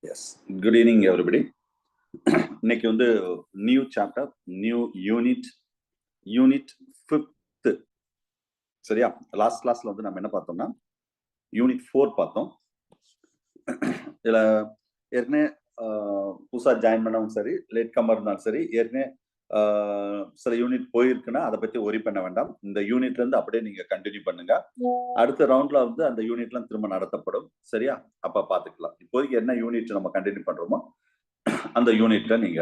Yes. Good evening, everybody. இன்னைக்கு வந்து new chapter, new unit 5th. சரியா? லாஸ்ட் கிளாஸ்ல வந்து நம்ம என்ன பார்த்தோம்னா யூனிட் 4 பார்த்தோம். இதுல ஏற்கனவே புதுசா ஜாயின் பண்ணவும் சரி, லேட் கம்மர் இருந்தாலும் சரி, ஏற்கனவே சில யூனிட் போயிருக்குன்னா அதை பத்தி ஒரி பண்ண வேண்டாம். இந்த யூனிட்ல இருந்து அப்படியே நீங்க கண்டினியூ பண்ணுங்க. அடுத்த ரவுண்ட்ல வந்து அந்த யூனிட்லாம் திரும்ப நடத்தப்படும். சரியா? அப்ப பாத்துக்கலாம். இப்போதைக்கு என்ன யூனிட் நம்ம கண்டினியூ பண்றோமோ அந்த யூனிட்ல நீங்க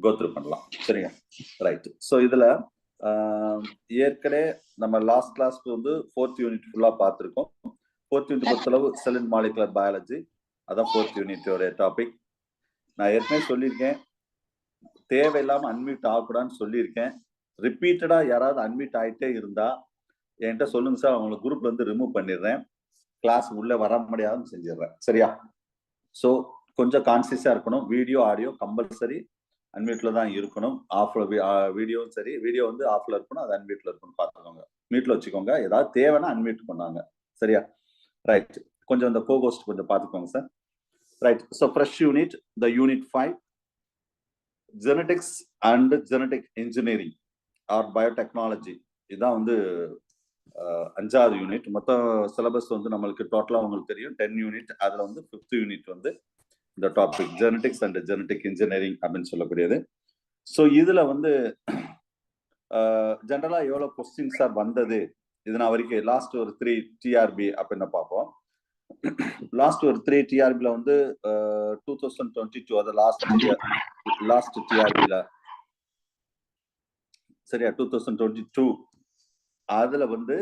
கோத்ரூ பண்ணலாம். சரியா? ரைட். ஸோ இதுல ஏற்கனவே நம்ம லாஸ்ட் கிளாஸ்க்கு வந்து 4th யூனிட் ஃபுல்லா பார்த்துருக்கோம். 4th யூனிட் பொறுத்தளவு செல் அண்ட் மாலிகுலர் பயாலஜி, அதான் 4th யூனிட்டோட டாபிக். நான் ஏற்கனவே சொல்லியிருக்கேன், தேவையில்லாம அன்மியூட் ஆகக்கூடாதுன்னு சொல்லியிருக்கேன். ரிப்பீட்டடா யாராவது அன்மியூட் ஆகிட்டே இருந்தா என்கிட்ட சொல்லுங்க சார், அவங்களை குரூப்ல இருந்து ரிமூவ் பண்ணிடுறேன், கிளாஸ் உள்ள வர முடியாதுன்னு செஞ்சிடுறேன். சரியா? ஸோ கொஞ்சம் கான்சியஸா இருக்கணும். வீடியோ ஆடியோ கம்பல்சரி அன்மியூட்ல தான் இருக்கணும். ஆஃப்ல வீடியோவும் சரி, வீடியோ வந்து ஆஃப்ல இருக்கணும், அது அன்மியூட்ல இருக்கணும் பார்த்துக்கோங்க. மியூட்ல வச்சுக்கோங்க. ஏதாவது தேவைன்னா அன்மியூட் பண்ணாங்க. சரியா? ரைட். கொஞ்சம் இந்த கோகோஸ்ட் கொஞ்சம் பார்த்துக்கோங்க sir. Right. So fresh unit, the unit 5, genetics and genetic engineering or biotechnology. இதுதான் வந்து 5வது யூனிட். மொத்தம் சிலபஸ் வந்து நம்மளுக்கு டோட்டலா உங்களுக்கு தெரியும் 10 யூனிட். அதுல வந்து 5th யூனிட் வந்து இந்த topic genetics and genetic engineering அப்படின்னு சொல்லக்கூடியது. ஸோ இதுல வந்து ஜெனரலா எவ்வளவு கொஸ்டின்ஸ் சார் வந்தது இது நான் வரைக்கும் லாஸ்ட் ஒரு 3 டிஆர்பி அப்படின்னு பார்ப்போம். லாஸ்ட் ஒரு 3 டிஆர்பில வந்து 2022 அது லாஸ்ட் டிஆர்பில சரியா 2022 அதுல வந்து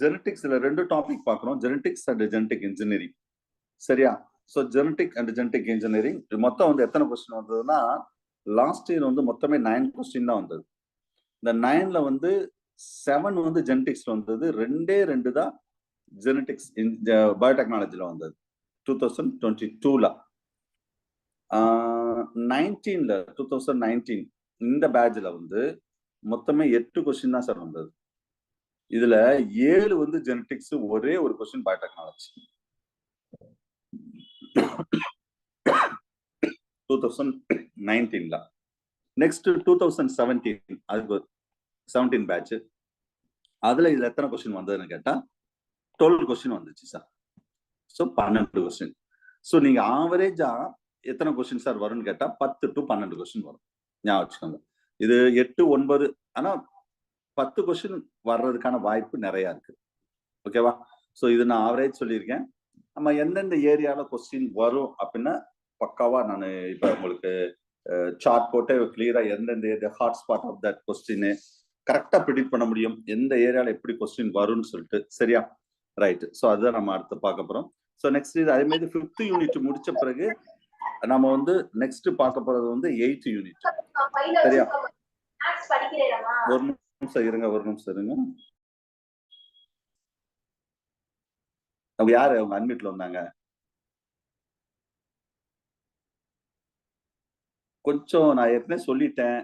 ஜெனடிக்ஸ்ல 2 டாபிக் பார்க்கணும், ஜெனடிக்ஸ் அண்ட் ஜெனடிக் இன்ஜினியரிங். சரியா? So genetic and genetic engineering மொத்தம் வந்து எத்தனை கொஸ்டின் வந்ததுன்னா, லாஸ்ட் இயர் வந்து மொத்தமே 9 கொஸ்டின் தான் வந்தது. இந்த 9ல வந்து 7 வந்து ஜெனடிக்ஸ்ல வந்தது, 2 தான் ஜெனடிக்ஸ் பயோடெக்னாலஜில வந்தது 2022ல. 19ல 2019 இந்த பேட்ச்ல வந்து மொத்தமே 8 கொஸ்டின் தான் சார் வந்தது. இதுல 7 வந்து ஜெனடிக்ஸ், ஒரே ஒரு கொஸ்டின் பயோடெக்னாலஜி. 2019ல. நெக்ஸ்ட் 2017 அதுக்கு 17 பேட்ச். அதுல இதுல எத்தனை கொஸ்டின் வந்ததுன்னு கேட்டா 12 கொஸ்டின் வந்துச்சு சார். So 12 question. ஸோ நீங்க ஆவரேஜா எத்தனை கொஸ்டின் சார் வரும்னு கேட்டா 10 to 12 கொஸ்டின் வரும். ஞாபகம் வச்சுக்கோங்க. இது 8, 9, ஆனா 10 கொஸ்டின் வர்றதுக்கான வாய்ப்பு நிறைய இருக்கு. ஓகேவா? ஸோ இது நான் ஆவரேஜ் சொல்லியிருக்கேன். நம்ம எந்தெந்த ஏரியால கொஸ்டின் வரும் அப்படின்னா பக்காவா நான் இப்ப உங்களுக்கு சார்ட் போட்டு கிளியரா எந்தெந்த area hot spot of that question கரெக்டா ப்ரிடிக்ட் பண்ண முடியும், எந்த ஏரியால எப்படி கொஸ்டின் வரும்னு சொல்லிட்டு. சரியா? ரைட். ஸோ அதுதான் நம்ம அடுத்து பார்க்க போறோம். ஸோ நெக்ஸ்ட் இது அதே மாதிரி 5th யூனிட் முடிச்ச பிறகு நம்ம வந்து நெக்ஸ்ட் பார்க்க போறது வந்து 8th யூனிட். சரியா? ஒரு நிமிஷம் இருங்க. அவங்க யாரு அவங்க அன்மியூட்ல வந்தாங்க? கொஞ்சம் நான் ஏற்கனவே சொல்லிட்டேன்.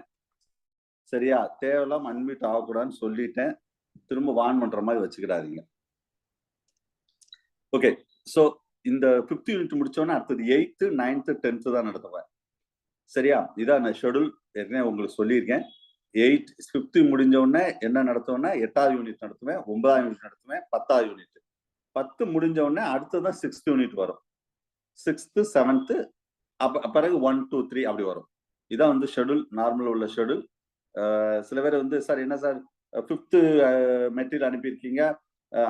சரியா? தேவையில்லாம அன்மியூட் ஆகக்கூடாதுன்னு சொல்லிட்டேன். திரும்ப வான் பண்ற மாதிரி வச்சுக்கிறாதீங்க. ஓகே. ஸோ இந்த 5th யூனிட் முடிச்சோன்னா அடுத்தது 8th, 9th, 10th தான் நடத்துவேன். சரியா? இதான் நான் ஷெடியூல் ஏற்கனவே உங்களுக்கு சொல்லியிருக்கேன். 5th முடிஞ்ச உடனே என்ன நடத்துவேன்னா 8வது யூனிட் நடத்துவேன், 9வது யூனிட் நடத்துவேன், 10வது யூனிட். 10 முடிஞ்ச உடனே அடுத்ததான் 6th யூனிட் வரும். 6th, 7th, பிறகு 1, 2, 3 அப்படி வரும். இதான் வந்து ஷெடியூல், நார்மல் உள்ள ஷெடியூல். சில பேர் வந்து சார் என்ன சார் 5th மெட்டீரியல் அனுப்பியிருக்கீங்க,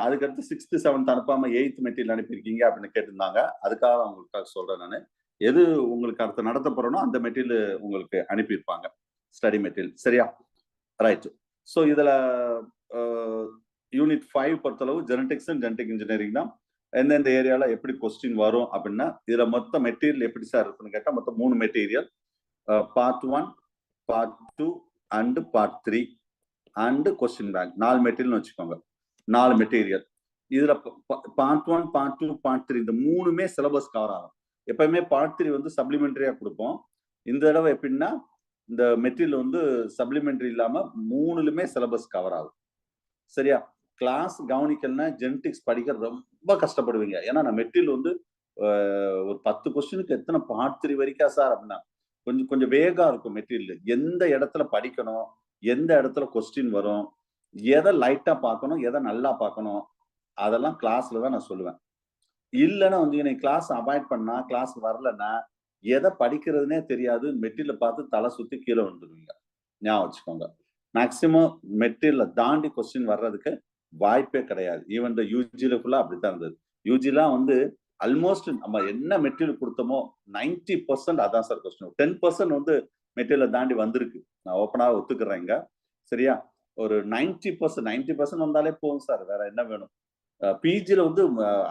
அதுக்கடுத்து 6th, 7th அனுப்பாம 8th மெட்டீரியல் அனுப்பியிருக்கீங்க அப்படின்னு கேட்டிருந்தாங்க. அதுக்காக உங்களுக்காக சொல்றேன் நான். எது உங்களுக்கு அடுத்து நடத்த போறோனோ அந்த மெட்டீரியல் உங்களுக்கு அனுப்பியிருப்பாங்க, ஸ்டடி மெட்டீரியல். சரியா? ரைட். ஸோ இதுல யூனிட் 5 பொறுத்தளவு ஜெனடிக்ஸ் அண்ட் ஜெனடிக் இன்ஜினியரிங் தான். எந்தெந்த ஏரியால எப்படி கொஸ்டின் வரும் அப்படின்னா, இதுல மொத்த மெட்டீரியல் எப்படி சார் இருக்குன்னு கேட்டா மொத்தம் 3 material, part 1, part 2 and part 3 and question bank. 4 material வச்சுக்கோங்க. 4 மெட்டீரியல். இதுல பார்ட் 1, பார்ட் 2, பார்ட் 3 இந்த 3மே சிலபஸ் கவர் ஆகும். எப்பவுமே பார்ட் 3 வந்து சப்ளிமெண்டரியா கொடுப்போம். இந்த தடவை எப்படின்னா இந்த மெட்டீரியல் வந்து சப்ளிமெண்டரி இல்லாம 3லுமே சிலபஸ் கவர் ஆகும். சரியா? கிளாஸ் கவனிக்கலன்னா ஜெனடிக்ஸ் படிக்க ரொம்ப கஷ்டப்படுவீங்க. ஏன்னா நான் மெட்டீரியல் வந்து ஒரு 10 கொஸ்டினுக்கு எத்தனை பார்ட் 3 வரைக்கும் சார் அப்படின்னா கொஞ்சம் கொஞ்சம் வேகா இருக்கும் மெட்டீரியல். எந்த இடத்துல படிக்கணும், எந்த இடத்துல கொஸ்டின் வரும், எதை லைட்டா பார்க்கணும், எதை நல்லா பார்க்கணும், அதெல்லாம் கிளாஸ்ல தான் நான் சொல்லுவேன். இல்லைன்னா வந்து நீ கிளாஸ் அவாய்ட் பண்ணா, கிளாஸ் வரலன்னா எதை படிக்கிறதுனே தெரியாது, மெட்டீரியல் பார்த்து தலை சுத்தி கீழே விழுந்துருவீங்க. ஞாபகம் வச்சுக்கோங்க. மேக்சிமம் மெட்டீரியலை தாண்டி கொஸ்டின் வர்றதுக்கு வாய்ப்பே கிடையாது. ஈவன் இந்த யூஜில ஃபுல்லா அப்படித்தான் இருந்தது. யூஜிலாம் வந்து ஆல்மோஸ்ட் நம்ம என்ன மெட்டீரியல் கொடுத்தோமோ 90% அதான் சார் கொஸ்டின். 10% வந்து மெட்டீரியலை தாண்டி வந்திருக்கு. நான் ஓப்பனா ஒத்துக்கிறேங்க. சரியா? ஒரு 90% வந்தாலே போதும் சார். வேற என்ன வேணும்? பிஜில வந்து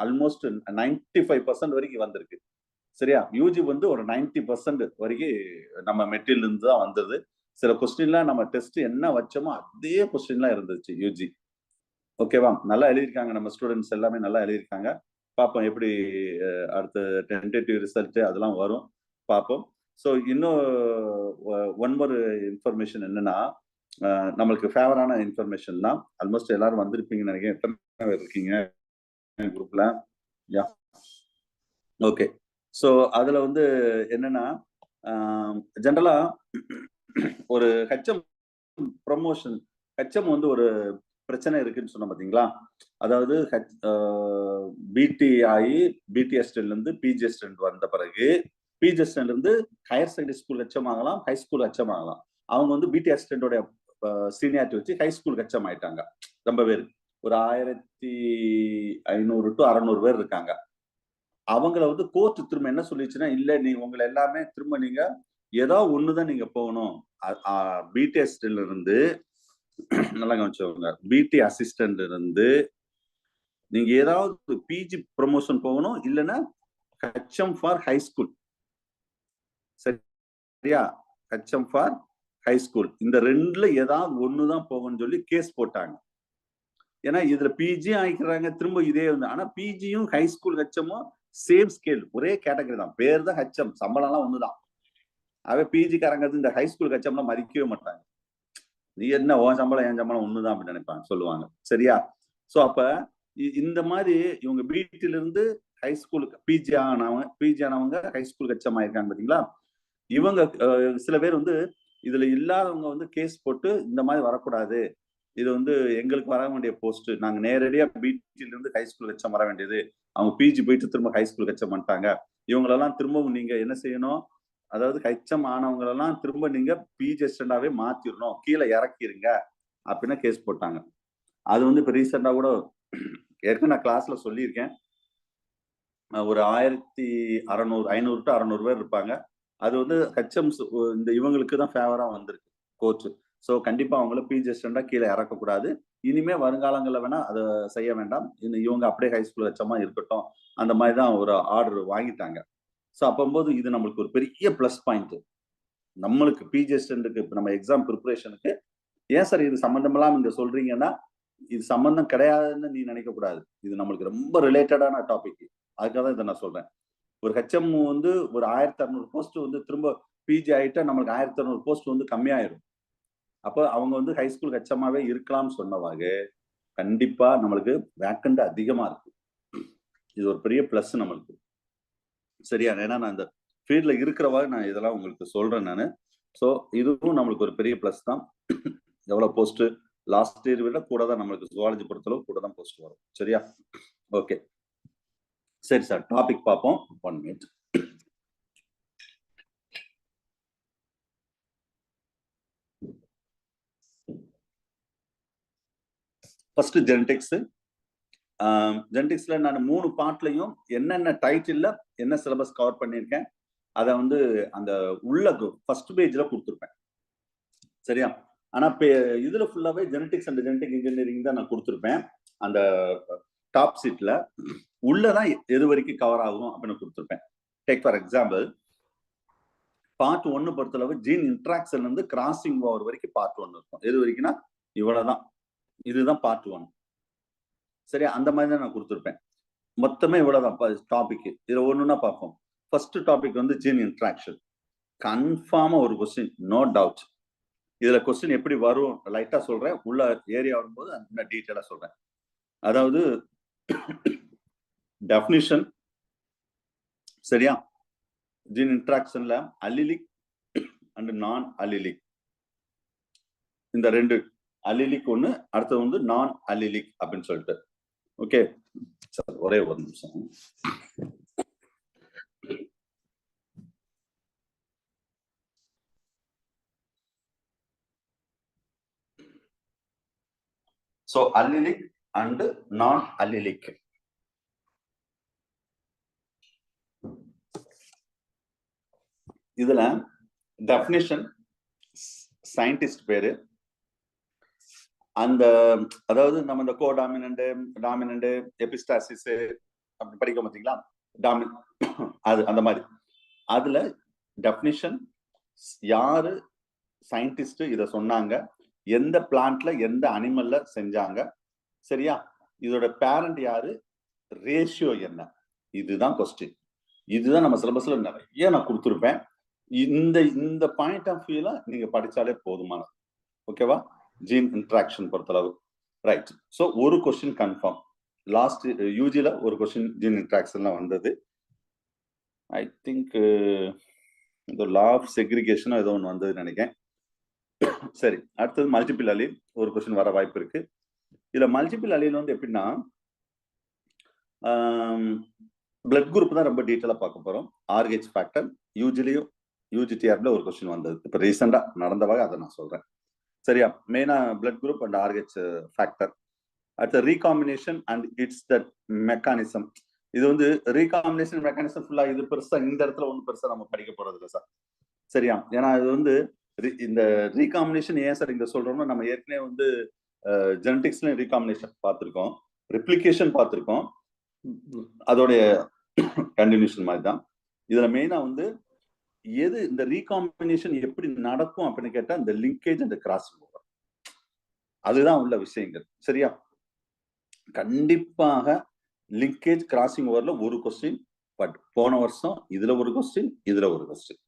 ஆல்மோஸ்ட் 95% வரைக்கும் வந்திருக்கு. சரியா? யூஜி வந்து ஒரு 90% வரைக்கும் நம்ம மெட்டீரியல் இருந்து தான் வந்தது. சில கொஸ்டின்லாம் நம்ம டெஸ்ட் என்ன வச்சோமோ அதே கொஸ்டின்லாம் இருந்துச்சு யூஜி. ஓகேவா? நல்லா எழுதியிருக்காங்க நம்ம ஸ்டூடெண்ட்ஸ் எல்லாமே நல்லா எழுதியிருக்காங்க. பார்ப்போம் எப்படி அடுத்த டென்டேட்டிவ் ரிசல்ட் அதெல்லாம் வரும் பார்ப்போம். ஸோ இன்னும் ஒன் மோர் இன்ஃபர்மேஷன் என்னன்னா, நம்மளுக்கு ஃபேவரான இன்ஃபர்மேஷன் தான். ஆல்மோஸ்ட் எல்லாரும் வந்திருப்பீங்கன்னு நினைக்கிறேன். எத்தனை பேர் இருக்கீங்க குரூப்ல? யா, ஓகே. ஸோ அதுல வந்து என்னன்னா, ஜென்ரலா ஒரு ஹெச்எம் ப்ரமோஷன், ஹெச்எம் வந்து ஒரு பிரச்சனை இருக்குன்னு சொன்ன பாத்தீங்களா? அதாவது பிடி ஆகி பிடி அசிஸ்டன்ட்ல இருந்து பிஜி அசிஸ்டன்ட் வந்த பிறகு பிஜி அசிஸ்டன்ட்ல இருந்து ஹையர் செகண்டரி ஸ்கூல் ஹெச்எம் ஆகலாம், ஹை ஸ்கூல் ஹெச்எம் ஆகலாம். அவங்க வந்து பிடி அசிஸ்டன்டோட சீனியாரிட்டி வச்சு ஹை ஸ்கூல் ஹெச்எம் ஆயிட்டாங்க. ரொம்ப பேர், ஒரு 1500 to 600 பேர் இருக்காங்க. அவங்கள வந்து கோர்ட் திரும்ப என்ன சொல்லிச்சுன்னா, இல்ல நீங்க உங்களை எல்லாமே திரும்ப நீங்க ஏதோ ஒண்ணுதான் நீங்க போகணும். பிடி அசிஸ்டன்ட்ல இருந்து நல்லா கவனிச்சவங்க, பிடி அசிஸ்டன்ட் இருந்து நீங்க ஏதாவது பிஜி ப்ரமோஷன் போகணும், இல்லைன்னா ஹெச்எம் ஃபார் ஹை ஸ்கூல். சரியா? ஹெச்எம் ஃபார் ஹை ஸ்கூல், இந்த ரெண்டுல ஏதாவது ஒண்ணுதான் போகணும்னு சொல்லி கேஸ் போட்டாங்க. ஏன்னா இதுல பிஜி ஆயிக்கிறாங்க திரும்ப இதே வந்து. ஆனா பிஜியும் ஹை ஸ்கூல் ஹெச்எம்மும் சேம் ஸ்கேல், ஒரே கேட்டகரி தான். பேர் தான் ஹெச்எம், சம்பளம் எல்லாம் ஒண்ணுதான். அவை பிஜி காரங்க இந்த ஹை ஸ்கூல் ஹெச்எம்லாம் மதிக்கவே மாட்டாங்க. நீ என்ன உன் சம்பளம் என் சம்பளம் ஒண்ணுதான் அப்படின்னு நினைப்பாங்க, சொல்லுவாங்க. சரியா? சோ அப்ப இந்த மாதிரி இவங்க பிடில இருந்து ஹை ஸ்கூலுக்கு பிஜி ஆனவங்க ஹை ஸ்கூல் ஹெச்எம் ஆயிருக்காங்க பாத்தீங்களா? இவங்க சில பேர் வந்து இதுல இல்லாதவங்க வந்து கேஸ் போட்டு இந்த மாதிரி வரக்கூடாது, இது வந்து எங்களுக்கு வர வேண்டிய போஸ்ட், நாங்க நேரடியா பிடில இருந்து ஹை ஸ்கூல் ஹெச்எம் வர வேண்டியது, அவங்க பிஜி போயிட்டு திரும்ப ஹை ஸ்கூல் ஹெச்எம் பண்ணிட்டாங்க, இவங்களெல்லாம் திரும்பவும் நீங்க என்ன செய்யணும், அதாவது ஹெச்எம் ஆனவங்களெல்லாம் திரும்ப நீங்க பிஜி அசிஸ்டண்டாவே மாத்திரணும், கீழே இறக்கிருங்க அப்படின்னு கேஸ் போட்டாங்க. அது வந்து இப்ப ரீசெண்டா கூட ஏற்கனவே நான் கிளாஸ்ல சொல்லியிருக்கேன். ஒரு 500 to 600 பேர் இருப்பாங்க. அது வந்து ஹெச்எம்ஸ் இந்த இவங்களுக்கு தான் ஃபேவரா வந்திருக்கு கோர்ட். ஸோ கண்டிப்பா அவங்கள பிஜி அசிஸ்டண்டா கீழே இறக்கக்கூடாது. இனிமே வருங்காலங்களில் வேணா அதை செய்ய வேண்டாம், இவங்க அப்படியே ஹை ஸ்கூல் ஹெச்எம்மா இருக்கட்டும், அந்த மாதிரி தான் ஒரு ஆர்டர் வாங்கிட்டாங்க. ஸோ அப்போது இது நம்மளுக்கு ஒரு பெரிய பிளஸ் பாயிண்ட். நம்மளுக்கு பிஜி அசிஸ்டன்ட்டுக்கு இப்போ நம்ம எக்ஸாம் ப்ரிப்பரேஷனுக்கு ஏன் சார் இது சம்மந்தமெல்லாம் நீங்க சொல்றீங்கன்னா, இது சம்பந்தம் கிடையாதுன்னு நீ நினைக்க கூடாது. இது நம்மளுக்கு ரொம்ப ரிலேட்டடான டாபிக். அதுக்காக தான் இதை நான் சொல்றேன். ஒரு ஹெச்எம் வந்து ஒரு 1600 போஸ்ட் வந்து திரும்ப பிஜி ஆயிட்டா நம்மளுக்கு 1600 போஸ்ட் வந்து கம்மியாயிரும். அப்ப அவங்க வந்து ஹை ஸ்கூல் ஹெச்எம்மாவே இருக்கலாம்னு சொன்னவாக கண்டிப்பா நம்மளுக்கு வேக்கண்ட் அதிகமா இருக்கு. இது ஒரு பெரிய பிளஸ் நம்மளுக்கு. சரியா? ஏன்னா நான் இந்த ஃபீல்ட்ல இருக்கிறவாக நான் இதெல்லாம் உங்களுக்கு சொல்றேன் நானு. ஸோ இதுவும் நம்மளுக்கு ஒரு பெரிய பிளஸ் தான். எவ்வளவு போஸ்ட் லாஸ்ட் இயர் விட கூட தான் நம்மளுக்கு ஜுவாலஜி பொறுத்தளவு கூட தான் போஸ்ட் வரும். சரியா? ஓகே, சரி சார், டாபிக் பார்ப்போம். 1 minute. First genetics. ஜெனடிக்ஸ்ல நான் 3 பார்ட்லயும் என்னென்ன டைட்டில்ல என்ன சிலபஸ் கவர் பண்ணியிருக்கேன் அதை வந்து அந்த உள்ள ஃபர்ஸ்ட் பேஜ்ல கொடுத்துருப்பேன். சரியா? ஆனா இதுல ஃபுல்லாவே ஜெனடிக்ஸ் அண்ட் ஜெனடிக் இன்ஜினியரிங் தான் நான் கொடுத்துருப்பேன். அந்த டாப் சீட்ல உள்ளதான் எது வரைக்கும் கவர் ஆகும் அப்படின்னு கொடுத்துருப்பேன். டேக் ஃபார் எக்ஸாம்பிள், பார்ட் 1 பொறுத்தளவு ஜீன் இன்ட்ராக்ஷன் இருந்து கிராசிங் ஓவர் வரைக்கும் பார்ட் 1 இருக்கும். எது வரைக்கும்னா இவ்வளவுதான், இதுதான் பார்ட் 1. சரியா? அந்த மாதிரி தான் நான் கொடுத்துருப்பேன். மொத்தமே இவ்வளவுதான் டாபிக். இதுல ஒண்ணுன்னா பார்ப்போம். ஃபர்ஸ்ட் டாபிக் வந்து ஜீன் இன்ட்ராக்ஷன். கன்ஃபார்மா ஒரு கொஸ்டின், நோ டவுட். இதுல கொஸ்டின் எப்படி வரும் லைட்டா சொல்றேன், உள்ள ஏரியா வரும்போது அந்த டீட்டெயிலா சொல்றேன். அதாவது டெஃபினிஷன், சரியா? ஜீன் இன்ட்ராக்ஷன்ல அல்லிலிக் அண்ட் நான் அல்லிலிக், இந்த ரெண்டு, அல்லிலிக் ஒண்ணு, அடுத்தது வந்து நான் அல்லிலிக் அப்படின்னு சொல்லிட்டு. ஓகே, ஒரே ஒரு நிமிஷம். So allelic and non-allelic. இதுல டெஃபினிஷன் சயின்டிஸ்ட் பேரு, அந்த அதாவது நம்ம இந்த கோடாமினன்ட், டாமினன்ட், எபிஸ்டாசிஸ் அப்படி படிக்க மாட்டீங்களா, அது அந்த மாதிரி. அதுல டெஃபினிஷன் யாரு சயின்டிஸ்ட் இத சொன்னாங்க, எந்த பிளான்ட்ல எந்த அனிமல்ல செஞ்சாங்க, சரியா? இதோட பேரண்ட் யாரு, ரேஷியோ என்ன, இதுதான் கொஸ்டின். இதுதான் நம்ம சிலபஸ்ல நிறைய நான் கொடுத்துருப்பேன். இந்த பாயிண்ட் ஆஃப் வியூல நீங்க படிச்சாலே போதுமானது. ஓகேவா? ஜீன் இன்ட்ராக்ஷன் பொறுத்தளவு. ரைட். ஸோ ஒரு கொஸ்டின் கன்ஃபார்ம். லாஸ்ட் யூஜில ஒரு கொஸ்டின் ஜீன் இன்ட்ராக்ஷன்ல வந்தது. ஐ திங்க் இந்த லா ஆஃப் செக்ரிகேஷன் ஏதோ ஒன்று வந்ததுன்னு நினைக்கிறேன். சரி, அடுத்தது மல்டிபிள் அலீல் ஒரு கொஸ்டின் வர வாய்ப்பு இருக்கு. இதுல மல்டிபிள் அலீல் வந்து எப்படின்னா, பிளட் குரூப் தான் ரொம்ப டீட்டெயிலா பார்க்க போறோம். ஆர்ஹெச் ஃபேக்டர் யூஜிலையும் யூஜிடிஆர்ல ஒரு கொஸ்டின் வந்தது, இப்போ ரீசெண்டா நடந்தவாக அதை நான் சொல்றேன். சரியா? மெயினா blood group and R H factor. அடுத்த recombination and it's that mechanism. இது வந்து ரீகாம்பினேஷன் மெக்கானிசம் ஃபுல்லா இது பெருசா இந்த இடத்துல ஒன்றும் பெருசா நம்ம படிக்க போறது இல்லை சார். சரியா? ஏன்னா இது வந்து இந்த ரீகாம்பினேஷன் ஏன் சார் இங்க சொல்றோம்னா, நம்ம ஏற்கனவே வந்து ஜெனடிக்ஸ்ல ரீகாம்பினேஷன் பார்த்துருக்கோம், ரெப்ளிகேஷன் பார்த்துருக்கோம், அதோடைய கண்டினியூஷன் மாதிரி தான். இதுல மெயினா வந்து எது இந்த ரீகாம்பினேஷன் எப்படி நடக்கும் அப்படின்னு கேட்டா, இந்த லிங்கேஜ் அண்ட் கிராசிங் ஓவர், அதுதான் உள்ள விஷயங்கள். சரியா? கண்டிப்பாக லிங்கேஜ் கிராசிங் ஓவர்ல ஒரு கொஸ்டின், பட் போன வருஷம் இதுல ஒரு கொஸ்டின், இதுல ஒரு கொஸ்டின்,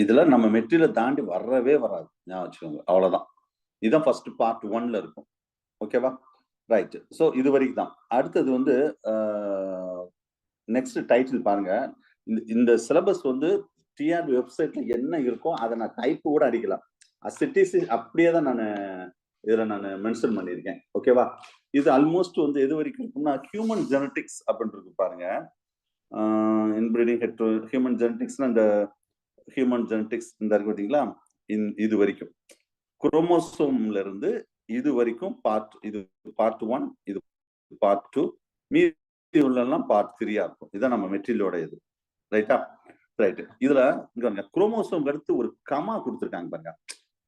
இதுல நம்ம மெட்டீரியல் தாண்டி வரவே வராது, ஞாபகம் வச்சுக்கோங்க. அவ்வளவுதான். இதுதான் ஃபர்ஸ்ட் பார்ட் 1ல இருக்கும். ஓகேவா? ரைட். ஸோ இது வரைக்கும் தான். அடுத்தது வந்து நெக்ஸ்ட் டைட்டில் பாருங்க. இந்த சிலபஸ் வந்து டிஆர்பி வெப்சைட்ல என்ன இருக்கோ அதை நான் டைப் கூட அடிக்கலாம், அசிட்டிஸ் அப்படியே தான் நான் இதுல நான் மென்ஷன் பண்ணியிருக்கேன். ஓகேவா? இது ஆல்மோஸ்ட் வந்து எது வரைக்கும் இருக்கும்னா, ஹியூமன் ஜெனடிக்ஸ் அப்படின்னு இருக்கு பாருங்க. இன்பிரீடிங் ஹெட்ரோ ஹியூமன் ஜெனடிக்ஸ்னா இந்த ஹியூமன் ஜெனடிக்ஸ் இந்த இருக்கு பார்த்தீங்களா, இது வரைக்கும் குரோமோசோம்ல இருந்து இது வரைக்கும் இது பார்ட் 1, இது பார்ட் 2, மீதி உள்ளெல்லாம் பார்ட் 3 இருக்கும். இதான் நம்ம மெட்டீரியலோட இது. ரைட்டா? ரைட். இதுல இங்க குரோமோசோம் அடுத்து ஒரு கமா கொடுத்துருக்காங்க பாருங்க.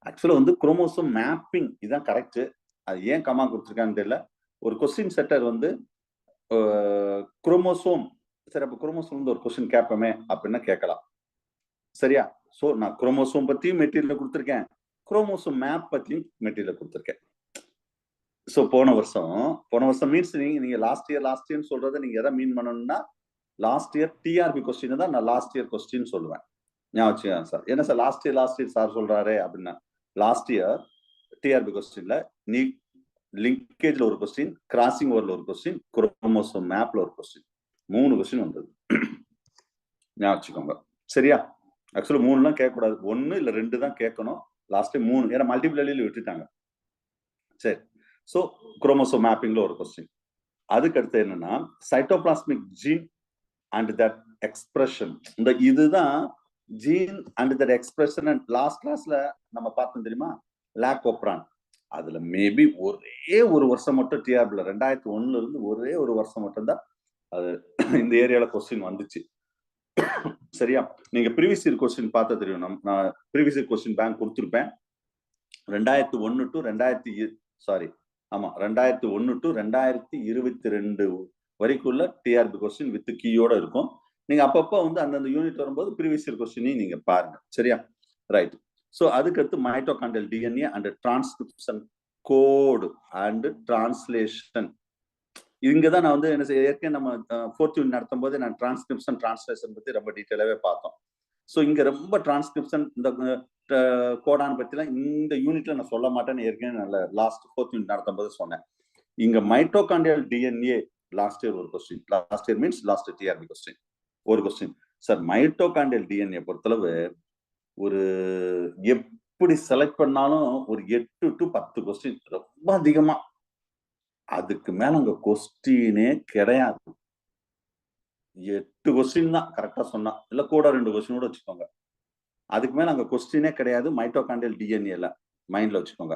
ஆக்சுவலா வந்து குரோமோசோம் மேப்பிங் இதுதான் கரெக்ட். அது ஏன் கமா கொடுத்துருக்காங்கன்னு தெரியல. ஒரு கொஸ்டின் செட்டர் வந்து குரோமோசோம், சரி அப்ப குரோமோசோம் வந்து ஒரு கொஸ்டின் கேட்போமே அப்படின்னா கேட்கலாம். சரியா? சோ நான் குரோமோசோம் பத்தியும் மெட்டீரியல் கொடுத்துருக்கேன், குரோமோசோம் மேப் பத்தியும் மெட்டீரியல் கொடுத்துருக்கேன். ஸோ போன வருஷம் மீன்ஸ் நீங்க லாஸ்ட் இயர் சொல்றதை நீங்க எதை மீன் பண்ணணும்னா, லாஸ்ட் இயர் டிஆர்பி கொஸ்டின் தான் நான் லாஸ்ட் இயர் கொஸ்டின் சொல்லுவேன். ஞாபகம் சார், என்ன சார் லாஸ்ட் இயர் சார் சொல்றாரு அப்படின்னா, லாஸ்ட் இயர் டிஆர்பி கொஸ்டின்ல நீ லிங்கேஜ்ல ஒரு கொஸ்டின், கிராசிங் ஓவர்ல ஒரு கொஸ்டின், குரோமோசோம் மேப்ல ஒரு கொஸ்டின், 3 கொஸ்டின் வந்தது. ஞாபகம் வச்சுக்கோங்க. சரியா? ஆக்சுவலா 3லாம் கேட்கக்கூடாது, 1 இல்ல 2 தான் கேட்கணும். லாஸ்ட் டைம் 3, ஏன்னா மல்டிபிள் அலீல் விட்டுட்டாங்க. சரி. ஸோ குரோமோசோம் மேப்பிங்ல ஒரு கொஸ்டின். அதுக்கு அடுத்து என்னன்னா, cytoplasmic gene and that expression. இந்த இதுதான் gene and that expression. And last கிளாஸ்ல நம்ம பார்த்தோம் தெரியுமா, லாகோப்ரான். அதுல மேபி ஒரே ஒரு வருஷம் மட்டும் டிஆர்பில 2001ல இருந்து ஒரே ஒரு வருஷம் மட்டும் தான் அது இந்த ஏரியால கொஸ்டின் வந்துச்சு. சரியா? நீங்க ப்ரீவியஸ் இயர் கொஸ்டின் பார்த்தா தெரியும். நான் ப்ரீவியஸ் இயர் கொஸ்டின் பேங்க் கொடுத்துருப்பேன். 2001 டு 2022 வரைக்குள்ள டிஆர்பி கொஸ்டின் வித் கீயோட இருக்கும். நீங்க அப்பப்போ வந்து அந்தந்த யூனிட் வரும்போது ப்ரீவியஸ் இயர் கொஸ்டினையும் நீங்க பாருங்க. சரியா? ரைட். ஸோ அதுக்கடுத்து mitochondrial DNA and transcription code and translation. இங்கதான் நான் வந்து என்ன ஏற்கனவே நம்ம 4th யூனிட் நடத்தும் போது நான் டிரான்ஸ்கிரிப்ஷன் டிரான்ஸ்லேஷன் பத்தி ரொம்ப டீட்டெயிலாவே பார்த்தோம். ஸோ இங்க ரொம்ப டிரான்ஸ்கிரிப்ஷன் இந்த கோடான் பத்திலாம் இந்த யூனிட்ல நான் சொல்ல மாட்டேன்னு ஏற்கனவே நல்ல லாஸ்ட் 4th யூனிட் நடத்தும் போது சொன்னேன். இங்க மைட்டோகாண்ட்ரியல் டிஎன்ஏ லாஸ்ட் இயர் ஒரு question, last year means last TRP question. ஒரு கொஸ்டின். சார் மைட்டோகாண்ட்ரியல் டிஎன்ஏ பொறுத்தளவு ஒரு எப்படி செலக்ட் பண்ணாலும் ஒரு 8 to 10 கொஸ்டின் ரொம்ப அதிகமா. அதுக்கு மேல அங்க கொஸ்டினே கிடையாது. 8 கொஸ்டின் தான் கரெக்டா சொன்னா, இல்ல கூட 2 கொஸ்டின் கூட வச்சுக்கோங்க. அதுக்கு மேல அங்க கொஸ்டினே கிடையாது மைட்டோகாண்ட்ரியல் டிஎன்ஏல. மைண்ட்ல வச்சுக்கோங்க.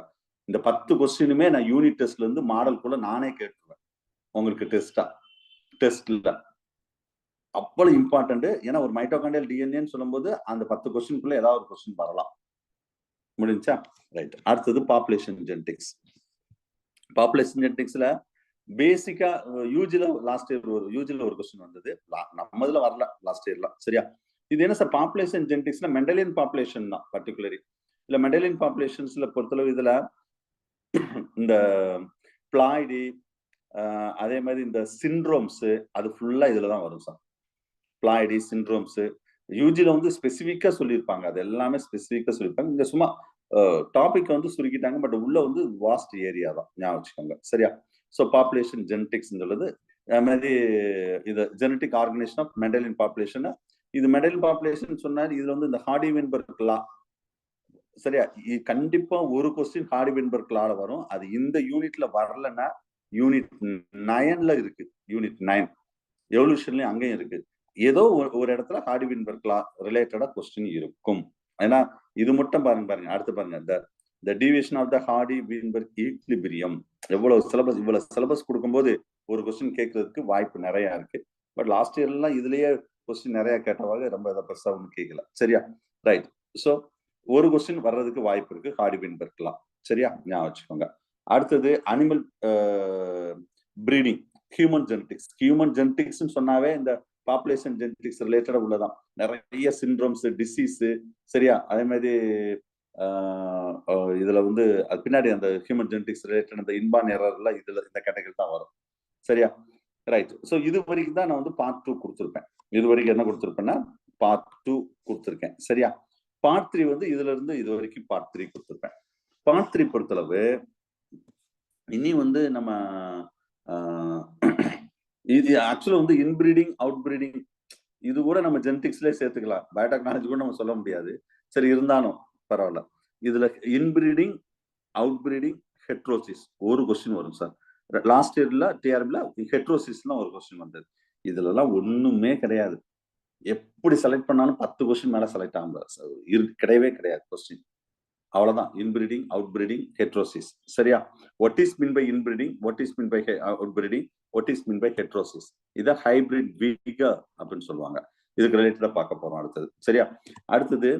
இந்த 10 கொஸ்டினுமே நான் யூனிட் டெஸ்ட்ல இருந்து மாடலுக்குள்ள நானே கேட்டுருவேன். உங்களுக்கு டெஸ்ட்ல அவ்வளவு இம்பார்ட்டன்ட். ஏன்னா ஒரு மைட்டோகாண்ட்ரியல் டிஎன்ஏன்னு சொல்லும்போது அந்த 10 கொஸ்டினுக்குள்ள ஏதாவது ஒரு கொஸ்டின் வரலாம். முடிஞ்சா ரைட். அடுத்தது பாப்புலேஷன் ஜெனடிக்ஸ். பாப்புலேஷன் ஜெனடிக்ஸ்ல பேசிக்கா யூஜில லாஸ்ட் இயர் ஒரு கொஸ்டின் வந்தது. நம்ம இதுல வரல லாஸ்ட் இயர்ல. சரியா? இது என்ன சார் பாப்புலேஷன் ஜெனடிக்ஸ்ல மெண்டலியன் பாப்புலேஷன் தான் பர்டிகுலரி. இல்ல மெண்டலியன் பாப்புலேஷன்ஸ்ல பொறுத்தளவு இதுல இந்த பிளாய்டி அதே மாதிரி இந்த சிண்ட்ரோம்ஸ் அது ஃபுல்லா இதுலதான் வரும் சார். பிளாய்டி சிண்ட்ரோம்ஸ் யூஜில வந்து ஸ்பெசிபிக்கா சொல்லியிருப்பாங்க. அது எல்லாமே ஸ்பெசிபிக்கா சொல்லியிருப்பாங்க. இங்க சும்மா டாபிக் வந்து சுருக்கிட்டாங்க. பட் உள்ள வந்து வாஸ்ட் ஏரியா தான் ஞாபகம் வச்சுக்கோங்க. சரியா? ஸோ பாப்புலேஷன் ஜெனடிக்ஸ் உள்ளது. அது மாதிரி இது genetic organisation of Mendelian population. இது மெண்டலியன் பாப்புலேஷன் சொன்னாரு. இதுல வந்து இந்த ஹார்டி-வெயின்பெர்க் லா. சரியா? கண்டிப்பா ஒரு கொஸ்டின் ஹார்டி-வெயின்பெர்க் லால வரும். அது இந்த யூனிட்ல வரலன்னா யூனிட் 9ல இருக்கு. யூனிட் 9 எவல்யூஷன்லயும் அங்கேயும் இருக்கு. ஏதோ ஒரு இடத்துல ஹார்டி-வெயின்பெர்க் லா ரிலேட்டடா கொஸ்டின் இருக்கும். ஏன்னா இது மட்டும் பாருங்க. அடுத்து பாருங்க, the deviation of the Hardy-Weinberg equilibrium. இவ்வளவு சிலபஸ் கொடுக்கும்போது ஒரு கொஸ்டின் கேட்கறதுக்கு வாய்ப்பு நிறைய இருக்கு. பட் லாஸ்ட் இயர்லாம் இதுலயே கொஸ்டின் நிறைய கேட்டவாங்க. ரொம்ப பெருசா ஒன்றும் கேட்கல. சரியா? ரைட். ஸோ ஒரு கொஸ்டின் வர்றதுக்கு வாய்ப்பு இருக்கு ஹார்டி-வெயின்பெர்க் லா. சரியா? ஞாபகம் வச்சுக்கோங்க. அடுத்தது animal breeding, human genetics. Human genetics சொன்னாவே இந்த பாப்புலேஷன் ஜெனடிக்ஸ் ரிலேட்டடா உள்ளதான். நிறைய சிண்ட்ரோம்ஸ், டிசீஸ். சரியா? அதே மாதிரி இதுல வந்து அது பின்னாடி அந்த ஹியூமன் ஜெனடிக்ஸ் ரிலேட்டட் அந்த இன்பார்ன் எரர் எல்லாம் இதுல இந்த கேட்டகரி தான் வரும். சரியா? ரைட். ஸோ இது வரைக்கும் தான் நான் வந்து பார்ட் 2 கொடுத்துருப்பேன். இது வரைக்கும் என்ன கொடுத்துருப்பேன்னா பார்ட் 2 கொடுத்துருக்கேன். சரியா? பார்ட் 3 வந்து இதுல இருந்து இது வரைக்கும் பார்ட் 3 கொடுத்துருப்பேன். பார்ட் 3 பொறுத்தளவு இனி வந்து நம்ம இது ஆக்சுவலா வந்து இன்பிரீடிங், அவுட் பிரீடிங் இது கூட நம்ம ஜெனடிக்ஸ்லயே சேர்த்துக்கலாம். பயோடெக்னாலஜி கூட நம்ம சொல்ல முடியாது. சரி, இருந்தாலும் பரவாயில்ல. இதுல இன்பிரீடிங், அவுட் பிரீடிங், ஹெட்ரோசிஸ் ஒரு கொஸ்டின் வரும் சார். லாஸ்ட் இயர்ல டிஆர்பில ஹெட்ரோசிஸ்லாம் ஒரு கொஸ்டின் வந்தது. இதுல எல்லாம் ஒண்ணுமே கிடையாது. எப்படி செலக்ட் பண்ணாலும் 10 கொஸ்டின் மேல செலக்ட் ஆகும். கிடையவே கிடையாது கொஸ்டின். அவ்வளவுதான். Inbreeding, out breeding, heterosis. சரியா? What is mean by inbreeding, what is mean by out breeding, what is mean by heterosis. இத ஹைபிரிட் வீகர் அப்படின்னு சொல்லுவாங்க. இதுக்கு ரிலேட்டடா பார்க்க போறோம் அடுத்தது. சரியா? அடுத்தது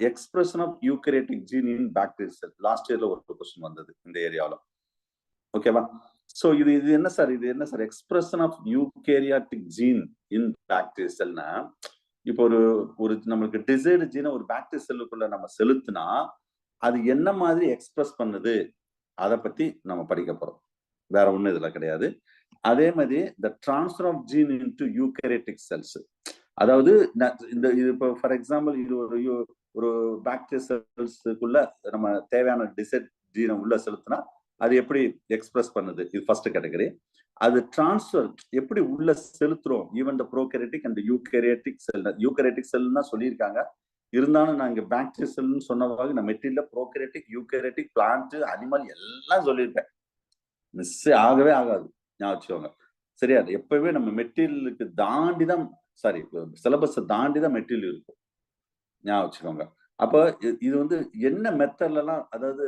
expression of eukaryotic gene in bacteria cell. Last இயர்ல ஒரு கொஸ்டின் வந்தது இந்த ஏரியால. ஓகேவா? சோ இது என்ன sir expression of eukaryotic gene in bacteria செல்னா, இப்போ ஒரு நம்மளுக்கு டிசைர்டு ஜீனை ஒரு பாக்டீரியா செல்லுக்குள்ள நம்ம செலுத்தினா அது என்ன மாதிரி எக்ஸ்பிரஸ் பண்ணுது அதை பத்தி நம்ம படிக்க போறோம். வேற ஒண்ணும் இதுல கிடையாது. அதே மாதிரி the transfer of gene into eukaryotic cells. அதாவது இந்த இப்போ ஃபார் எக்ஸாம்பிள் இது ஒரு பாக்டீரியா செல்ஸ்க்குள்ள நம்ம தேவையான டிசைர்ட் ஜீனை உள்ள செலுத்தினா அது எப்படி எக்ஸ்பிரஸ் பண்ணுது, இது ஃபர்ஸ்ட் கேட்டகரி. அது டிரான்ஸ்ஃபர் எப்படி உள்ள செலுத்துறோம், even the prokaryotic and eukaryotic cell. Eukaryotic செல்னா சொல்லியிருக்காங்க, இருந்தாலும் நான் இங்க பாக்டீரியா செல்னு சொன்னவாக நான் material prokaryotic, eukaryotic, plant, animal எல்லாம் சொல்லியிருப்பேன். மிஸ் ஆகவே ஆகாது, ஞாபகம் வச்சுக்கோங்க. சரியா? எப்பவுமே நம்ம மெட்டீரியலுக்கு தாண்டி தான், சாரி சிலபஸ் தாண்டி தான் மெட்டீரியல் இருக்கும், ஞாபகம் வச்சுக்கோங்க. அப்போ இது வந்து என்ன மெத்தட்ல எல்லாம், அதாவது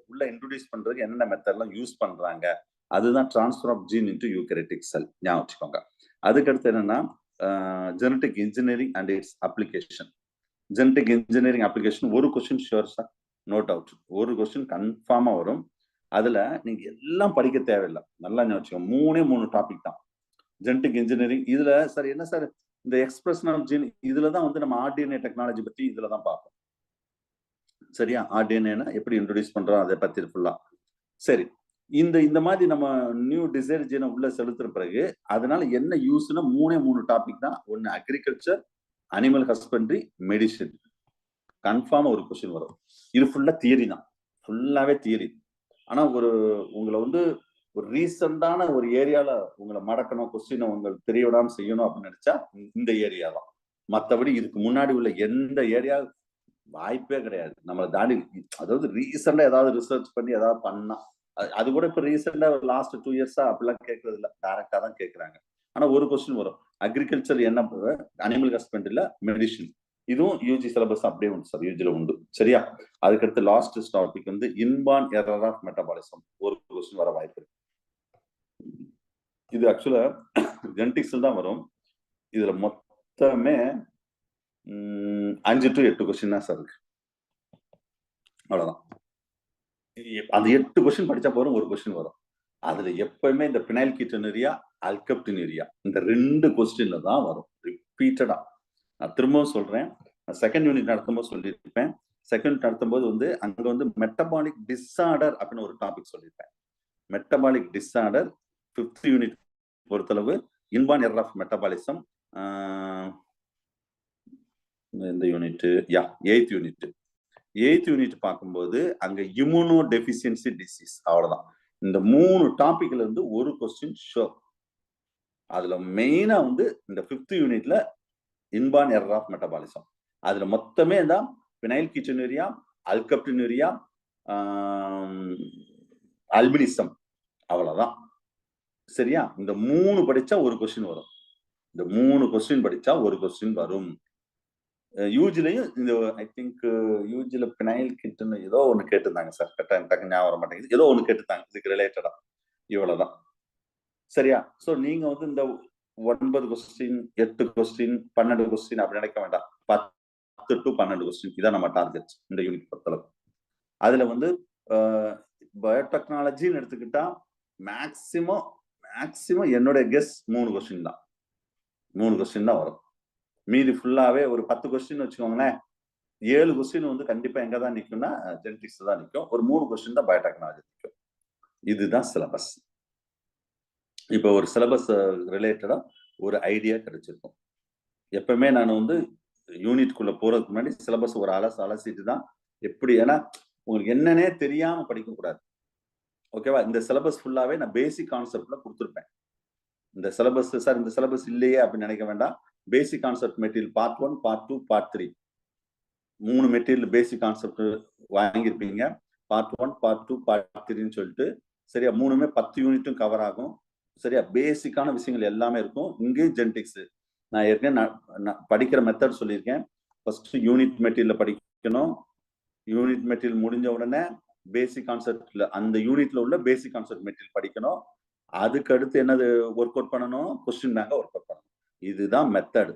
உள்ள இன்ட்ரோடியூஸ் பண்றதுக்கு என்னென்ன மெத்தட்லாம் யூஸ் பண்றாங்க, அதுதான் transfer of gene into eukaryotic cell. ஞாபகம் வச்சுக்கோங்க. அதுக்கடுத்து என்னன்னா genetic engineering and it's application. Genetic engineering application ஒரு question sure sir, no doubt. ஒரு கொஸ்டின் கன்ஃபார்மா வரும். அதுல நீங்க எல்லாம் படிக்க தேவையில்லை, நல்லா ஞாபகம் வச்சுக்கோங்க. 3 டாபிக் தான் ஜெனடிக் இன்ஜினியரிங். இதுல சார் என்ன சார் இந்த எக்ஸ்பிரஷன் ஆஃப் ஜீன், இதுலதான் வந்து நம்ம ஆர்டிஎன்ஏ டெக்னாலஜி பத்தி இதுலதான் பார்ப்போம். சரியா? ஆர்டிஎன்ஏ எப்படி இன்ட்ரோடியூஸ் பண்றோம் அதை பத்தி ஃபுல்லா. சரி, இந்த மாதிரி நம்ம நியூ டிசைர் ஜீனை உள்ள செலுத்துற பிறகு அதனால என்ன யூஸ்னா 3 டாபிக் தான். ஒன்னு அக்ரிகல்ச்சர், அனிமல் ஹஸ்பண்ட்ரி, மெடிசின். கன்ஃபார்மா ஒரு கொஸ்டின் வரும். இது ஃபுல்லா தியரி தான், ஃபுல்லாவே தியரி. ஆனா உங்களை வந்து ஒரு ரீசெண்டான ஒரு ஏரியால உங்களை மடக்கணும், கொஸ்டினை உங்களுக்கு தெரிய விடாம செய்யணும் அப்படின்னு நினைச்சா இந்த ஏரியா தான். மற்றபடி இதுக்கு முன்னாடி உள்ள எந்த ஏரியா வாய்ப்பே கிடையாது. நம்மளை தாண்டி அதாவது ரீசெண்டா ஏதாவது ரிசர்ச் பண்ணி ஏதாவது பண்ணா அது கூட இப்ப ரீசெண்டா லாஸ்ட் 2 இயர்ஸா அப்படிலாம் கேட்கறது இல்லை, டைரக்டா தான் கேட்கறாங்க. ஆனா ஒரு கொஸ்டின் வரும், அக்ரிகல்ச்சர் என்ன, அனிமல் ஹஸ்பண்டரியில மெடிசின், இதுவும் யூஜி சிலபஸ் அப்படியே உண்டு சார், யூஜில உண்டு. சரியா? அதுக்கடுத்து லாஸ்ட் டாபிக் வந்து இன்பார்ன் எரர் ஆஃப் மெட்டபாலிசம், ஒரு கொஸ்டின் வர வாய்ப்பு இருக்கு. இது ஆக்சுவலா ஜெனடிக்ஸ்ல தான் வரும். இதுல மொத்தமே 5 to 8 கொஸ்டின் தான் சார் இருக்கு. அவ்வளவுதான். அந்த 8 கொஸ்டின் படிச்சா போறோம், ஒரு கொஸ்டின் வரும். அதுல எப்பவுமே இந்த பினைல் கீட்டோனூரியா, அல்கப்டினூரியா இந்த 2 கொஸ்டின்ல தான் வரும் ரிப்பீட்டடா. நான் திரும்பவும் சொல்றேன், செகண்ட் யூனிட் நடத்தும்போது சொல்லியிருப்பேன். செகண்ட் நடத்தும்போது வந்து அங்க வந்து மெட்டபாலிக் டிஸார்டர் அப்படின்னு ஒரு டாபிக் சொல்லியிருப்பேன். மெட்டபாலிக் டிஸார்டர் 5th யூனிட் பொறுத்தளவு இன்பார்ன் எரர் ஆஃப் மெட்டபாலிசம். இந்த யூனிட் 8th யூனிட் பார்க்கும்போது அங்க இம்யூனோ டெஃபிஷியன்சி டிசீஸ். அவ்வளவுதான். இந்த 3 டாபிக்ல இருந்து ஒரு கொஸ்டின் ஷோ. அதுல மெயினா வந்து இந்த 5th யூனிட்ல இன்பார்ன் எரர் ஆஃப் மெட்டபாலிசம். அதுல மொத்தமே தான் பினைல் கீட்டோனூரியா, அல்கப்டினூரியா, அல்பினிசம். அவ்வளவுதான். சரியா? இந்த 3 படிச்சா ஒரு கொஸ்டின் வரும். இந்த 3 கொஸ்டின் படிச்சா ஒரு கொஸ்டின் வரும். யூஜிலையும் இந்த ஐ திங்க் யூஜில பினைல் கிட்னு ஏதோ ஒண்ணு கேட்டிருந்தாங்க சார், டக்கு ஞாபகம் வர மாட்டேங்குது, ஏதோ ஒண்ணு கேட்டிருந்தாங்க இதுக்கு ரிலேட்டடா. இவ்வளவுதான். சரியா? சோ நீங்க வந்து இந்த 9 கொஸ்டின், 8 கொஸ்டின், 12 கொஸ்டின் அப்படி நினைக்க வேண்டாம். 10 to 12 கொஸ்டின் இதான் நம்ம டார்கெட் இந்த யூனிட் பொறுத்தளவு. அதுல வந்து பயோடெக்னாலஜின்னு எடுத்துக்கிட்டா மேக்சிமம் என்னோட கெஸ் 3 கொஸ்டின் தான். 3 கொஸ்டின் தான் வரும். மீதி ஃபுல்லாவே ஒரு 10 கொஸ்டின் வச்சுக்கோங்களேன். 7 கொஸ்டின் வந்து கண்டிப்பா எங்க தான் நிக்கும்னா ஜெனடிக்ஸ் தான் நிக்கும். ஒரு 3 கொஸ்டின் தான் பயோடெக்னாலஜி நிக்கும். இதுதான் சிலபஸ். இப்போ ஒரு சிலபஸ் ரிலேட்டடா ஒரு ஐடியா கிடைச்சிருக்கும். எப்பவுமே நான் வந்து யூனிட்குள்ள போறதுக்கு முன்னாடி சிலபஸ் ஒரு அலசிட்டு தான் எப்படி, ஏன்னா உங்களுக்கு என்னன்னே தெரியாம படிக்க கூடாது. ஓகேவா? இந்த சிலபஸ் ஃபுல்லாவே நான் பேசிக் கான்செப்ட்ல கொடுத்துருப்பேன். இந்த சிலபஸ் சார் இந்த சிலபஸ் இல்லையே அப்படின்னு நினைக்க வேண்டாம். Basic concept material part 1, part 2, part 3 3 material basic concept வாங்கியிருப்பீங்க. பார்ட் 1, பார்ட் 2, பார்ட் 3ன்னு சொல்லிட்டு சரியா 3மே 10 யூனிட்டும் கவர் ஆகும். சரியா? பேசிக்கான விஷயங்கள் எல்லாமே இருக்கும். இங்கேயும் ஜெனடிக்ஸ் நான் ஏற்கனவே படிக்கிற மெத்தட் சொல்லியிருக்கேன். ஃபர்ஸ்ட் யூனிட் மெட்டீரியல் படிக்கணும். யூனிட் மெட்டீரியல் முடிஞ்ச உடனே பேசிக் கான்செப்ட்ல அந்த யூனிட்ல உள்ள பேசிக் கான்செப்ட் மெட்டீரியல் படிக்கணும். அதுக்கு அடுத்து என்னது ஒர்க் அவுட் பண்ணணும், கொஸ்டின் பேங்க ஒர்க் அவுட் பண்ணணும். இதுதான் மெத்தட்.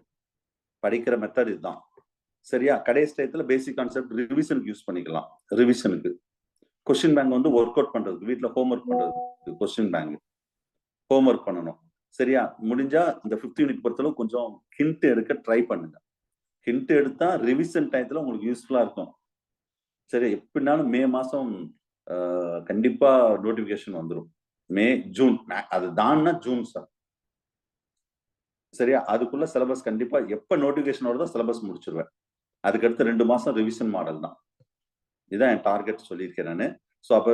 படிக்கிற மெத்தட் இதுதான். சரியா? கடைசி டயத்துல பேசிக் கான்செப்ட் ரிவிஷனுக்கு யூஸ் பண்ணிக்கலாம். ரிவிஷனுக்கு கொஸ்டின் பேங்க் வந்து ஒர்க் அவுட் பண்றதுக்கு, வீட்டுல ஹோம்ஒர்க் பண்றதுக்கு கொஸ்டின் பேங்க் ஹோம்ஒர்க் பண்ணணும். சரியா? முடிஞ்சா இந்த 5th யூனிட் பொறுத்தளவு கொஞ்சம் ஹிண்ட் எடுக்க ட்ரை பண்ணுங்க. ஹிண்ட் எடுத்தா ரிவிஷன் டயத்துல உங்களுக்கு யூஸ்ஃபுல்லா இருக்கும். சரி, எப்படினாலும் மே மாசம் கண்டிப்பா நோட்டிபிகேஷன் வந்துடும். மே, ஜூன், அது தான்னா ஜூன் சார். சரியா? அதுக்குள்ள சிலபஸ் கண்டிப்பா எப்ப நோட்டிபிகேஷன் வருதோ சிலபஸ் முடிச்சிருவேன். அதுக்கடுத்து 2 மாசம் ரிவிஷன் மாடல் தான். இதுதான் என் டார்கெட் சொல்லியிருக்கேன் நானு. ஸோ அப்போ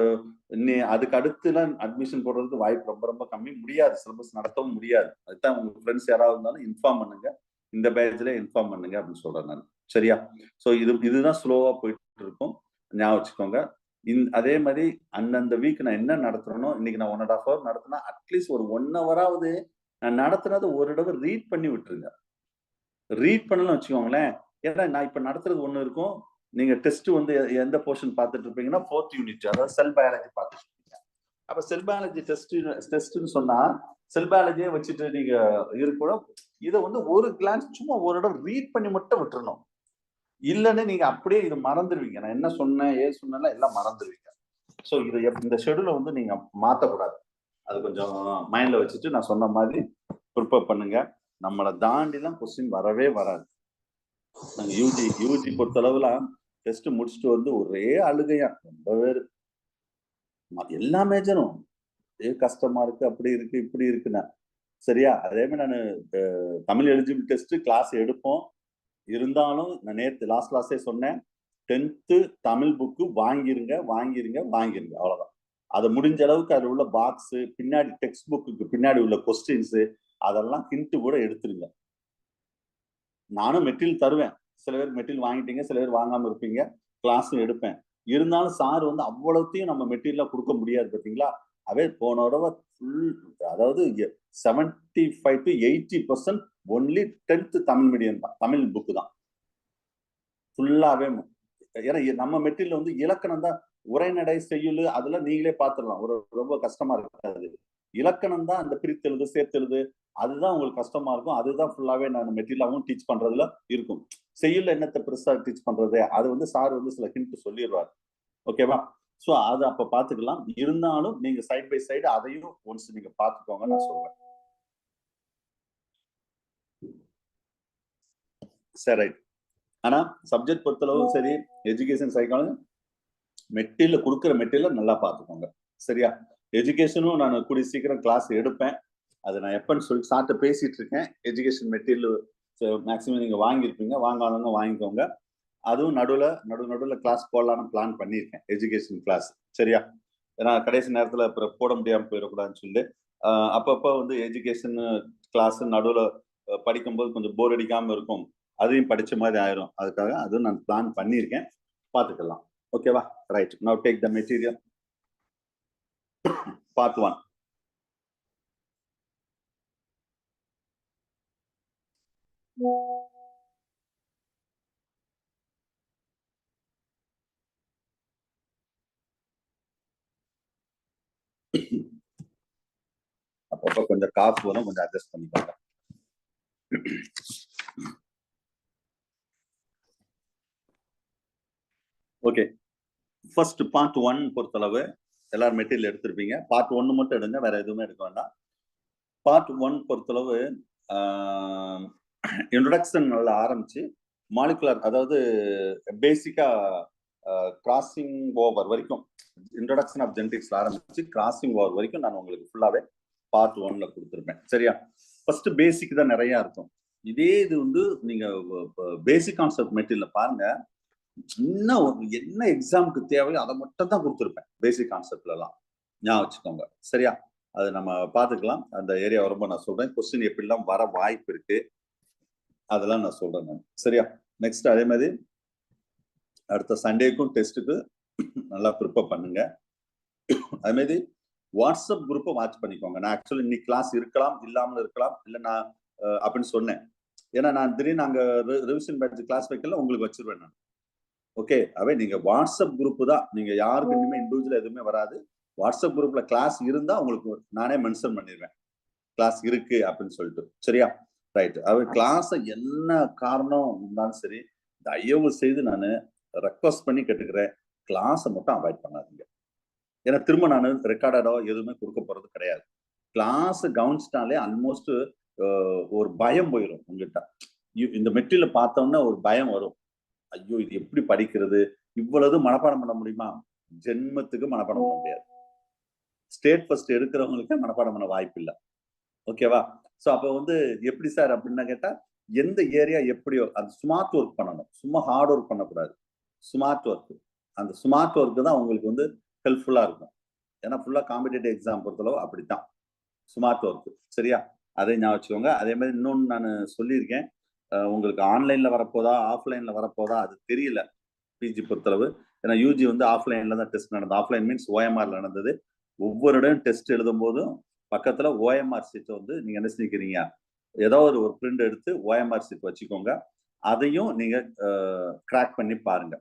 அதுக்கு அடுத்துலாம் அட்மிஷன் போடுறதுக்கு வாய்ப்பு ரொம்ப ரொம்ப கம்மி. முடியாது, சிலபஸ் நடத்தவும் முடியாது. அதுதான் உங்க ஃப்ரெண்ட்ஸ் யாராவது இருந்தாலும் இன்ஃபார்ம் பண்ணுங்க, இந்த பேட்ச்ல இன்ஃபார்ம் பண்ணுங்க அப்படின்னு சொல்றேன் நான். சரியா? ஸோ இதுதான் ஸ்லோவா போயிட்டு இருக்கும், ஞாபகம் வச்சுக்கோங்க. அதே மாதிரி அந்தந்த வீக் நான் என்ன நடத்துறேனோ, இன்னைக்கு நான் 1.5 hour நடத்தினா அட்லீஸ்ட் ஒரு 1 hour நான் நடத்துனது ஒரு தடவை ரீட் பண்ணி விட்டுருங்க. ரீட் பண்ணலாம் வச்சுக்கோங்களேன். ஏன்னா நான் இப்ப நடத்துறது ஒண்ணு இருக்கும், நீங்க டெஸ்ட் வந்து எந்த போர்ஷன் பார்த்துட்டு இருப்பீங்கன்னா 4th யூனிட், அதாவது செல் பயாலஜி பார்த்துட்டு இருப்பீங்க. அப்ப செல் பயாலஜி டெஸ்ட்னு சொன்னா செல் பயாலஜியே வச்சுட்டு நீங்க இருக்கணும். இதை வந்து ஒரு கிளான்ஸ் சும்மா ஒரு இடம் ரீட் பண்ணி மட்டும் விட்டுறணும். இல்லைன்னு நீங்க அப்படியே இதை மறந்துடுவீங்க. நான் என்ன சொன்னேன் ஏன் சொன்னேன் எல்லாம் மறந்துடுவீங்க. ஸோ இதை இந்த ஷெடியூலை வந்து நீங்க மாற்றக்கூடாது. அது கொஞ்சம் மைண்ட்ல வச்சுட்டு நான் சொன்ன மாதிரி ப்ரிப்பேர் பண்ணுங்க. நம்மளை தாண்டிலாம் கொஸ்டின் வரவே வராது. நாங்க யூஜி பொறுத்த அளவுல டெஸ்ட் முடிச்சுட்டு வந்து ஒரே அழுகையா, ரொம்ப பேரு எல்லா மேஜரும் கஷ்டமா இருக்கு, அப்படி இருக்கு இப்படி இருக்குன்னா. சரியா? அதே மாதிரி நான் தமிழ் எலிஜிபிள் டெஸ்ட் கிளாஸ் எடுப்போம். இருந்தாலும் நான் நேற்று லாஸ்ட் கிளாஸே சொன்னேன், 10th தமிழ் புக்கு வாங்கிருங்க. அவ்வளவுதான். அதை முடிஞ்ச அளவுக்கு அதில் உள்ள பாக்ஸ், பின்னாடி டெக்ஸ்ட் புக்கு பின்னாடி உள்ள கொஸ்டின்ஸ் அதெல்லாம் ஹிண்ட் கூட எடுத்துருங்க. நானும் மெட்டீரியல் தருவேன். சில பேர் மெட்டீரியல் வாங்கிட்டீங்க, சில பேர் வாங்காம இருப்பீங்க. கிளாஸும் எடுப்பேன். இருந்தாலும் சார் வந்து அவ்வளோத்தையும் நம்ம மெட்டீரியலா கொடுக்க முடியாது பார்த்தீங்களா. அவே போன தடவை ஃபுல், அதாவது 75 to 80% only 10th Tamil medium தான், தமிழ் புக்கு தான் ஃபுல்லாவே. ஏன்னா நம்ம மெட்டீரியல் வந்து இலக்கணம் தான், உரைநடை செய்யுள் அதெல்லாம் நீங்களே பார்த்துடலாம், ஒரு ரொம்ப கஷ்டமா இருக்காது. இலக்கணம் தான் அந்த பிரித்தெழுது சேர்த்தெழுது அதுதான் உங்களுக்கு கஷ்டமா இருக்கும். அதுதான் ஃபுல்லாவே நான் மெட்டீரியலாகவும் டீச் பண்றதுல இருக்கும். செய்யுள் என்னத்தை பெருசா டீச் பண்றது, அது வந்து சார் வந்து சில ஹிண்ட் சொல்லிடுவார். ஓகேவா? ஸோ அது அப்ப பாத்துக்கலாம். இருந்தாலும் நீங்க சைட் பை சைடு அதையும் ஒன்ஸ் நீங்க பாத்துக்கோங்க நான் சொல்றேன். சரி, ரைட். ஆனா சப்ஜெக்ட் பொறுத்தளவு சரி, எஜுகேஷன் சைக்காலஜி மெட்டீரியல் கொடுக்குற மெட்டீரியல் நல்லா பாத்துக்கோங்க. சரியா? எஜுகேஷனும் நான் கூடிய சீக்கிரம் கிளாஸ் எடுப்பேன். அது நான் எப்பன்னு சொல்லி சார்ட்ட பேசிட்டு இருக்கேன். எஜுகேஷன் மெட்டீரியல் மேக்ஸிமம் நீங்க வாங்கியிருப்பீங்க, வாங்காதவங்க வாங்கிக்கோங்க. அதுவும் நடுவில் கிளாஸ் போடலான்னு பிளான் பண்ணியிருக்கேன், எஜுகேஷன் கிளாஸ். சரியா? ஏன்னா கடைசி நேரத்தில் அப்புறம் போட முடியாமல் போயிடக்கூடாதுன்னு சொல்லி அப்பப்போ வந்து எஜுகேஷன் கிளாஸ் நடுவில் படிக்கும்போது கொஞ்சம் போர் அடிக்காமல் இருக்கும், அதையும் படித்த மாதிரி ஆயிரும். அதுக்காக அதுவும் நான் பிளான் பண்ணியிருக்கேன், பார்த்துக்கலாம். ஓகேவா? Right. Now take the material part 1. அப்பப்போ கொஞ்சம் காசு வரும், கொஞ்சம் அட்ஜஸ்ட் பண்ணிக்கோங்க. ஓகே, ஃபர்ஸ்ட் பார்ட் 1 பொறுத்தளவு எல்லாரும் மெட்டீரியல் எடுத்திருப்பீங்க. பார்ட் 1 மட்டும் எடுங்க, வேற எதுவுமே எடுக்க வேண்டாம். பார்ட் 1 பொறுத்தளவு இன்ட்ரோடக்ஷன் நல்லா ஆரம்பிச்சு மாலிகுலர், அதாவது பேசிக்கா கிராசிங் ஓவர் வரைக்கும், இன்ட்ரோடக்ஷன் ஆஃப் ஜெனடிக்ஸ்ல ஆரம்பிச்சு கிராசிங் ஓவர் வரைக்கும் நான் உங்களுக்கு ஃபுல்லாவே பார்ட் 1ல கொடுத்துருப்பேன். சரியா? ஃபர்ஸ்ட் பேசிக் தான் நிறைய இருக்கும். இதே இது வந்து நீங்க பேசிக் கான்செப்ட் மெட்டீரியல் பாருங்க, இன்னும் என்ன எக்ஸாமுக்கு தேவையோ அதை மட்டும் தான் கொடுத்துருப்பேன். பேசிக் கான்செப்ட்ல எல்லாம் ஞாபகம் வச்சுக்கோங்க. சரியா? அது நம்ம பார்த்துக்கலாம். அந்த ஏரியா ரொம்ப நான் சொல்றேன். கொஸ்டின் எப்படிலாம் வர வாய்ப்பு இருக்கு அதெல்லாம் நான் சொல்றேன் நான். சரியா? நெக்ஸ்ட் அதே மாதிரி அடுத்த சண்டேக்கும் டெஸ்ட்டுக்கு நல்லா ப்ரிப்பேர் பண்ணுங்க. அதே மாதிரி வாட்ஸ்அப் குரூப்பை வாட்ச் பண்ணிக்கோங்க. நான் ஆக்சுவலி இன்னைக்கு கிளாஸ் இருக்கலாம், இல்லாமல் இருக்கலாம், இல்லை நான் அப்படின்னு சொன்னேன். ஏன்னா நான் திடீர்னு நாங்க ரிவிஷன் பேட்ச் கிளாஸ் வைக்கல, உங்களுக்கு வச்சிருவேன் நான். ஓகே, அவே நீங்க வாட்ஸ்அப் குரூப் தான், நீங்க யாருக்கு இனிமே இண்டிவிஜுவல் எதுவுமே வராது. வாட்ஸ்அப் குரூப்ல கிளாஸ் இருந்தா உங்களுக்கு நானே மென்ஷன் பண்ணிடுவேன் கிளாஸ் இருக்கு அப்படின்னு சொல்லிட்டு. சரியா? ரைட். அவர் கிளாஸை என்ன காரணம் இருந்தாலும் சரி, தயவு செய்து நான் ரெக்வஸ்ட் பண்ணி கேட்டுக்கிறேன், கிளாஸை மட்டும் அவாய்ட் பண்ணாதீங்க. ஏன்னா திரும்ப நான் ரெக்கார்டடோ எதுவுமே கொடுக்க போறது கிடையாது. கிளாஸ் கவனிச்சிட்டாலே ஆல்மோஸ்ட் ஒரு பயம் போயிடும் உங்ககிட்ட. இந்த மெட்டீரியல் பார்த்தோம்னா ஒரு பயம் வரும். ஐயோ இது எப்படி படிக்கிறது, இவ்வளவு மனப்பாடம் பண்ண முடியுமா? ஜென்மத்துக்கு மனப்பாடம் பண்ண முடியாது. ஸ்டேட் ஃபர்ஸ்ட் எடுக்கிறவங்களுக்கு மனப்பாடம் பண்ண வாய்ப்பு இல்லை. ஓகேவா? ஸோ அப்போ வந்து எப்படி சார் அப்படின்னா கேட்டா, எந்த ஏரியா எப்படியோ அது ஸ்மார்ட் ஒர்க் பண்ணணும், சும்மா ஹார்ட் ஒர்க் பண்ணக்கூடாது. ஸ்மார்ட் ஒர்க், அந்த ஸ்மார்ட் ஒர்க் தான் உங்களுக்கு வந்து ஹெல்ப்ஃபுல்லா இருக்கும். ஏன்னா ஃபுல்லா காம்படிட்டிவ் எக்ஸாம் பொறுத்தளவு அப்படித்தான், ஸ்மார்ட் ஒர்க். சரியா? அதை ஞாபகம் வச்சுக்கோங்க. அதே மாதிரி இன்னொன்று நான் சொல்லியிருக்கேன், உங்களுக்கு ஆன்லைன்ல வரப்போதா ஆஃப்லைன்ல வரப்போதா அது தெரியல பிஜி பொறுத்தளவு. ஏன்னா யூஜி வந்து ஆஃப்லைன்ல தான் டெஸ்ட் நடந்தது. ஆஃப்லைன் மீன்ஸ் ஓஎம்ஆர்ல நடந்தது. ஒவ்வொரு இடம் டெஸ்ட் எழுதும் போதும் பக்கத்துல ஓஎம்ஆர் சீட்டை வந்து நீங்க என்ன செஞ்சுக்கிறீங்க, ஏதோ ஒரு பிரிண்ட் எடுத்து ஓஎம்ஆர் சீட் வச்சுக்கோங்க. அதையும் நீங்க கிராக் பண்ணி பாருங்க.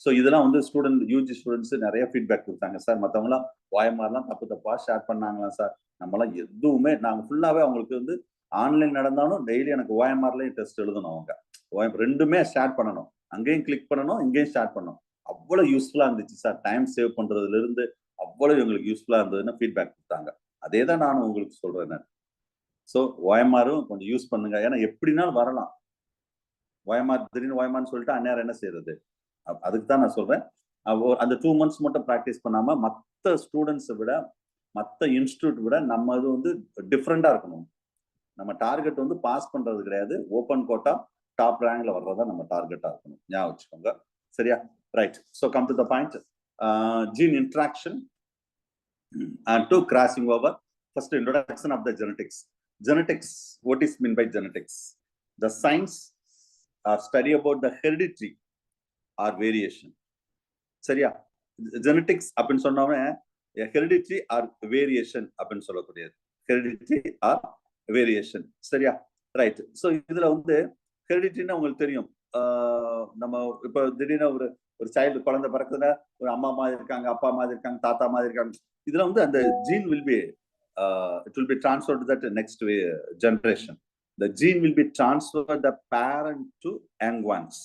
ஸோ இதெல்லாம் வந்து ஸ்டூடெண்ட், யூஜி ஸ்டூடெண்ட்ஸ் நிறைய ஃபீட்பேக் கொடுத்தாங்க. சார் மற்றவங்களாம் ஓஎம்ஆர்லாம் தப்பா ஷேர் பண்ணாங்களா சார்? நம்மளாம் எதுவுமே, நாங்கள் ஃபுல்லாவே அவங்களுக்கு வந்து ஆன்லைன் நடந்தாலும் டெய்லி எனக்கு ஓஎம்ஆர்லயும் டெஸ்ட் எழுதணும். அவங்க ரெண்டுமே ஷேர் பண்ணணும், அங்கேயும் கிளிக் பண்ணணும், இங்கேயும் ஷேர் பண்ணணும். அவ்வளவு யூஸ்ஃபுல்லா இருந்துச்சு சார், டைம் சேவ் பண்றதுல இருந்து அவ்வளவு எங்களுக்கு யூஸ்ஃபுல்லா இருந்ததுன்னு ஃபீட்பேக் கொடுத்தாங்க. அதே தான் நானும் உங்களுக்கு சொல்றேன் நான். ஸோ ஓஎம்ஆரும் கொஞ்சம் யூஸ் பண்ணுங்க. ஏன்னா எப்படினாலும் வரலாம். ஓஎம்ஆர் திடீர்னு ஓஎம்ஆர்னு சொல்லிட்டு அந்நேரம் என்ன செய்யறது? அதுக்கு தான் நான் சொல்றேன், அந்த 2 months மட்டும் ப்ராக்டிஸ் பண்ணாம மற்ற ஸ்டூடெண்ட்ஸை விட, மற்ற இன்ஸ்டிடியூட் விட நம்ம இது வந்து டிஃப்ரெண்டா இருக்கணும். நம்ம டார்கெட் வந்து பாஸ் பண்றது கிடையாது, ஓப்பன் கோட்டா டாப் ரேங்க்ல வர்றதா நம்ம டார்கெட்டா இருக்கணும். ஞாபகம் வச்சுக்கோங்க. சரியா? Right. So come to the point. Gene interaction And two, crossing over. First, introduction of the genetics. Genetics, what is meant by genetics? The science or study about the heredity or variation. சரியா? Genetics அப்படின்னு சொன்னோம்னா heredity or variation அப்படின்னு சொல்லக்கூடியது. Heredity or variation. சரியா? Right. So இதுல வந்து ஹெரிடிட்டின்னா உங்களுக்கு தெரியும். நம்ம இப்போ திடீர்னு ஒரு சைல்டு குழந்தை பிறக்குதுன்னா ஒரு அம்மா மாதிரி இருக்காங்க, அப்பா மாதிரி இருக்காங்க, தாத்தா மாதிரி இருக்காங்க. இதுல வந்து அந்த gene will be it will be transferred to that next generation. The gene will be transferred the parent to young ones.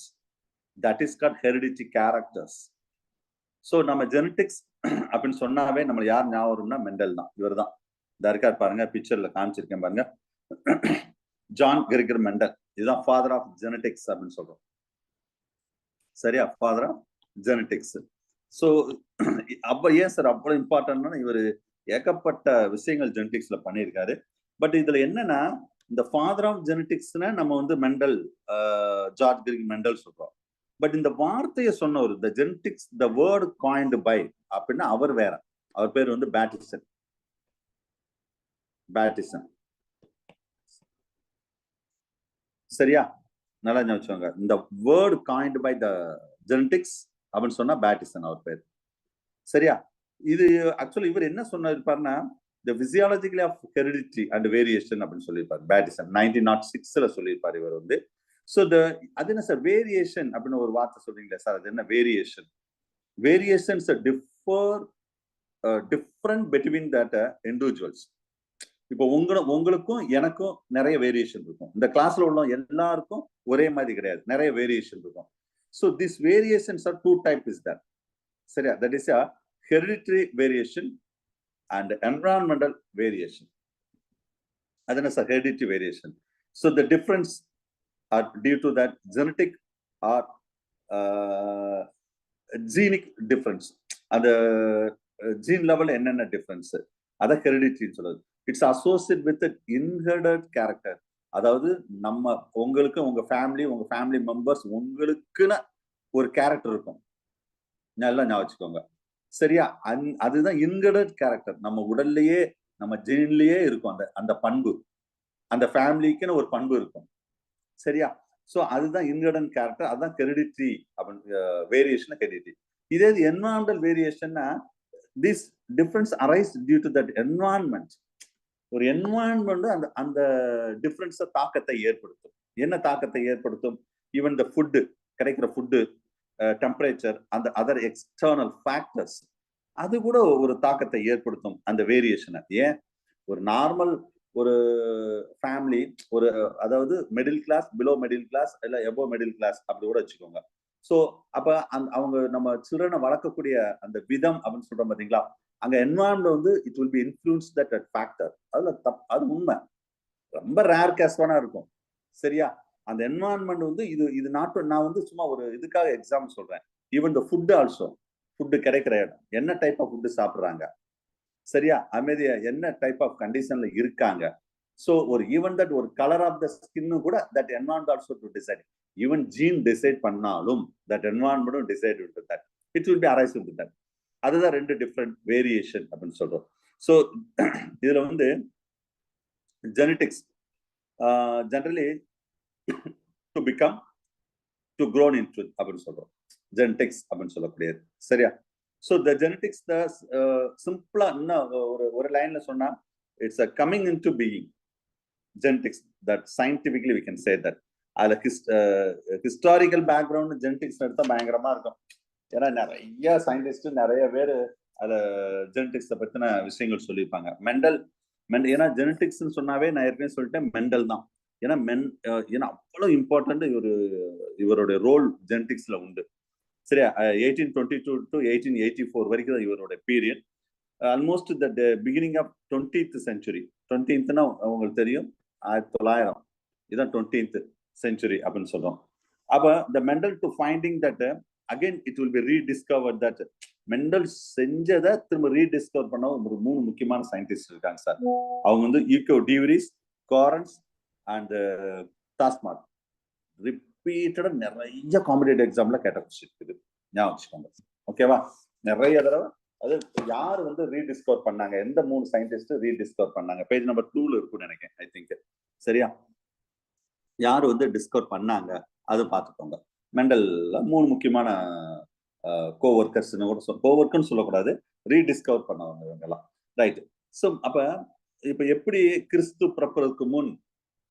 That is called heredity characters. So நம்ம ஜெனடிக்ஸ் அப்படின்னு சொன்னாவே நம்ம யார் ஞாபகம்னா மெண்டல் தான். இவர் தான் இந்த இருக்கார் பாருங்க, பிக்சர்ல காமிச்சிருக்கேன் பாருங்க, ஜான் கிரிகர் மெண்டல். இதுதான் ஃபாதர் ஆஃப் ஜெனடிக்ஸ் அப்படின்னு சொல்றோம். சரியா? Father of genetics. ஸோ அப்ப ஏன் சார் அவ்வளவு இம்பார்ட்டன்ட்னா இவர் ஏகப்பட்ட விஷயங்கள் ஜெனடிக்ஸ்ல பண்ணியிருக்காரு. பட் இதுல என்னன்னா இந்த ஃபாதர் ஆஃப் ஜெனடிக்ஸ்னா நம்ம வந்து மெண்டல், ஜார்ஜ் கிரிகர் மெண்டல் சொல்றோம். பட் இந்த வார்த்தையை சொன்னவர், the genetics the word coined by அப்படின்னா அவர் வேற. அவர் பேர் வந்து பேட்டிசன். பேட்டிசன். சரியா? நல்லா ஞாபகம். இந்த word coined by the genetics அப்படின்னு சொன்னா பேட்டிசன் அவர் பேர். சரியா? இது ஆக்சுவலி இவர் என்ன சொன்னாருப்பாருன்னா த பிசியாலஜிக்கலி ஆஃப் ஹெரிடிட்டி அண்ட் வேரியேஷன் அப்படின்னு சொல்லியிருப்பாரு பேட்டிசன். 1906 சொல்லியிருப்பாரு இவர் வந்து. ஸோ அது என்ன சார் வேரியேஷன் அப்படின்னு ஒரு வார்த்தை சொல்றீங்களா சார்? அது என்ன variation? Variations different between that individuals. இப்போ உங்களுக்கும் எனக்கும் நிறைய வேரியேஷன் இருக்கும். இந்த கிளாஸ்ல உள்ள எல்லாருக்கும் ஒரே மாதிரி கிடையாது, நிறைய வேரியேஷன் இருக்கும். So this variations are two type is that. சரியா? That is a hereditary variation and environmental variation. That is a hereditary variation. So the difference are due to that genetic or genic difference. And the gene level enna difference. That hereditary சொல்லுது. It's associated with an inherited character. அதாவது நம்ம உங்களுக்கு உங்க family members உங்களுக்குன்னு ஒரு character இருக்கும். நல்லா ஞாபகம் வச்சுக்கோங்க. சரியா? அதுதான் இன்ஹெரிட்டட் கேரக்டர். நம்ம உடல்லயே நம்ம ஜீன்லயே இருக்கும் அந்த பண்பு. அந்த ஃபேமிலிக்குன்னு ஒரு பண்பு இருக்கும். சரியா? சோ அதுதான் இன்ஹெரிட்டட் கேரக்டர். அதுதான் ஹெரிடிட்டி வேரியேஷன் ஹெரிடிட்டி. இதே என்வாயரன்மெண்டல் வேரியேஷன்னா this difference arise due to that environment. ஒரு என்வாயரன்மெண்ட் அந்த டிஃபரன்ஸ் தாக்கத்தை ஏற்படுத்தும். என்ன தாக்கத்தை ஏற்படுத்தும்? ஈவன் த ஃபுட்டு, கிடைக்கிற ஃபுட்டு, டெம்பரேச்சர், அந்த அதர் எக்ஸ்டர்னல் ஃபேக்டர்ஸ், அது கூட ஒரு தாக்கத்தை ஏற்படுத்தும் அந்த வேரியேஷனை. ஏன் ஒரு நார்மல் ஒரு ஃபேமிலி, ஒரு அதாவது middle class, below middle class, இல்ல எபோ மிடில் கிளாஸ் அப்படி கூட வச்சுக்கோங்க. ஸோ அப்ப அவங்க நம்ம சில்ட்ரனை வளர்க்கக்கூடிய அந்த விதம் அப்படின்னு சொல்றோம் பாத்தீங்களா, அங்க என்வாயன்மெண்ட் வந்து it will B influence that factor. அது உண்மை. ரொம்ப ரேர் கேஸ்வானா இருக்கும். சரியா? அந்த என்வாயன்மெண்ட் வந்து இது நான் வந்து சும்மா ஒரு இதுக்காக எக்ஸாம்பிள் சொல்றேன். Even the food also, food கிடைக்கிற இடம், என்ன டைப் ஆஃப் ஃபுட்டு சாப்பிடுறாங்க, சரியா, அமைதியா என்ன டைப் ஆஃப் கண்டிஷன்ல இருக்காங்க. ஸோ ஒரு ஈவன் தட் ஒரு கலர் ஆஃப் த ஸ்கின்னு கூட that environment also to decide. Even gene decide பண்ணாலும் தட் என்வாயன்மெண்ட்டும் decide with that. It will be arise with that. அதுதான் ரெண்டு டிஃப்ரெண்ட் வேரியேஷன் அப்படின்னு சொல்றோம். ஸோ இதுல வந்து genetics generally to become to grown in truth அப்படின்னு சொல்றோம். ஜெனடிக்ஸ் அப்படின்னு சொல்லக்கூடியது. சரியா? ஸோ த ஜெனடிக்ஸ் த சிம்பிளா இன்னும் ஒரு லைன்ல சொன்னா it's a coming into being. Genetics that scientifically we can say that. அதுல ஹிஸ்டாரிக்கல் பேக்ரவுண்ட் ஜெனடிக்ஸ் எடுத்தா பயங்கரமா இருக்கும். ஏன்னா நிறைய சயின்டிஸ்ட் நிறைய பேர் அதுல ஜெனடிக்ஸை பத்தின விஷயங்கள் சொல்லியிருப்பாங்க. மெண்டல் ஏன்னா ஜெனடிக்ஸ்ன்னு சொன்னாவே நான் ஏற்கனவே சொல்லிட்டேன் மெண்டல் தான். ஏன்னா ஏன்னா அவ்வளவு இம்பார்ட்டன்ட் இவருடைய ரோல் ஜெனடிக்ஸ்ல உண்டு. சரியா? 1822 to 1884 வரைக்கும் தான் இவருடைய period. Almost the beginning of 20th century. 20th உங்களுக்கு தெரியும் 1900. இதுதான் 20th century அப்படின்னு சொல்றோம். அப்ப the Mendel to finding that again it will be rediscovered that Mendel செஞ்சதை திரும்ப ரீடிஸ்கவர் பண்ண ஒரு 3 முக்கியமான சயின்டிஸ்ட் இருக்காங்க சார். அவங்க வந்து ஈகோ டியூரிஸ், காரன்ஸ் அண்ட் டாஸ்மார்க். ரிப்பீட்டடா நிறைய காம்படிட்டிவ் எக்ஸாம்ல கேட்ட கொஸ்டின் இருக்குது, ஞாபகம் வச்சுக்கோங்க. ஓகேவா? நிறைய தடவை அது யார் வந்து ரீடிஸ்கவர் பண்ணாங்க, எந்த 3 சயின்டிஸ்ட் ரீடிஸ்கவர் பண்ணாங்க? பேஜ் நம்பர் 2ல இருக்கும்னு நினைக்கிறேன், ஐ திங்க். சரியா? யார் வந்து டிஸ்கவர் பண்ணாங்க அது பார்த்துக்கோங்க. மெண்டல்ல 3 முக்கியமான கோவொர்க்கர்ஸ்னு கூட கோவொர்க்னு சொல்லக்கூடாது, ரீடிஸ்கவர் பண்ணவங்க இவங்கெல்லாம். ரைட். ஸோ அப்ப இப்ப எப்படி கிறிஸ்து பிறப்பதற்கு முன்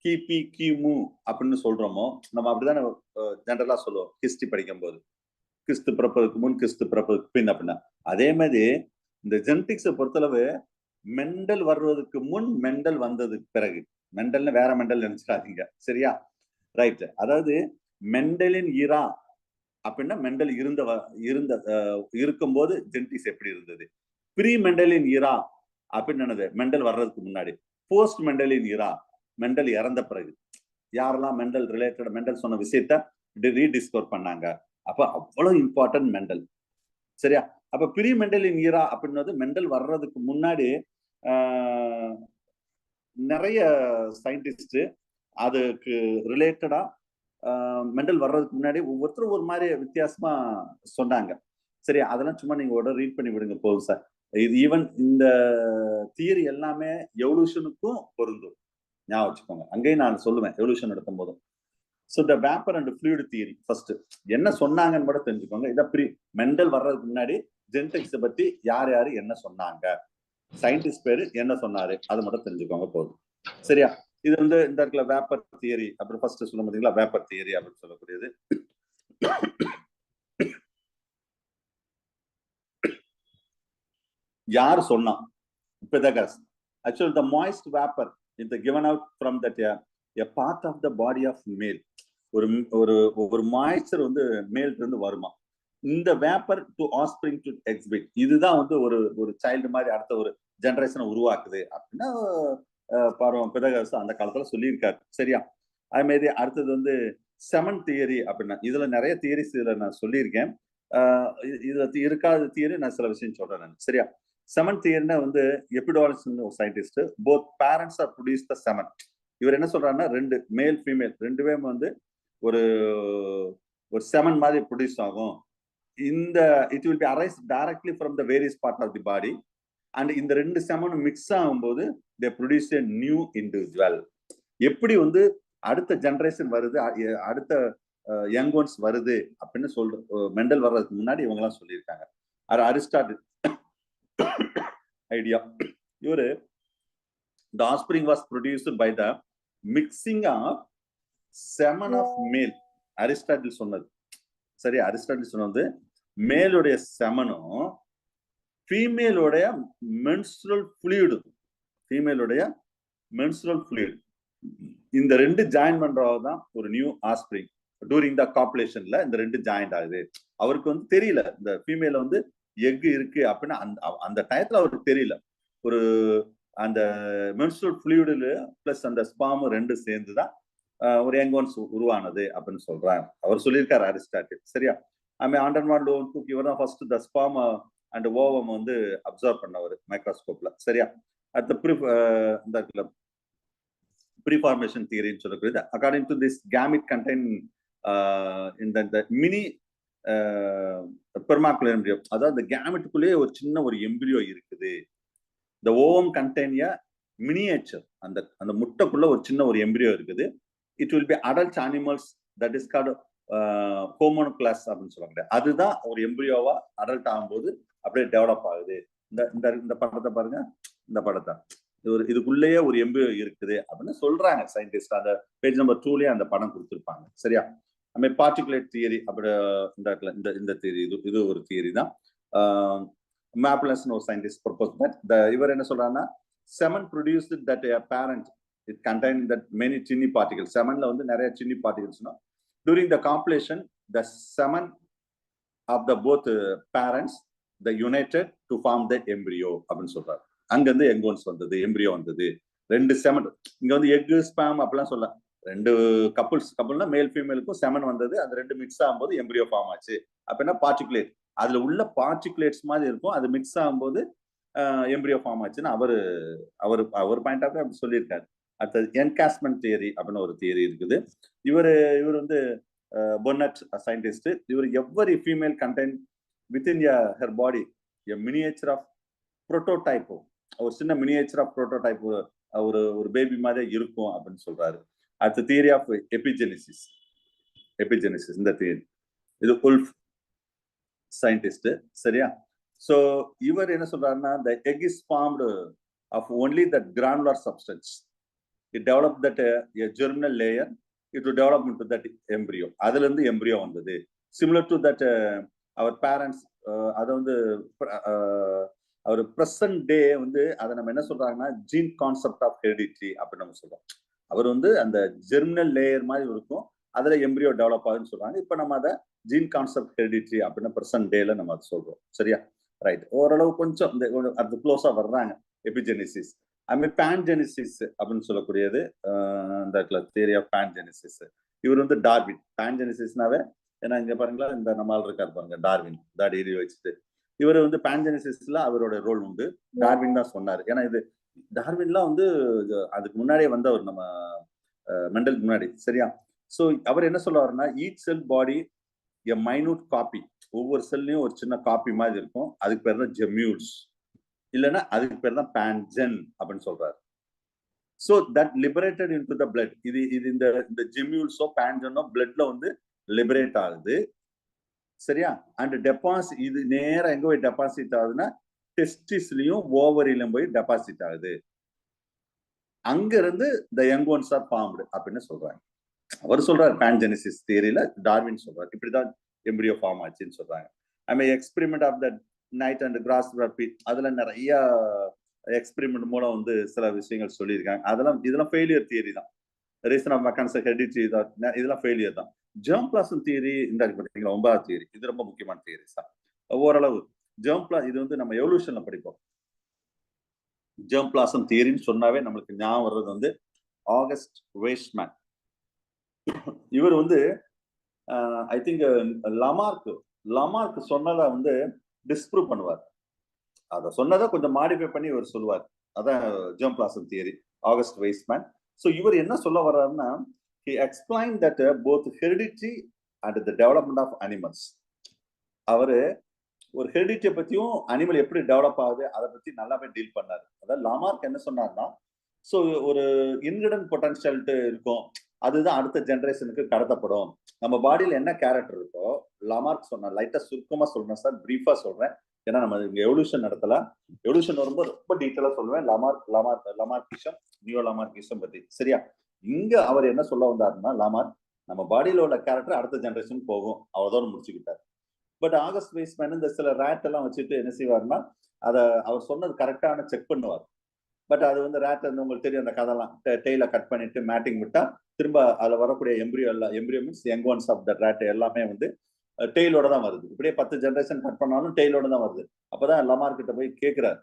கிபி கிமு அப்படின்னு சொல்றோமோ, நம்ம அப்படிதானே ஜெனரலா சொல்லுவோம் ஹிஸ்டரி படிக்கும் போது. கிறிஸ்து பிறப்பதற்கு முன், கிறிஸ்து பிறப்பதற்கு பின் அப்படின்னா. அதே மாதிரி இந்த ஜெனடிக்ஸை பொறுத்தளவு மெண்டல் வர்றதுக்கு முன், மெண்டல் வந்ததுக்கு பிறகு. மெண்டல்னு வேற மெண்டல் நினைச்சிடாதீங்க, சரியா? ரைட். அதாவது மெண்டலின் இரா அப்படின்னா மெண்டல் இருக்கும்போது ஜெனடிக்ஸ் எப்படி இருந்தது. ப்ரீ மெண்டலின் இரா அப்படின்னு என்னது, மெண்டல் வர்றதுக்கு முன்னாடி. போஸ்ட் மெண்டலின் இரா, மெண்டல் இறந்த பிறகு யாரெல்லாம் மெண்டல் ரிலேட்டட், மெண்டல் சொன்ன விஷயத்த ரீடிஸ்கவர் பண்ணாங்க. அப்ப அவ்வளவு இம்பார்ட்டன்ட் மெண்டல், சரியா? அப்ப ப்ரீ மெண்டலின் இரா அப்படின்றது மெண்டல் வர்றதுக்கு முன்னாடி நிறைய சயின்டிஸ்ட் அதுக்கு ரிலேட்டடா மெண்டல் வர்றதுக்கு முன்னாடி ஒவ்வொருத்தரும் ஒரு மாதிரி வித்தியாசமா சொன்னாங்க. சரி, அதெல்லாம் சும்மா நீங்க உடனே ரீட் பண்ணி விடுங்க போதும் சார். இது ஈவன் இந்த தியரி எல்லாமே எவல்யூஷனுக்கும் பொருந்தும், ஞாபகம் வச்சுக்கோங்க. அங்கேயும் நான் சொல்லுவேன் எவல்யூஷன் நடத்தும் போதும். So the vapour and fluid theory first என்ன சொன்னாங்கன்னு கூட தெரிஞ்சுக்கோங்க. இதை மெண்டல் வர்றதுக்கு முன்னாடி ஜெனடிக்ஸை பத்தி யார் யாரு என்ன சொன்னாங்க, சயின்டிஸ்ட் பேரு என்ன சொன்னாரு, அதை மட்டும் தெரிஞ்சுக்கோங்க போதும், சரியா? இது வந்து இந்த இடத்துல வேப்பர் தியரி அப்புறம் ஃபர்ஸ்ட் சொல்ல முடியுங்களா, வேப்பர் தியரி அப்படின்னு சொல்லக்கூடியது. யார் சொன்னா? Pythagoras. Actually, the moist vapor is given out from that a part of the body of male. ஒரு மாய்ஸ்சர் வந்து மேல் இருந்து வருமா. இந்த vapour to offspring to exhibit, இதுதான் வந்து ஒரு சைல்டு மாதிரி அடுத்த ஒரு ஜெனரேஷனை உருவாக்குது அப்படின்னா பிதகரஸ் அந்த காலத்துல சொல்லியிருக்காரு, சரியா? அதே மாதிரி அடுத்தது வந்து செமன் தியரி அப்படின்னா, இதுல நிறைய தியரிஸ் இதுல நான் சொல்லியிருக்கேன். இதுல இருக்காத தியரி நான் சில விஷயம் சொல்றேன் நான், சரியா? செமன் தியரினா வந்து எபிடாலஜிஸ்ட் ஒரு scientist, both parents are produce the semen. இவர் என்ன சொல்றாருன்னா, ரெண்டு மேல் ஃபீமேல் ரெண்டு பேரும் வந்து ஒரு செமன் மாதிரி ப்ரொடியூஸ் ஆகும். இந்த it will be arise directly from the various part of the body. And இந்த ரெண்டு செமனும் மிக்ஸ் ஆகும்போது they produce a new individual. எப்படி வந்து அடுத்த ஜெனரேஷன் வருது, அடுத்த யங் ஒன்ஸ் வருது அப்படின்னு மெண்டல் வர்றதுக்கு முன்னாடி இவங்க எல்லாம் சொல்லியிருக்காங்க. அரிஸ்டாட்டில் ஐடியா, இவரு the offspring was produced by the mixing of semen of male. Aristotle சொன்னது, சரி? அரிஸ்டாட்டில் சொன்னது மேலுடைய செமனும் ஃபீமேலுடைய மென்ஸ்ட்ரல் ஃப்ளூயிட், ஃபீமேலுடைய மென்ஸ்ட்ரல் ஃப்ளூயிட், இந்த ரெண்டு ஜாயின் பண்றதான் ஒரு நியூ ஆஸ்பிரிங். டூரிங் த காப்புலேஷன்ல இந்த ரெண்டு ஜாயிண்ட் ஆகுது. அவருக்கு வந்து தெரியல இந்த ஃபீமேல வந்து எக் இருக்கு அப்படின்னா, அந்த டயத்துல அவருக்கு தெரியல. ஒரு அந்த மென்ஸ்ட்ரல் ஃப்ளூயிட்ல பிளஸ் அந்த ஸ்பாம் ரெண்டு சேர்ந்துதான் ஒரு யங் ஒன்ஸ் உருவானது அப்படின்னு சொல்றாங்க. அவர் சொல்லியிருக்காரு அரிஸ்டாட்டில், சரியா? ஆண்டன் லோன் தூக்கி இவர் தான் first the spam and ovum வந்து அப்சர்வ் பண்ணவர் மைக்ரோஸ்கோப்ல, சரியா? அடுத்த ப்ரீஃபார்மேஷன் தியரின்னு சொல்லக்கூடியது. According to this gamete contain இந்த மினி பெர்மாக்குலர் எம்பிரியோ, அதாவது இந்த கேமிட்டுக்குள்ளேயே ஒரு சின்ன ஒரு எம்பிரியோ இருக்குது. இந்த ஓவம் கண்டெயின் எ மினியேச்சர், அந்த முட்டைக்குள்ள ஒரு சின்ன ஒரு எம்பிரியோ இருக்குது. It will be adult animals, that is called homunculus அப்படின்னு சொல்லுவாங்க. அதுதான் ஒரு எம்பிரியோவா அடல்ட் ஆகும்போது அப்படியே டெவலப் ஆகுது. இந்த படத்தை பாருங்க, இந்த படத்தை இதுக்குள்ளேயே ஒரு எம்பிரியோ இருக்குது அப்படின்னு சொல்றாங்க சயின்டிஸ்ட். அந்த பேஜ் நம்பர் 2லயே அந்த படம் கொடுத்துருப்பாங்க, சரியா? நம்ம பார்ட்டிகுலேட் தியரி அப்படி இந்த தியரி, இது ஒரு தியரி தான். மேப்லஸ்னு ஒரு சயின்டிஸ்ட் ப்ரொபோஸ் தட் இவர் என்ன சொல்றாருன்னா, semen produced that a parent it contained that many tiny particles. செமன்ல வந்து நிறைய Chinni பார்ட்டிகல்ஸ்னா during the copulation the semen of the both parents the united to form the embryo அப்படின்னு சொல்றாரு. அங்க இருந்து எக் ஒன்ஸ் வந்தது, எம்பிரியோ வந்தது. ரெண்டு செமன், இங்க வந்து எக் ஸ்பாம் அப்படிலாம் சொல்ல, ரெண்டு கப்புள்னா மேல் ஃபீமேலுக்கும் செமன் வந்தது, அந்த ரெண்டு மிக்ஸ் ஆகும்போது எம்பிரியோ ஃபார்ம் ஆச்சு. அப்படின்னா பார்ட்டிகுலேட், அதுல உள்ள பார்ட்டிகுலேட்ஸ் மாதிரி இருக்கும், அது மிக்ஸ் ஆகும்போது எம்பிரியோ ஃபார்ம் ஆச்சுன்னு அவர் பாயிண்ட் ஆஃப் அப்படி சொல்லியிருக்காரு. அடுத்தது என்காஸ்மெண்ட் தியரி அப்படின்னு ஒரு தியரி இருக்குது. இவர் வந்து பொன்னட் சயின்டிஸ்ட். இவர் every female contain within her body miniature of prototype, ஒரு சின்ன மினியேச்சர் ஆஃப் புரோட்டோடைப் ஒரு பேபி மாதிரி இருக்கும் அப்படின்னு சொல்றாரு. அடுத்த தியரி ஆஃப் எபிஜெனிசிஸ், இந்த தியரி இது உல்ஃப் சயின்டிஸ்ட். சரியா? சோ இவர் என்ன சொல்றாருன்னா, the egg is formed of only that granular substance. It developed that a germinal layer, it will develop into that embryo. அதுல இருந்து embryo வந்தது. Similar to that our parents அத வந்து அவர் பிரசன்ட் டே வந்து அதை நம்ம என்ன சொல்றாங்கன்னா ஜீன் கான்செப்ட் ஆஃப் ஹெரிடிட்டி அப்படின்னு நம்ம சொல்றோம். அவர் வந்து அந்த ஜெர்மினல் லேயர் மாதிரி இருக்கும், அதுல எம்பிரியோ டெவலப் ஆகுதுன்னு சொல்றாங்க. இப்ப நம்ம அதை ஜீன் கான்செப்ட் ஹெரிடிட்டி அப்படின்னு பிரசன்ட் டேல நம்ம அதை சொல்றோம். சரியா? ரைட். ஓரளவு கொஞ்சம் அது க்ளோஸா வர்றாங்க. எபிஜெனிசிஸ் அதுமாதிரி பேன்ஜெனிசிஸ் அப்படின்னு சொல்லக்கூடியது இந்த தியரி ஆஃப் பேன்ஜெனிசிஸ். இவர் வந்து டார்வின். பேன்ஜெனிசிஸ்னாவே ஏன்னா இங்க பாருங்களா, இந்த நம்மால் இருக்காரு பாருங்க டார்வின், தாடி எழுதி வச்சுட்டு. இவர் வந்து பேன்ஜெனிசிஸ்ல அவரோட ரோல் உண்டு. டார்வின் தான் சொன்னாரு. ஏன்னா இது டார்வின்லாம் வந்து அதுக்கு முன்னாடியே வந்தவர், நம்ம மெண்டலுக்கு முன்னாடி. சரியா? சோ அவர் என்ன சொல்லுவாருன்னா, ஈச் செல் பாடி எ மைனூட் காப்பி, ஒவ்வொரு செல்லையும் ஒரு சின்ன காப்பி மாதிரி இருக்கும். அதுக்கு பேர் தான் ஜெம்யூல்ஸ், இல்லைன்னா அதுக்கு பேர் தான் பேன்ஜென் அப்படின்னு சொல்றாரு. So that liberated into the blood. இது இந்த ஜெம்யூல்ஸோ பேன்ஜெனோ பிளட்ல வந்து லிபரேட் ஆகுது. சரியா? அண்ட் டெபாசிட், இது நேரா எங்க போய் டெபாசிட் ஆகுதுன்னா டெஸ்டிஸ்லயும் ஓவரிலும் போய் டெபாசிட் ஆகுது. அங்க இருந்து the young once are formed அப்படின்னு சொல்றாங்க. அவர் சொல்றாரு பேன்ஜெனிசிஸ் தியரியில, டார்வின் சொல்றாரு இப்படிதான் எம்பிரியோ ஃபார்ம் ஆச்சுன்னு சொல்றாங்க. I mean experiment of the knight and cross rabbit, அதுல நிறைய எக்ஸ்பெரிமெண்ட் மூலம் வந்து சில விஷயங்கள் சொல்லியிருக்காங்க. இதெல்லாம் ஃபெயிலியர் தியரி தான். ரீசன் ஆஃப் மெக்கானிசம் ஹெரிடிட்டி இதெல்லாம் ஃபெயிலியர் தான். ஜெர்ம் பிளாசம் தியரி இந்த பார்த்தீங்களா, 9வது தியரி, இது ரொம்ப முக்கியமான தியரி தான். ஓரளவு ஜெர்ம் பிளாசம் இது வந்து நம்ம எவல்யூஷன்ல படிப்போம். ஜெர்ம் பிளாசம் தியரின்னு சொன்னாவே நம்மளுக்கு ஞாபகம் வர்றது வந்து ஆகஸ்ட் வெய்ஸ்மேன். இவர் வந்து ஐ திங்க் லமார்க் சொன்னதை வந்து டிஸ்ப்ரூவ் பண்ணுவார். அதை சொன்னதை கொஞ்சம் மாடிஃபை பண்ணி இவர் சொல்லுவார். அதான் germ plasm theory, August Weismann. So இவர் என்ன சொல்ல வர்றாருன்னா, he explained that both heredity and the development of animals. அவரு ஒரு ஹெரிடிட்டியை பத்தியும் அனிமல் எப்படி டெவலப் ஆகுது அதை பத்தி நல்லாவே டீல் பண்ணாரு. அதாவது லாமார்க் என்ன சொன்னார்னா, ஸோ ஒரு இன்கிரிடியன்ட் பொட்டன்ஷியல்ட்டு இருக்கும், அதுதான் அடுத்த ஜெனரேஷனுக்கு கடத்தப்படும். நம்ம பாடியில என்ன கேரக்டர் இருக்கோ, லாமார்க் சொன்னார். லைட்டா சுருக்கமா சொல்றேன் சார், பிரீஃபா சொல்றேன், ஏன்னா நம்ம இங்க எவல்யூஷன் நடத்தல. எவல்யூஷன் வரும்போது ரொம்ப டீட்டெயிலா சொல்லுவேன். லாமார்க்கிசம், நியோ லாமார்க்கிசம் பத்தி. சரியா? இங்க அவர் என்ன சொல்ல வந்தாருன்னா, லாமார்க் நம்ம பாடியில உள்ள கேரக்டர் அடுத்த ஜெனரேஷன் போகும், அவ்வளவுதான் முடிச்சுக்கிட்டார். பட் ஆகஸ்ட் வெய்ஸ்மேன் இந்த சில ரேட் எல்லாம் வச்சுட்டு என்ன செய்வாருன்னா, அதை அவர் சொன்னது கரெக்டான செக் பண்ணுவார். பட் அது வந்து ரேட் வந்து உங்களுக்கு தெரியும் அந்த கதைலாம், டெய்ல கட் பண்ணிட்டு மேட்டிங் விட்டா திரும்ப அதுல வரக்கூடிய embryo means young ones of the rat எல்லாமே வந்து டெய்லோட தான் வருது. இப்படியே 10 ஜெனரேஷன் கட் பண்ணாலும் டெய்லோட தான் வருது. அப்பதான் லமார்க் கிட்ட போய் கேட்கிறாரு,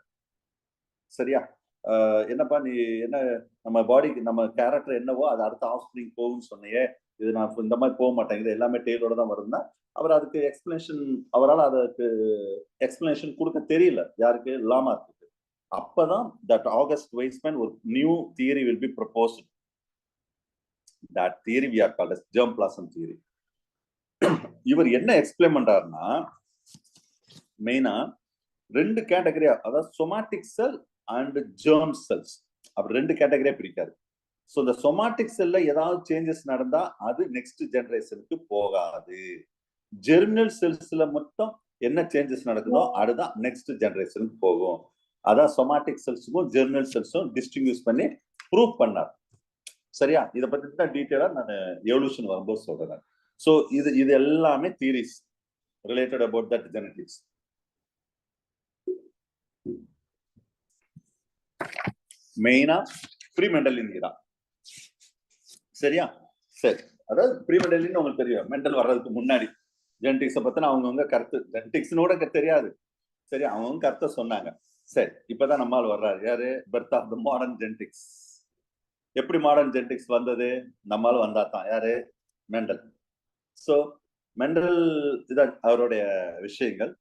சரியா என்னப்பா நீ என்ன நம்ம பாடிக்கு நம்ம கேரக்டர் என்னவோ அது அடுத்த ஆஃப்ஸ்பிரிங் போகும்னு சொன்னையே, இது நான் இந்த மாதிரி போக மாட்டேங்குது, எல்லாமே டெய்லோட தான் வருதுன்னா அவர் அதுக்கு அவரால் அதுக்கு எக்ஸ்பிளனேஷன் கொடுக்க தெரியல. யாருக்கு? லாமார்க்கு. அப்பதான் தட் ஆகஸ்ட் வெய்ஸ்மேன் ஒரு new theory will be proposed. That theory we are called as germ plasm theory. இவர் என்ன எக்ஸ்பிளைன் பண்றாருன்னா, மெயினா 2 கேட்டகரியா, அதாவது somatic cell and germ cells, அப்படி 2 கேட்டகரியா பிரிக்காரு. ஸோ இந்த சொமாட்டிக் செல்ல ஏதாவது சேஞ்சஸ் நடந்தா அது நெக்ஸ்ட் ஜெனரேஷனுக்கு போகாது. ஜெர்மினல் செல்ஸ்ல மட்டும் என்ன சேஞ்சஸ் நடக்குதோ அதுதான் நெக்ஸ்ட் ஜெனரேஷனுக்கு போகும். அதான் சொமாட்டிக் செல்ஸுக்கும் ஜெர்மினல் செல்ஸும் டிஸ்டிங்விஷ் பண்ணி ப்ரூவ் பண்ணார். சரியா? இதை பத்தி தான் டீட்டெயிலா நான் எவல்யூஷன் வரும்போது சொல்றேன். ஸோ இது எல்லாமே theories related about that genetics. மெயினா ப்ரீ மெண்டலின் தான். சரியா? சரி, அதாவது ப்ரீ மெண்டலின் உங்களுக்கு தெரியும், மெண்டல் வர்றதுக்கு முன்னாடி ஜெனடிக்ஸை பத்தின அவங்கவுங்க கருத்து, ஜெனடிக்ஸ்னு கூட தெரியாது. சரி, அவங்க கருத்தை சொன்னாங்க. சரி, இப்பதான் நம்மால் வர்றாரு. யாரு? Birth of the modern genetics. எப்படி மாடர்ன் ஜெனடிக்ஸ் வந்தது? நம்மால் வந்தா தான். யாரு? மெண்டல். ஸோ மெண்டல் இதான் அவருடைய விஷயங்கள்.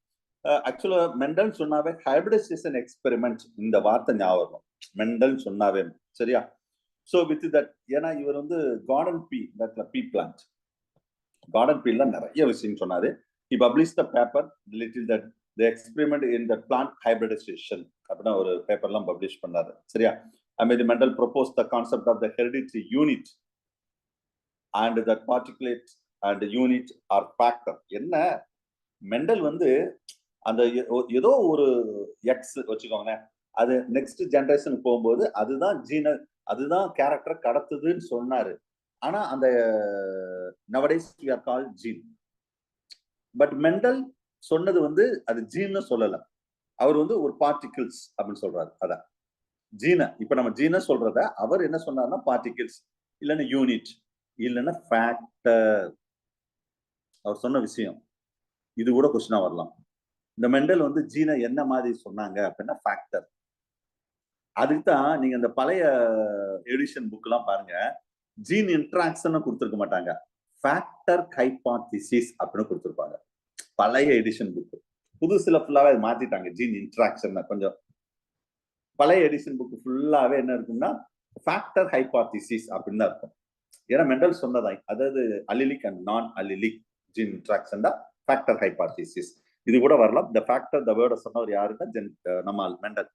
ஆக்சுவலா மெண்டல் சொன்னாவே ஹைபிரிடைசேஷன் எக்ஸ்பெரிமெண்ட் இந்த வார்த்தை ஞாபகம் மெண்டல் சொன்னாவே. சரியா? ஸோ வித் தட், ஏன்னா இவர் வந்து கார்டன் பீ பிளான்ட், கார்டன் பீல நிறைய விஷயம் சொன்னாரு. He published the paper little that the experiment in the plant hybridization அப்படின்னா ஒரு பேப்பர்லாம் பப்ளிஷ் பண்ணாரு. சரியா? Amedee Mendel proposed the concept of the hereditary unit and that particulate and unit or factor. என்ன mental வந்து அந்த ஏதோ ஒரு எக்ஸ் வச்சுக்கோங்களேன், அது நெக்ஸ்ட் ஜெனரேஷன் போகும்போது அதுதான் அதுதான் கேரக்டர் கடத்துதுன்னு சொன்னாரு. ஆனா அந்த nowadays we are called gene. But Mendel சொன்னது வந்து அது ஜீன்னு சொல்லல, அவர் வந்து ஒரு பார்ட்டிகிள்ஸ் அப்படின்னு சொல்றாரு. அதான் ஜீன இப்ப நம்ம ஜீன சொல்றத அவர் என்ன சொன்னார்னா பார்ட்டிகிள்ஸ் இல்லைன்னா யூனிட் இல்லைன்னா ஃபேக்டர். அவர் சொன்ன விஷயம் இது கூட கொஸ்டினா வரலாம். இந்த மெண்டல் வந்து ஜீனை என்ன மாதிரி சொன்னாங்க அப்படின்னா ஃபேக்டர். அதுக்கு தான் நீங்க இந்த பழைய எடிஷன் புக் எல்லாம் பாருங்க, ஜீன் இன்ட்ராக்ஷன் கொடுத்துருக்க மாட்டாங்க, ஃபேக்டர் ஹைபாத்திசிஸ் அப்படின்னு கொடுத்துருப்பாங்க பழைய எடிஷன் புக். புதுசுல ஃபுல்லாவே மாத்திட்டாங்க ஜீன் இன்ட்ராக்ஷன். கொஞ்சம் பழைய எடிஷன் புக் ஃபுல்லாவே என்ன இருக்கும்னா ஃபேக்டர் ஹைபாத்திசிஸ் அப்படின்னு தான் இருக்கும். ஏன்னா மெண்டல் சொன்னதான், அதாவது அலிலிக் அண்ட் நான் அலிலிக் ஜீன் இன்ட்ராக்ஷன் தான் ஃபேக்டர் ஹைபாத்திசிஸ். இது கூட வரலாம். இந்த ஃபேக்டர் த வேர்டை சொன்னவர் யாருன்னா நம்ம மெண்டல்.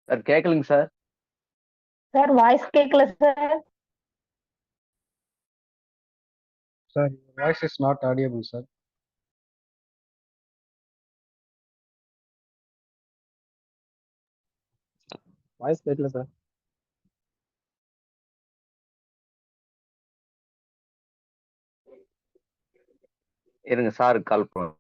சார் கேட்கலங்க சார். சார் வாய்ஸ் கேட்கல sir. Sir voice is not audible sir. Voice கேட்கல சார். இருங்க சார் கால் பண்ணுங்க.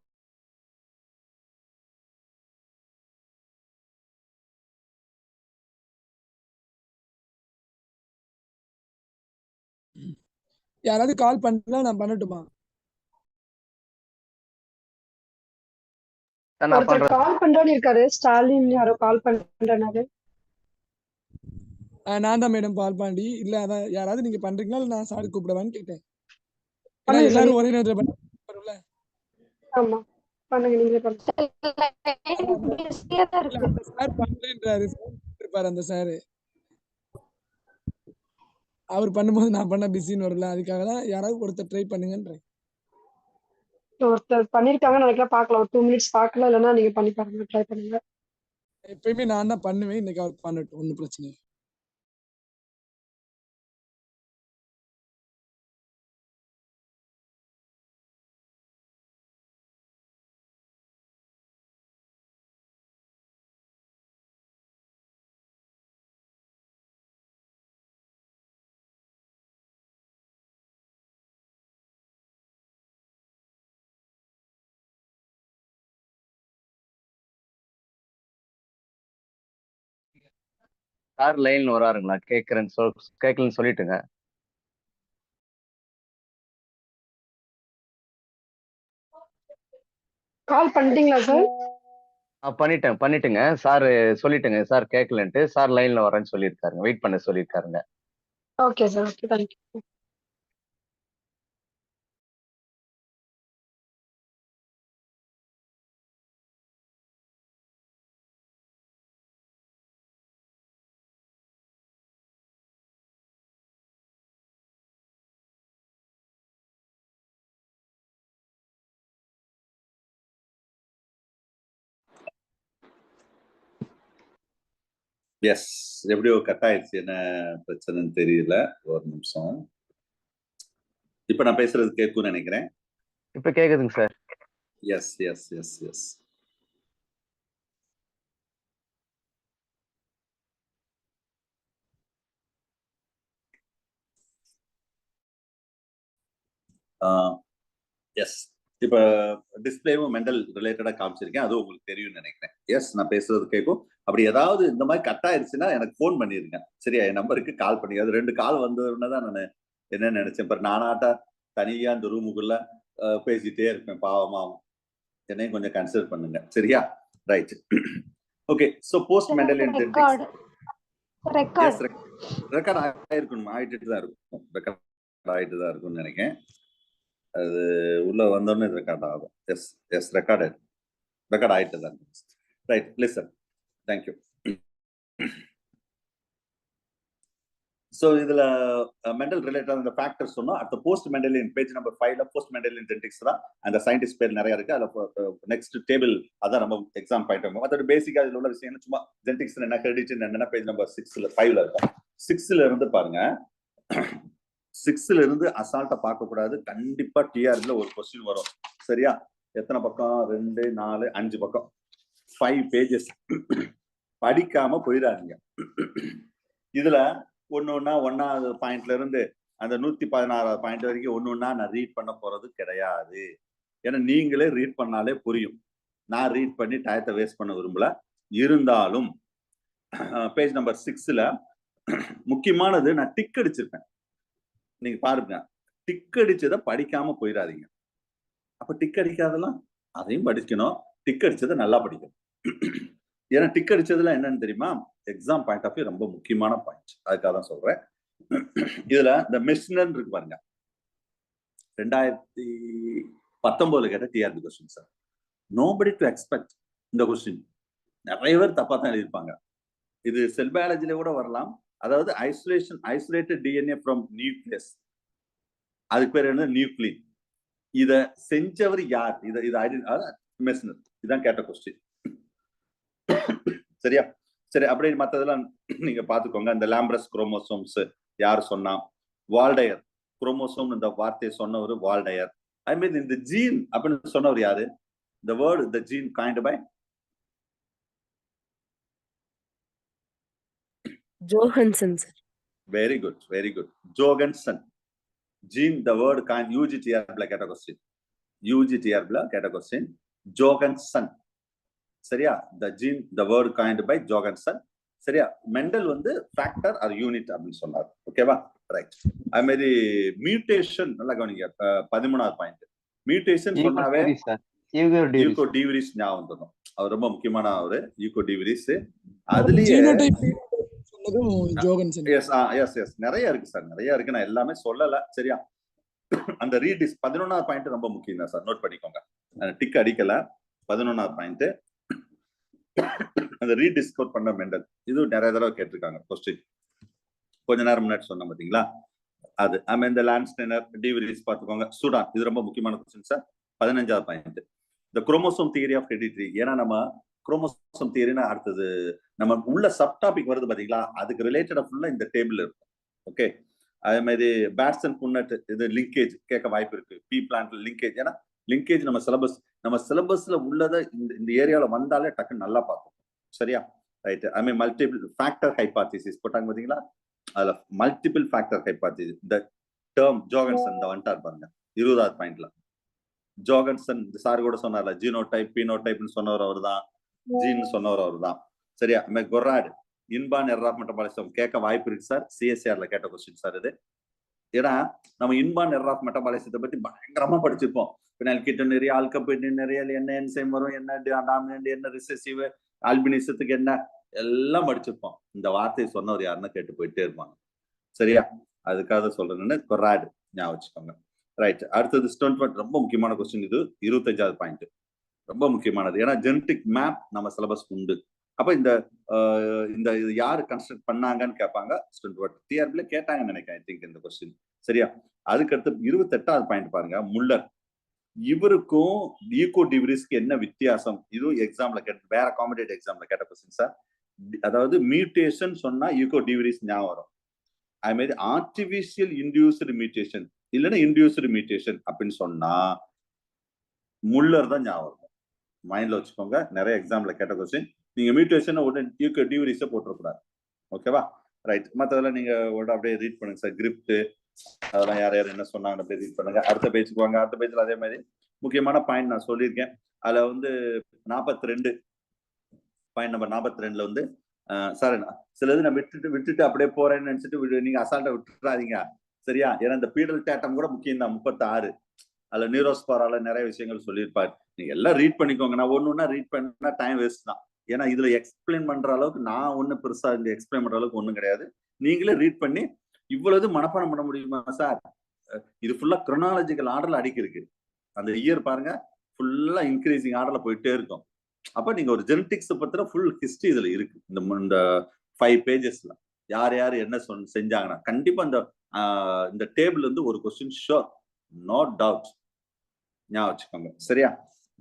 யாராவது கால் பண்ணா நான் பண்ணட்டுமா? ஒருத்தர் கால் பண்றோன்னு இருக்காரு, ஸ்டாலின் யாரோ கால் பண்றனாரு. நான் தான் மேடம் பால் பாண்டி. இல்ல அதான் யாராவது நீங்க பண்றீங்களா இல்ல நான் சார் கூப்பிடவான்னு கேட்டேன். பண்ணுங்க எல்லாரும் ஒரே நேரத்துல பண்ணுவோம்ல. ஆமா பண்ணுங்க, நீங்களே பண்ணுங்க. சார் பண்றேன்றாரு, இருப்பாரு அந்த சார். அவர் பண்ணும்போது நான் பண்ண பிஸின்னு வரல, அதுக்காக தான் யாராவது ஒருத்தர் ட்ரை பண்ணுங்கன்றேன். ஒருத்தர் பண்ணிருக்காங்க நினைக்கிறேன், பார்க்கலாம். ஒரு 2 மினிட்ஸ் பார்க்கலாம், இல்லைன்னா நீங்க பண்ணி பாருங்க, ட்ரை பண்ணுங்க. எப்பயுமே நான் தான் பண்ணுவேன், இன்னைக்கு அவர் பண்ணட்டும், ஒன்றும் பிரச்சனை இல்லை. சார் லைன்ல வராருங்களா? கேட்கலன்னு சொல்லிட்டுங்க. கால் பண்ணிட்டீங்களா சார்? பண்ணிட்டுங்க சார், சொல்லிட்டுங்க சார் கேட்கலன்ட்டு. சார் லைன்ல வரேன்னு சொல்லியிருக்காருங்க, வெயிட் பண்ண சொல்லியிருக்காருங்க. Okay sir, okay, thank you. Yes, எப்படியோ கட் ஆயிடுச்சு, என்ன பிரச்சனைன்னு தெரியல. ஒரு நிமிஷம். இப்ப நான் பேசுறது கேட்கும்னு நினைக்கிறேன். இப்ப கேக்குதுங்க sir. Yes yes yes yes. Yes, இப்ப டிஸ்பிளேவும் மெண்டல் ரிலேட்டடா காமிச்சிருக்கேன், அது உங்களுக்கு தெரியும்னு நினைக்கிறேன். எஸ், நான் பேசுறது கேட்கும். அப்படி ஏதாவது இந்த மாதிரி கட் ஆயிடுச்சுன்னா எனக்கு ஃபோன் பண்ணிருங்க, சரியா? என் நம்பருக்கு கால் பண்ணி. அது 2 கால் வந்ததுன்னு தான் நான் என்ன நினைச்சேன். இப்போ நானாட்டா தனியா இந்த ரூமுக்குள்ள பேசிட்டே இருப்பேன், பாவமாவும். என்னையும் கொஞ்சம் கன்சிடர் பண்ணுங்க, சரியா? Right, okay. So post Mendelian genetics record ஆயிருக்கணும், ஆயிட்டு தான் இருக்கும், ரெக்கார்ட் ஆயிட்டு தான் இருக்கும்னு நினைக்கிறேன். அது உள்ள வந்தோடனே ரெக்கார்ட் ஆகும். எஸ் எஸ், ரெக்கார்ட் ஆயிடும். ரெக்கார்ட் ஆயிட்டு தான். Right, listen. தேங்க்யூ. ஸோ இதுல மெண்டல் ரிலேட்டட் அந்த ஃபேக்டர்ஸ் சொன்னோம். அடுத்த போஸ்ட் மெண்டலியன் பேஜ் நம்பர் 5ல போஸ்ட் மெண்டலியன் ஜெனடிக்ஸ் தான் அந்த சயின்டிஸ்ட் பேர் நிறைய இருக்கு. அதில் நெக்ஸ்ட் டேபிள் அதான் நம்ம எக்ஸாம் பாயிண்ட். அதோட பேசிக்கா இதுல உள்ள விஷயம் சும்மா ஜெனடிக்ஸ் என்ன ஹெரிடிட்டி என்னன்னா பேஜ் நம்பர் 5ல இருக்கும். 6ல இருந்து பாருங்க, 6ல இருந்து அசால்ட்டா பார்க்க கூடாது. கண்டிப்பா டிஆர்ல ஒரு கொஸ்டின் வரும். சரியா? எத்தனை பக்கம்? 2 4 5 பக்கம், 5 பேஜஸ். படிக்காம போயிடாதீங்க. இதுல ஒன்னொன்னா 1வது பாயிண்ட்ல இருந்து அந்த 116வது பாயிண்ட் வரைக்கும் ஒன்னொன்னா நான் ரீட் பண்ண போறது கிடையாது. ஏன்னா நீங்களே ரீட் பண்ணாலே புரியும். நான் ரீட் பண்ணி டயத்தை வேஸ்ட் பண்ண விரும்பல. இருந்தாலும் பேஜ் நம்பர் 6ல முக்கியமானது நான் டிக் அடிச்சிருப்பேன். நீங்க பாருங்க, டிக் அடிச்சதை படிக்காம போயிடாதீங்க. அப்ப டிக் அடிக்காதெல்லாம் அதையும் படிக்கணும். டிக் அடிச்சதை நல்லா படிக்கணும். ஏன்னா டிக் அடிச்சதுல என்னன்னு தெரியுமா, எக்ஸாம் பாயிண்ட் ஆஃப் வியூ ரொம்ப முக்கியமான பாயிண்ட். அதுக்காக தான் சொல்றேன். இதுல இந்த மெஷினர் இருக்கு பாருங்க, 2019 கேட்ட TRP question sir. Nobody to expect இந்த கொஸ்டின். நிறைய பேர் தப்பா தான் எழுதியிருப்பாங்க. இது செல் பயாலஜில கூட வரலாம். அதாவது ஐசோலேட்டட் டிஎன்ஏ ஃப்ரம் நியூக்ளியஸ், அதுக்கு பேர் என்ன, நியூக்ளின். இத செஞ்சவர் யார்? மெஷினர். இதான் கேட்ட கொஸ்டின். சரியா? சரி, அப்படியே மற்றதெல்லாம் நீங்க பாத்துக்கோங்க. இந்த லாம்ப்ரஸ் குரோமோசோம்ஸ் யார் சொன்னா? வால்டயர். குரோமோசோம் இந்த வார்த்தையை சொன்னவர் வால்டயர். ஐ மீன் இந்த ஜீன் அப்படின்னு சொன்னவர் யாரு? The word, the gene coined by Johansson, sir. very good, very good. Johansson. Gene, the word coined UGTR black at a question. UGTR black at a question. Johansson. சரியா? The gene, the word coined by Johansson. சரியா? Mental வந்து factor R unit அப்படின்னு சொன்னார். ஓகேவா? Right. அது மாதிரி mutation நல்லா கவனிங்க. 13வது பாயிண்ட். மியூட்டேஷன் சொன்னாவே யூகோ டிவிரிஸ் ஞாபகம் வந்துடும். அவர் ரொம்ப முக்கியமான அவரு, யூகோ டிவிரிஸ். அதுலயே நிறைய இருக்கு சார், நிறைய இருக்கு. நான் எல்லாமே சொல்லல. சரியா? அந்த ரீடிஸ் 11வது பாயிண்ட் ரொம்ப முக்கியம் தான் சார், நோட் பண்ணிக்கோங்க. டிக் அடிக்கல. 11வது பாயிண்ட் அந்த ரீடிஸ்கவர் பண்ண மெண்டல். இது நிறைய தடவை கேட்டிருக்காங்க கொஸ்டின். கொஞ்ச நேரம் முன்னாடி சொன்ன பாத்தீங்களா அது. இந்த லான்ஸ்டெய்னர் டிவிரிஸ் பாத்துக்கோங்க. சூடான், இது ரொம்ப முக்கியமான கொஸ்டின் சார். 15வது பாயிண்ட் இந்த குரோமோசோம் தியரி ஆஃப் ஹெரிடிட்டி. ஏன்னா நம்ம குரோமோசோம் தியரினா அடுத்தது நம்ம உள்ள சப் டாபிக் வருது பாத்தீங்களா, அதுக்கு ரிலேட்டடா ஃபுல்லா இந்த டேபிள் இருக்கும். ஓகே. அதே மாதிரி பேட்சன் புன்னட் இது லிங்கேஜ் கேட்க வாய்ப்பு இருக்கு. B plant linkage. ஏன்னா லிங்கேஜ் நம்ம சிலபஸ்ல உள்ளதை இந்த ஏரியால வந்தாலே டக்குன்னு நல்லா பார்க்கும். சரியா? ரைட். ஐ மீன் மல்டிபிள் ஃபேக்டர் ஹைபாத்திசிஸ் போட்டாங்க பாத்தீங்களா, அதுல மல்டிபிள் ஃபேக்டர் ஹைபாத்திசிஸ். இந்த டேர்ம் ஜோகன்சன் இந்த வந்துட்டார் பாருங்க 20வது பாயிண்ட்ல. ஜோகன்சன் சார் கூட சொன்னார்ல, ஜீனோடைப் பீனோடைப்னு சொன்னவர் அவர் தான், ஜீன் சொன்னவர் அவர் தான். சரியா? கொராட் இன்பான் எரர் ஆஃப் மெட்டபாலிசம் கேட்க வாய்ப்பு இருக்கு சார். சிஎஸ்ஆர்ல கேட்ட கொஸ்டின் சார் இது. ஏன்னா நம்ம இன்பான் எரர் ஆஃப் மெட்டபாலிசத்தை பத்தி பயங்கரமா படிச்சிருப்போம். பினால்கிட்டோனரி, ஆல்கபெட்டினரி, என்ன என்சைம் வரும், என்ன டாமினன்ட், என்ன ரிசெசிவ், ஆல்பினிசத்துக்கு என்ன, எல்லாம் படிச்சிருப்போம். இந்த வார்த்தையை சொன்னவர் யாருன்னு கேட்டு போயிட்டே இருப்பாங்க. சரியா? அதுக்காக சொல்றேன்னு கொராட் ஞாபகம் வச்சுக்கோங்க. ரைட். அடுத்தது ஸ்டோன்ட் ரொம்ப முக்கியமான கொஸ்டின். இது 25வது பாயிண்ட் ரொம்ப முக்கியமானது. ஏன்னா ஜெனடிக் மேப் நம்ம சிலபஸ் உண்டு. அப்ப இந்த இது யாரு கன்ஸ்ட்ரக்ட் பண்ணாங்கன்னு கேட்பாங்க. ஸ்டோன்ட் டிஆர்பில கேட்டாங்கன்னு நினைக்கிறேன் ஐ திங்க் இந்த கொஸ்டின். சரியா? அதுக்கடுத்து 28வது பாயிண்ட் பாருங்க, முல்லர். இவருக்கும் ஈகோ டிவிரிஸ்க்கு என்ன வித்தியாசம்? இதுவும் எக்ஸாம்ல கேட்ட, வேற காம்படிட்டிவ் எக்ஸாம்ல கேட்ட கொஸ்டின் சார். அதாவது மியூட்டேஷன் சொன்னா ஈகோ டிவிரிஸ் ஞாபகம் வரும். அது மாதிரி ஆர்டிபிஷியல் இன்டியூஸ்டு மியூட்டேஷன் இல்லைன்னா இன்டியூஸ்டு மியூட்டேஷன் அப்படின்னு சொன்னா முல்லர் தான் ஞாபகம் இருக்கும். மைண்ட்ல வச்சுக்கோங்க. நிறைய எக்ஸாம்ல கேட்ட கொஸ்டின். நீங்க மியூட்டேஷன் உடனே ஈகோ டிவிரிஸை போட்டுறக்கூடாது. ஓகேவா? ரைட். மற்றதெல்லாம் நீங்க அப்படியே ரீட் பண்ணுங்க சார். கிரிப்ட் அதெல்லாம் யார் யார் என்ன சொன்னாங்க அப்படியே ரீட் பண்ணுங்க. அடுத்த பேஜுக்கு வாங்க. அடுத்த பேஜ்ல அதே மாதிரி முக்கியமான பாயிண்ட் நான் சொல்லியிருக்கேன். அதுல வந்து 42 பாயிண்ட் நம்பர் 42ல வந்து சார் சிலது நான் விட்டுட்டு அப்படியே போறேன்னு நினைச்சிட்டு நீங்க அசால்ட்டா விட்டுறாதீங்க. சரியா? ஏன்னா இந்த பீடல் டேட்டம் கூட முக்கியம் தான். 36 அதுல நியூரோஸ்பாரால நிறைய விஷயங்கள் சொல்லியிருப்பாரு. நீங்க எல்லாம் ரீட் பண்ணிக்கோங்க. நான் ஒண்ணுன்னா ரீட் பண்ணா டைம் வேஸ்ட் தான். ஏன்னா இதுல எக்ஸ்பிளைன் பண்ற அளவுக்கு நான் ஒன்னும் பெருசா இந்த எக்ஸ்பிளைன் பண்ற அளவுக்கு ஒண்ணும் கிடையாது. நீங்களே ரீட் பண்ணி இவ்வளவு மனப்பாடம் பண்ண முடியுமா சார்? இது ஃபுல்லா குரோனாலஜிக்கல் ஆர்டர்ல அடிக்கிருக்கு. அந்த இயர் பாருங்க, ஃபுல்லா இன்க்ரீசிங் ஆர்டர்ல போயிட்டே இருக்கும். அப்ப நீங்க ஒரு ஜெனடிக்ஸ் பத்தின ஃபுல் ஹிஸ்டரி இதுல இருக்கு. இந்த 5 பேஜஸ்ல யார் யார் என்ன செஞ்சாங்கன்னா கண்டிப்பா இந்த டேபிள் வந்து ஒரு கொஸ்டின் ஷோர், நோ டவுட், ஞாபகம் வச்சுக்கோங்க. சரியா?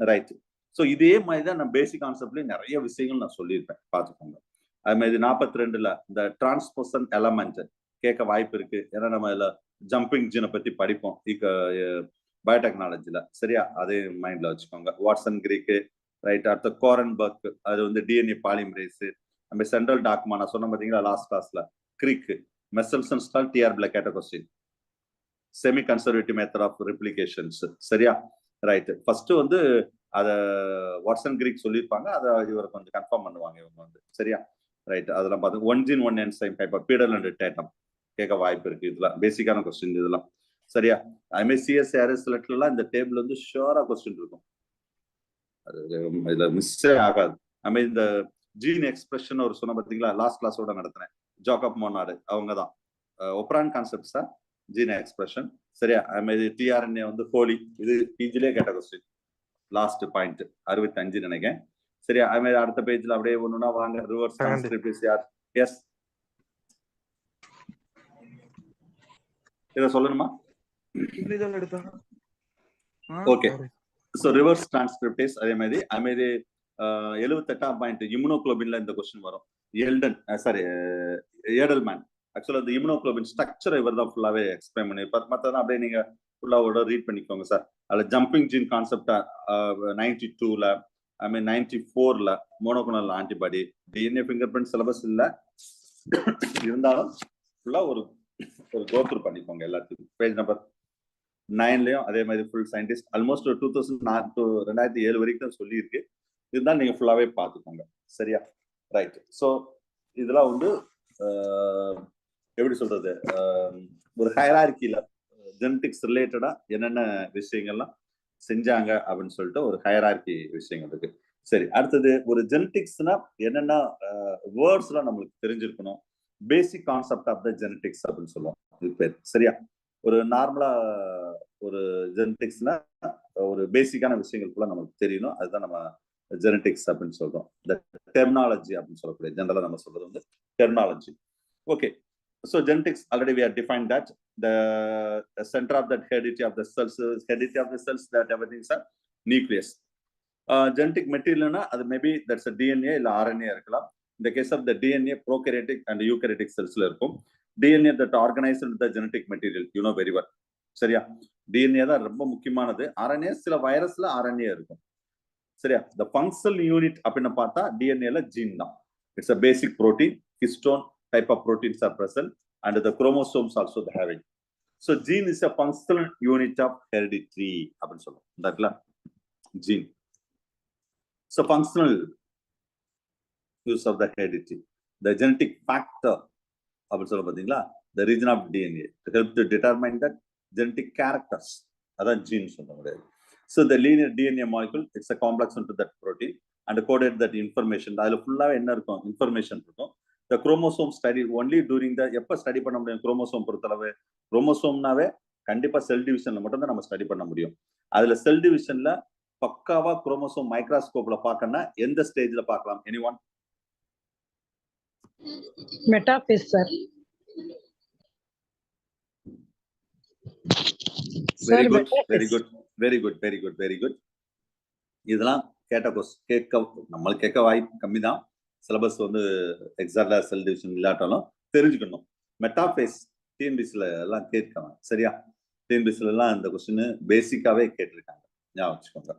ரைட். ஸோ இதே மாதிரி தான் நான் பேசிக் கான்செப்ட்லயும் நிறைய விஷயங்கள் நான் சொல்லியிருப்பேன், பார்த்துக்கோங்க. அது மாதிரி 42ல இந்த டிரான்ஸ்போசன் எலமெண்ட் கேட்க வாய்ப்பு இருக்கு. ஏன்னா நம்ம இதுல ஜம்பிங் ஜீனை பத்தி படிப்போம் பயோடெக்னாலஜில. சரியா? அதே மைண்ட்ல வச்சுக்கோங்க. Watson Crick, right. அடுத்த கோரன்பர்க், அது வந்து டிஎன்ஏ பாலிமரேஸ். நம்ம சென்ட்ரல் டாக்மா நான் சொன்ன பார்த்தீங்களா லாஸ்ட் கிளாஸ்ல, Crick, Meselson Stahl, TR black கேட்ட question, semi conservative method of replications. சரியா? ரைட். ஃபர்ஸ்ட் வந்து அத வாட்சன் கிரீக் சொல்லியிருப்பாங்க, அதை இவரை கொஞ்சம் கன்ஃபார்ம் பண்ணுவாங்க இவங்க வந்து. சரியா? ரைட். அதெல்லாம் பார்த்து 1 gene 1 enzyme type pedal and datum கேட்க வாய்ப்பு இருக்கு. இதெல்லாம் பேசிக்கான கொஸ்டின் இதெல்லாம். சரியா? அதுமாதிரி சிஎஸ்ஆர்எஸ் லெட்டர்லாம் இந்த டேபிள் வந்து ஷுவரா கொஸ்டின் இருக்கும், அது இதுல மிஸ்ஸே ஆகாது. அதுமாதிரி இந்த ஜீன் எக்ஸ்பிரஷன் ஒரு சொன்ன பார்த்தீங்களா லாஸ்ட் கிளாஸோட நடத்தினேன், ஜாக்கப் மோனார்டு, அவங்க தான் ஒப்ரான் கான்செப்ட்ஸ் தான் ஜீன் எக்ஸ்பிரஷன். சரியா? அதுமாதிரி டிஆர்என்ஏ வந்து ஹோலி, இது பிஜிலே கேட்ட கொஸ்டின், லாஸ்ட் பாயிண்ட் 65 நினைக்கிறேன். சரியா? அது மாதிரி அடுத்த பேஜ்ல அப்படியே ஒண்ணுனா வாங்க. ரிவர்ஸ் டிரான்ஸ்கிரிப்ட் யார்? எஸ், இத சொல்லணுமா? ஓகே. சோ ரிவர்ஸ் டிரான்ஸ்கிரிப்டேஸ் அதே மாதிரி 78ஆம் பாயிண்ட் இம்யூனோகுளோபின்ல இந்த क्वेश्चन வரும். ஏடல்மேன் ஆக்சுவலா இந்த இம்யூனோகுளோபின் ஸ்ட்ரக்சர் இவர் தான் ஃபுல்லாவே எக்ஸ்பிளைன் பண்ணிருப்பார். மத்ததான் அப்படியே நீங்க ஃபுல்லா ரீட் பண்ணிக்கோங்க சார். அதுல ஜம்பிங் ஜீன் கான்செப்ட் 92ல 94ல monoclonal antibody, DNA finger print syllabus இல்ல இருந்தாலும் ஃபுல்லா ஒரு கோத்ரூ பண்ணிக்கோங்க எல்லாத்துக்கும். பேஜ் நம்பர் 9லயும் அதே மாதிரி ஃபுல் சயின்டிஸ்ட் ஆல்மோஸ்ட் 2007 வரைக்கும் தான் சொல்லியிருக்கு. இருந்தாலும் நீங்க ஃபுல்லாவே பார்த்துக்கோங்க. சரியா? ரைட். ஸோ இதெல்லாம் வந்து எப்படி சொல்றது, ஒரு ஹைரார்கில ஜெனடிக்ஸ் ரிலேட்டடா என்னென்ன விஷயங்கள்லாம் செஞ்சாங்க அப்படின்னு சொல்லிட்டு ஒரு ஹைரார்கி விஷயங்கள் இருக்கு. சரி, அடுத்தது ஒரு ஜெனடிக்ஸ்னா என்னென்ன வேர்ட்ஸ்லாம் நம்மளுக்கு தெரிஞ்சிருக்கணும். Basic concept of the genetics அப்படின்னு சொல்லுவோம் இது பேர். சரியா? ஒரு நார்மலா ஒரு ஜெனடிக்ஸ்னா ஒரு பேசிக்கான விஷயங்கள் ஃபுல்லா நமக்கு தெரியணும். அதுதான் நம்ம ஜெனடிக்ஸ் அப்படின்னு சொல்றோம். இந்த டெர்மினாலஜி அப்படின்னு சொல்லக்கூடிய ஜெனரலா நம்ம சொல்றது வந்து terminology. Okay. So genetics already we have defined that the center of that heredity of the cells that everything is a nucleus. Genetic material na அது maybe that's a DNA இல்ல RNA இருக்கலாம். In the case of the DNA, prokaryotic and eukaryotic cells ல இருக்கும். DNA that organized the genetic material, you know very well. சரியா? DNA தான் ரொம்ப முக்கியமானது. RNA சில வைரஸ்ல RNA இருக்கும். சரியா? The functional unit அப்படினு பார்த்தா DNA ல gene தான். It's a basic protein, histone type of proteins are present and the chromosomes also they having. So gene is a functional unit of heredity அப்படினு சொல்றோம். தட்ல gene. So functional use of the heredity. The genetic factor அப்படினு சொல்ல பாத்தீங்களா, the region of DNA to help to determine that genetic characters. அதான் gene சொல்றாங்க. So the linear DNA molecule, it's a complex into that protein and coded that information. அதுல ஃபுல்லா என்ன இருக்கும்? Information இருக்கும். The chromosome study only during the எப்ப study பண்ண முடியும் குரோமோசோம் பொறுத்தளவு? குரோமோசோம்னாவே கண்டிப்பா செல் டிவிஷன்ல மட்டும் தான் நம்ம ஸ்டடி பண்ண முடியும். அதுல செல் டிவிஷன்ல பக்காவா குரோமோசோம் மைக்ரோஸ்கோப்ல பார்க்கணும்னா எந்த ஸ்டேஜ்ல பார்க்கலாம்? Anyone? Metaphase sir. Very good, very good, very good, very good, very good. இதெல்லாம் கேட்க நம்மளுக்கு கேட்க வாய்ப்பு கம்மி தான். சிலபஸ் வந்து எக்ஸாக்டா செல் டிவிஷன் இல்லாட்டாலும் தெரிஞ்சுக்கணும். மெட்டாஃபேஸ் டிஎன்பிசில எல்லாம் கேட்கலாம். சரியா? டிஎன்பிசில எல்லாம் இந்த கொஸ்டின் பேசிக்காவே கேட்டிருக்காங்க, ஞாபகம் வச்சுக்கோங்க.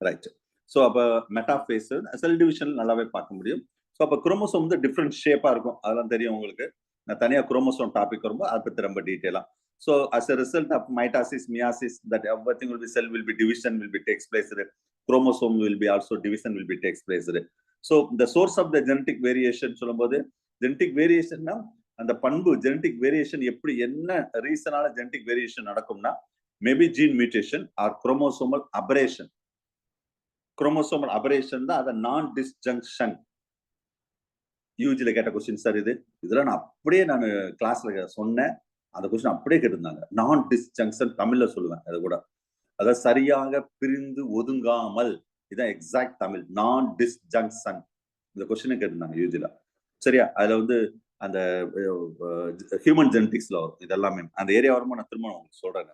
ரைட். ஸோ அப்போ மெட்டாஃபேஸ் செல் டிவிஷன் நல்லாவே பார்க்க முடியும். ஸோ அப்போ குரோமோசோம் வந்து டிஃப்ரெண்ட் ஷேப்பா இருக்கும், அதெல்லாம் தெரியும் உங்களுக்கு. நான் தனியாக குரோமோசோம் டாபிக் வரும்போது அதை பற்றி ரொம்ப டீட்டெயிலா. So as a result of mitosis, meiosis, that everything will be cell will be division will be takes place. Chromosome will be also division will be takes place. So the source of the genetic variation சொல்லும்போது genetic variation னா அந்த பண்பு genetic variation எப்படி என்ன ரீசனால genetic variation நடக்கும்னா maybe gene mutation or chromosomal aberration. Chromosomal aberration தான் அது non disjunction. யூஜில கேட்ட கொஸ்டின் சார் இதெல்லாம் நான் அப்படியே நான் கிளாஸ்ல சொன்னேன். அந்த கொஸ்டின் அப்படியே கேட்டிருந்தாங்க. நான் டிஸ்ஜங்ஷன் தமிழ்ல சொல்லுவேன். அது கூட அதாவது சரியாக பிரிந்து ஒதுங்காமல் இதுதான் எக்ஸாக்ட் தமிழ். நான் டிஸ்ஜங்ஷன் இந்த கொஸ்டினை கேட்டிருந்தாங்க யூஜில. சரியா? அதுல வந்து அந்த ஹியூமன் ஜெனடிக்ஸ்ல வரும் இதெல்லாமே. அந்த ஏரியா வரும்போது நான் திரும்ப உங்களுக்கு சொல்றேன்.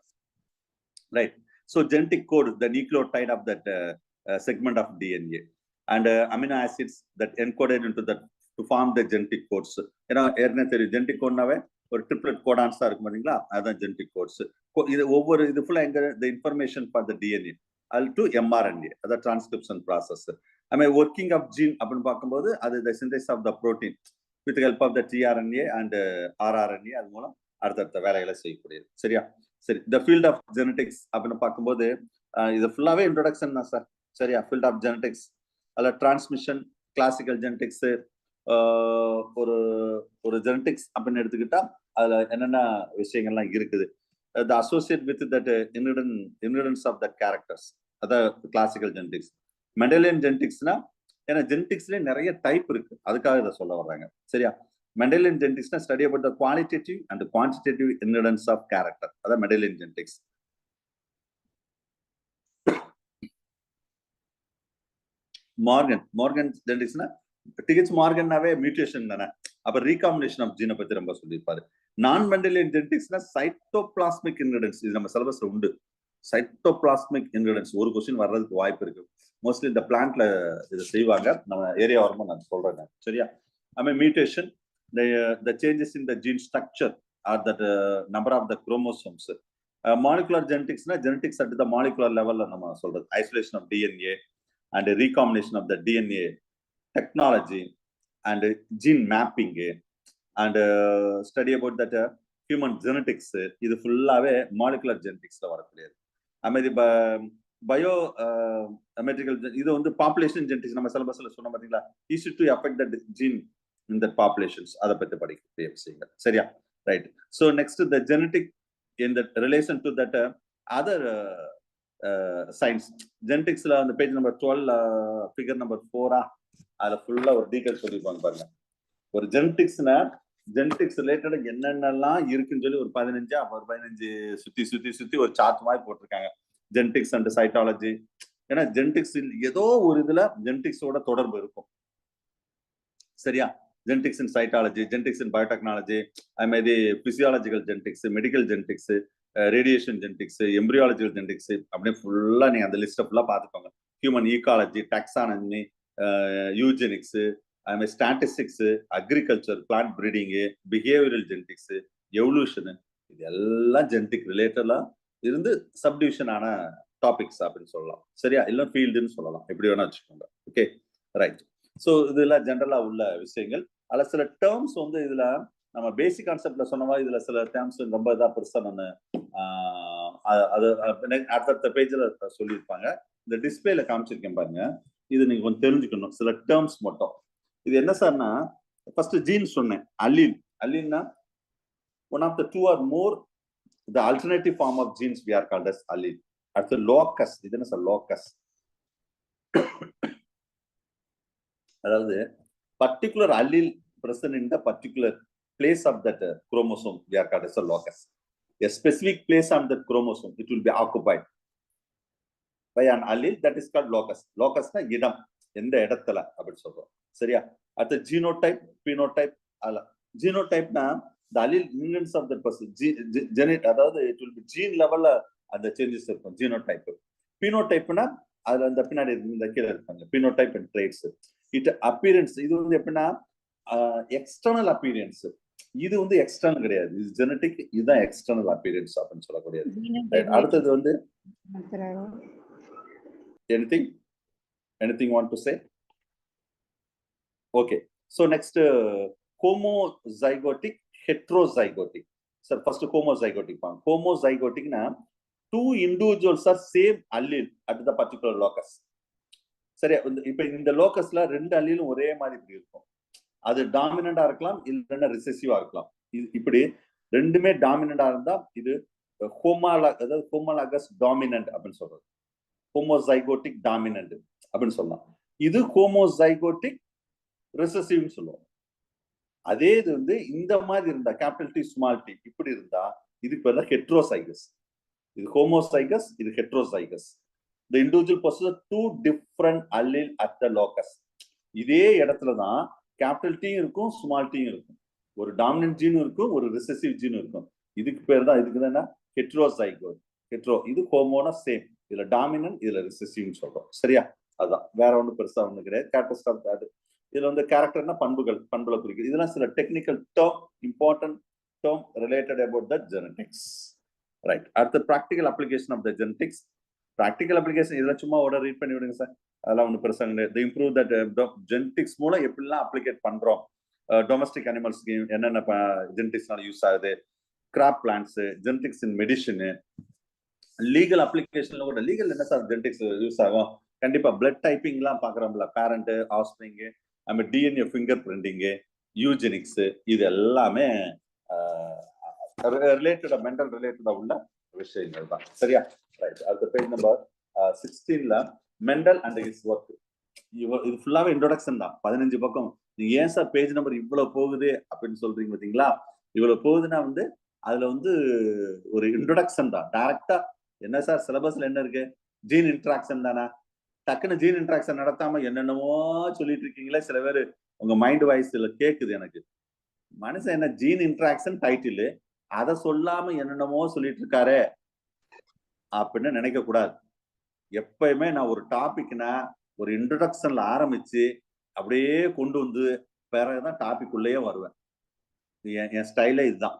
Right. So genetic code, the nucleotide of that segment of DNA and amino acids that encoded into that to form the genetic codes. ஏன்னா ஏற்கனவே தெரியும் ஜெனடிக் கோட்னாவே ஒரு ட்ரிப்ளெட் கோடான்ஸா இருக்கும் பாத்தீங்களா, அதுதான் ஜெனடிக் கோட்ஸ். இது ஒவ்வொரு இது ஃபுல்லா எங்க the information for the DNA அது to mRNA, அதான் transcription process. I working of gene அப்படின்னு பார்க்கும்போது அது the synthesis of the protein with the help of the tRNA and rRNA, அது மூலம் அடுத்தடுத்த வேலைகளை செய்யக்கூடியது. சரியா? சரி, the field of genetics அப்படின்னு பார்க்கும்போது இது ஃபுல்லாவே இன்ட்ரோடக்ஷன் தான் சார். சரியா? ஃபீல்ட் ஆஃப் ஜெனடிக்ஸ் அதில் டிரான்ஸ்மிஷன், கிளாசிக்கல் ஜெனடிக்ஸ், ஒரு ஒரு ஜெனடிக்ஸ் அப்படின்னு எடுத்துக்கிட்டா அதுல என்னென்ன விஷயங்கள்லாம் இருக்குது, the associate with that inheritance of that characters, அதான் கிளாசிக்கல் ஜெனடிக்ஸ். மெண்டலியன் ஜெனடிக்ஸ்னா ஏன்னா ஜெனடிக்ஸ்லேயே நிறைய டைப் இருக்கு, அதுக்காக இதை சொல்ல வர்றாங்க. சரியா? மெண்டலியன் ஜெனடிக்ஸ்னா study about the qualitative and quantitative inheritance of character, அதான் மெண்டலியன் ஜெனடிக்ஸ். மார்கன் ஜெனடிக்ஸ்னா டிஹெச் மார்கன்னாவே மியூட்டேஷன் தானே, அப்ப ரீகாம்பினேஷன் ஆஃப் ஜீனை பத்தி ரொம்ப சொல்லியிருப்பாரு. நான் மெண்டலியன் ஜெனடிக்ஸ்னா சைட்டோபிளாஸ்மிக் இன்ஹெரிடன்ஸ், இது நம்ம சிலபஸ்ல உண்டு. சைட்டோபிளாஸ்மிக் இன்ஹெரிடன்ஸ் ஒரு கொஸ்டின் வர்றதுக்கு வாய்ப்பு இருக்கு. மோஸ்ட்லி இந்த பிளான்ட்ல இதை செய்வாங்க, நம்ம ஏரியா வரும்போது நான் சொல்றேன். சரியா? Mutation, the changes in the gene structure or the number of the chromosomes. Molecular ஜெனடிக்ஸ்னா ஜெனடிக்ஸ் அட் த மாலிகுலர் லெவல்ல நம்ம சொல்றது, isolation of DNA and recombination of the DNA technology and gene mapping and study about that human genetics. இது ஃபுல்லாவே molecular ஜெனடிக்ஸ்ல வரக்கூடியது. அது bio metrical, இது வந்து பாப்புலேஷன் ஜெனடிக்ஸ் நம்ம சிலபஸ்ல சொன்ன பாத்தீங்களா, easy to affect that gene in that populations, அதை பத்தி படிக்கக்கூடிய விஷயங்கள். சரியா? Right. So next the genetic in that relation to that other science. ஜெனடிக்ஸ்ல அந்த பேஜ் நம்பர் 12 ஃபிகர் நம்பர் 4 அதுல ஃபுல்லா ஒரு டீடைல் சொல்லிருப்பாங்க பாருங்க. ஒரு ஜெனடிக்ஸ்னா ஜெனடிக்ஸ் ரிலேட்டடா என்னென்னலாம் இருக்குன்னு சொல்லி ஒரு 15 சுத்தி ஒரு சார்ட் மாதிரி போட்டிருக்காங்க. Genetics and cytology. ஏன்னா ஜெனடிக்ஸ் ஏதோ ஒரு இதுல ஜெனடிக்ஸோட தொடர்பு இருக்கும். சரியா? ஜெனடிக்ஸ் இன் சைட்டாலஜி, ஜெனடிக்ஸ் இன் பயோடெக்னாலஜி, அது மாதிரி physiological genetics, medical genetics, radiation genetics, embryological genetics, அப்படியே ஃபுல்லா நீங்க அந்த லிஸ்ட்டை ஃபுல்லா பார்த்துக்கோங்க. ஹியூமன் ஈகாலஜி, டாக்ஸானமி, யூஜெனிக்ஸ், அது மாதிரி statistics, agriculture, plant breeding, behavioural genetics, evolution, இது எல்லாம் ஜெனடிக் ரிலேட்டடா இருந்து சப்டிவிஷன் ஆன டாபிக்ஸ் அப்படின்னு சொல்லலாம். சரியா? இல்லை ஃபீல்டுன்னு சொல்லலாம், எப்படி வேணா வச்சுக்கோங்க. Okay, right. ஸோ இதெல்லாம் ஜென்ரலா உள்ள விஷயங்கள். அதில் சில டேர்ம்ஸ் வந்து இதுல நம்ம பேசிக் கான்செப்ட்ல சொன்ன மாதிரி இதுல சில டேர்ம்ஸ் ரொம்ப இதா பெருசா நான் அது அடுத்த பேஜ்ல சொல்லியிருப்பாங்க. இந்த டிஸ்பிளேல காமிச்சிருக்கேன் பாருங்க, இது நீங்க கொஞ்சம் தெரிஞ்சுக்கணும் சில டேர்ம்ஸ் மட்டும். இது என்ன சார்னா, ஃபர்ஸ்ட் ஜீன் சொன்னேன், அல்லீல். அல்லீல்னா one of the two or more the alternative form of genes we are called as allele. அடுத்து லோக்கஸ். இது என்ன சார்? லோக்கஸ் அதாவது particular allele present in the particular place of that chromosome, we are called as a locus. A specific place on that chromosome, it will be occupied by an allele, that is called locus. Locus na idam, endha edathila appdi solrom. Seriya? At the genotype, phenotype, genotype na the allele inheritance of that person, adhaadu it will be gene level and the changes irukum. Genotype. Phenotype na adha and pinadi indha kila irukanga, phenotype and traits. It appearance, idu vandu epina external appearance. இது வந்து external கிடையாது, இது genetic, இதுதான் external appearance அப்படின்னு சொல்லக்கூடியது. அடுத்தது வந்து anything want to say? Okay, so next homozygotic, heterozygotic. Sir, first homozygotic form. Homozygotic na two individuals are same allele at the particular locus. சரியா? இப்ப இந்த லோக்கஸ்ல ரெண்டு அல்லீலும் ஒரே மாதிரி இப்படி இருக்கும். அது டாமினண்டா இருக்கலாம், இல்லைன்னா ரிசெசிவா இருக்கலாம். இப்படி ரெண்டுமே டாமினண்டா இருந்தா இது ஹோமோலாகஸ் டாமினன்ட் அப்படின்னு சொல்றது. ஹோமோசைகோட்டிக் டாமினன்ட் அப்படின்னு சொல்லலாம். இது ஹோமோசைகோட்டிக் ரிசெசிவ்னு சொல்லுவோம். அதே இது வந்து இந்த மாதிரி இருந்தா, கேபிட்டல் டி ஸ்மால் டி இப்படி இருந்தா இதுக்கு பேர் தான் ஹெட்ரோசைகஸ். இது ஹோமோசைகஸ், இது heterozygous. the individual possesses two different allele at the locus. இதே இடத்துல தான் கேபிட்டல் டி இருக்கும், ஸ்மால் டி இருக்கும். ஒரு டாமினன்ட் ஜீன் இருக்கும், ஒரு ரிசெசிவ் ஜீன் இருக்கும். இதுக்கு பேர் தான் இதுக்கு என்ன ஹெட்ரோசைகோட். ஹெட்ரோ இது ஹோமோனா சேம். இதுல டாமினன்ட், இதுல ரிசெசிவ்னு சொல்றோம். சரியா? அதான், வேற ஒன்றும் பெருசா ஒண்ணு கிடையாது. கேரக்டரிஸ்டிக் அது இதுல வந்து கேரக்டர்னா பண்புகளை குறிக்குது. இதெல்லாம் சில technical term, important term related about the genetics. Right. அடுத்த practical application of the genetics. Practical application இதெல்லாம் சும்மா ரீட் பண்ணி விடுங்க சார். அதெல்லாம் ஒன்றும் பெருசாக கிடையாது. இம்ப்ரூவ் தட் ஜெனடிக்ஸ் மூலம் எப்படிலாம் அப்ளிகேட் பண்றோம், டொமஸ்டிக் அனிமல்ஸ்க்கு என்னென்ன ஜெனடிக்ஸ்னால யூஸ் ஆகுது, crop plants, genetics in medicine, legal அப்ளிகேஷன்ல கூட. லீகல் என்ன சார் ஜெனடிக்ஸ் யூஸ் ஆகும்? கண்டிப்பா பிளட் டைப்பிங்லாம் பாக்குறோம்ல, பேரண்ட் ஆஃப்ஸ்பிரிங், நம்ம டிஎன்ஏ ஃபிங்கர் பிரிண்டிங்கு, யூஜெனிக்ஸ், இது எல்லாமே ரிலேட்டடா மென்டல் ரிலேட்டடா உள்ள விஷயங்கள் தான். சரியா? ரைட். அடுத்த பேஜ் நம்பர் 16ல மெண்டல் அண்ட் ஹிஸ் ஒர்க். இது ஃபுல்லாவே இன்ட்ரோடக்ஷன் தான், 15 பக்கம். நீங்க ஏன் சார் பேஜ் நம்பர் இவ்வளவு போகுது அப்படின்னு சொல்றீங்க பாத்தீங்களா? இவ்வளவு போகுதுன்னா வந்து அதுல வந்து ஒரு இன்ட்ரோடக்ஷன் தான். டைரக்டா என்ன சார் சிலபஸ்ல என்ன இருக்கு? ஜீன் இன்ட்ராக்ஷன் தானே. டக்குன்னு ஜீன் இன்ட்ராக்ஷன் நடத்தாம என்னென்னமோ சொல்லிட்டு இருக்கீங்களே சில பேர். உங்க மைண்ட் வாய்ஸ்ல கேக்குது எனக்கு. மனுஷன் என்ன ஜீன் இன்ட்ராக்ஷன் டைட்டில், அதை சொல்லாம என்னென்னமோ சொல்லிட்டு இருக்காரு அப்படின்னு நினைக்க கூடாது. எப்பயுமே நான் ஒரு டாபிக்னா ஒரு இன்ட்ரோடக்ஷன்ல ஆரம்பிச்சு அப்படியே கொண்டு வந்து பிறகுதான் டாபிக் உள்ளேயே வருவேன். என் ஸ்டைலே இதுதான்.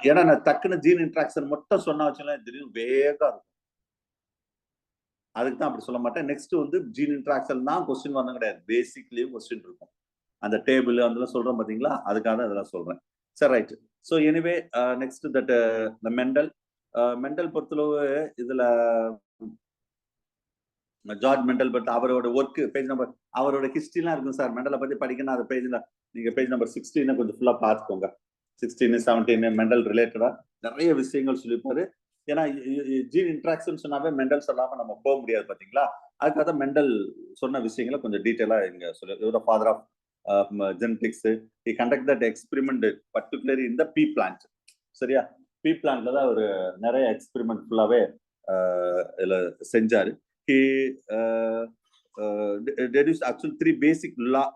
ஏன்னா நான் டக்குன்னு ஜீன் இன்ட்ராக்ஷன் மட்டும் சொன்னா வச்சுக்கலாம் திடீர்னு வேகா இருக்கும். அதுக்கு தான் அப்படி சொல்ல மாட்டேன். நெக்ஸ்ட் வந்து ஜீன் இன்ட்ராக்ஷன் தான் கொஸ்டின் வரணும் கிடையாது, பேசிக்லயும் கொஸ்டின் இருக்கும். அந்த டேபிள் அதெல்லாம் சொல்றேன் பாத்தீங்களா, அதுக்காக தான் இதெல்லாம் சொல்றேன். சரி, right. So anyway next that Mendel பொறுத்தளவு இதுல ஜார்ஜ் மெண்டல் பத்தி அவரோட ஒர்க் பேஜ் நம்பர், அவரோட ஹிஸ்டரிலாம் இருக்கும் சார். மெண்டலை பத்தி படிக்கணும், அது பேஜ்ல நீங்க பேஜ் நம்பர் 16 கொஞ்சம் ஃபுல்லா பார்த்துக்கோங்க. 16, 17 மெண்டல் ரிலேட்டடா நிறைய விஷயங்கள் சொல்லியிருப்பாரு. ஏன்னா ஜீன் இன்ட்ராக்ஷன் சொன்னாவே மெண்டல் சொல்லாம நம்ம போக முடியாது பாத்தீங்களா. அதுக்காக மெண்டல் சொன்ன விஷயங்களை கொஞ்சம் டீட்டெயிலா இங்க சொல்லி, இவரோட father of genetics. he conduct that experiment particularly in the pea plant. சரியா? பீ பிளான்ட்ல தான் ஒரு நிறைய எக்ஸ்பெரிமெண்ட் ஃபுல்லாவே இதுல செஞ்சாரு. he deduced actually 3 basic law,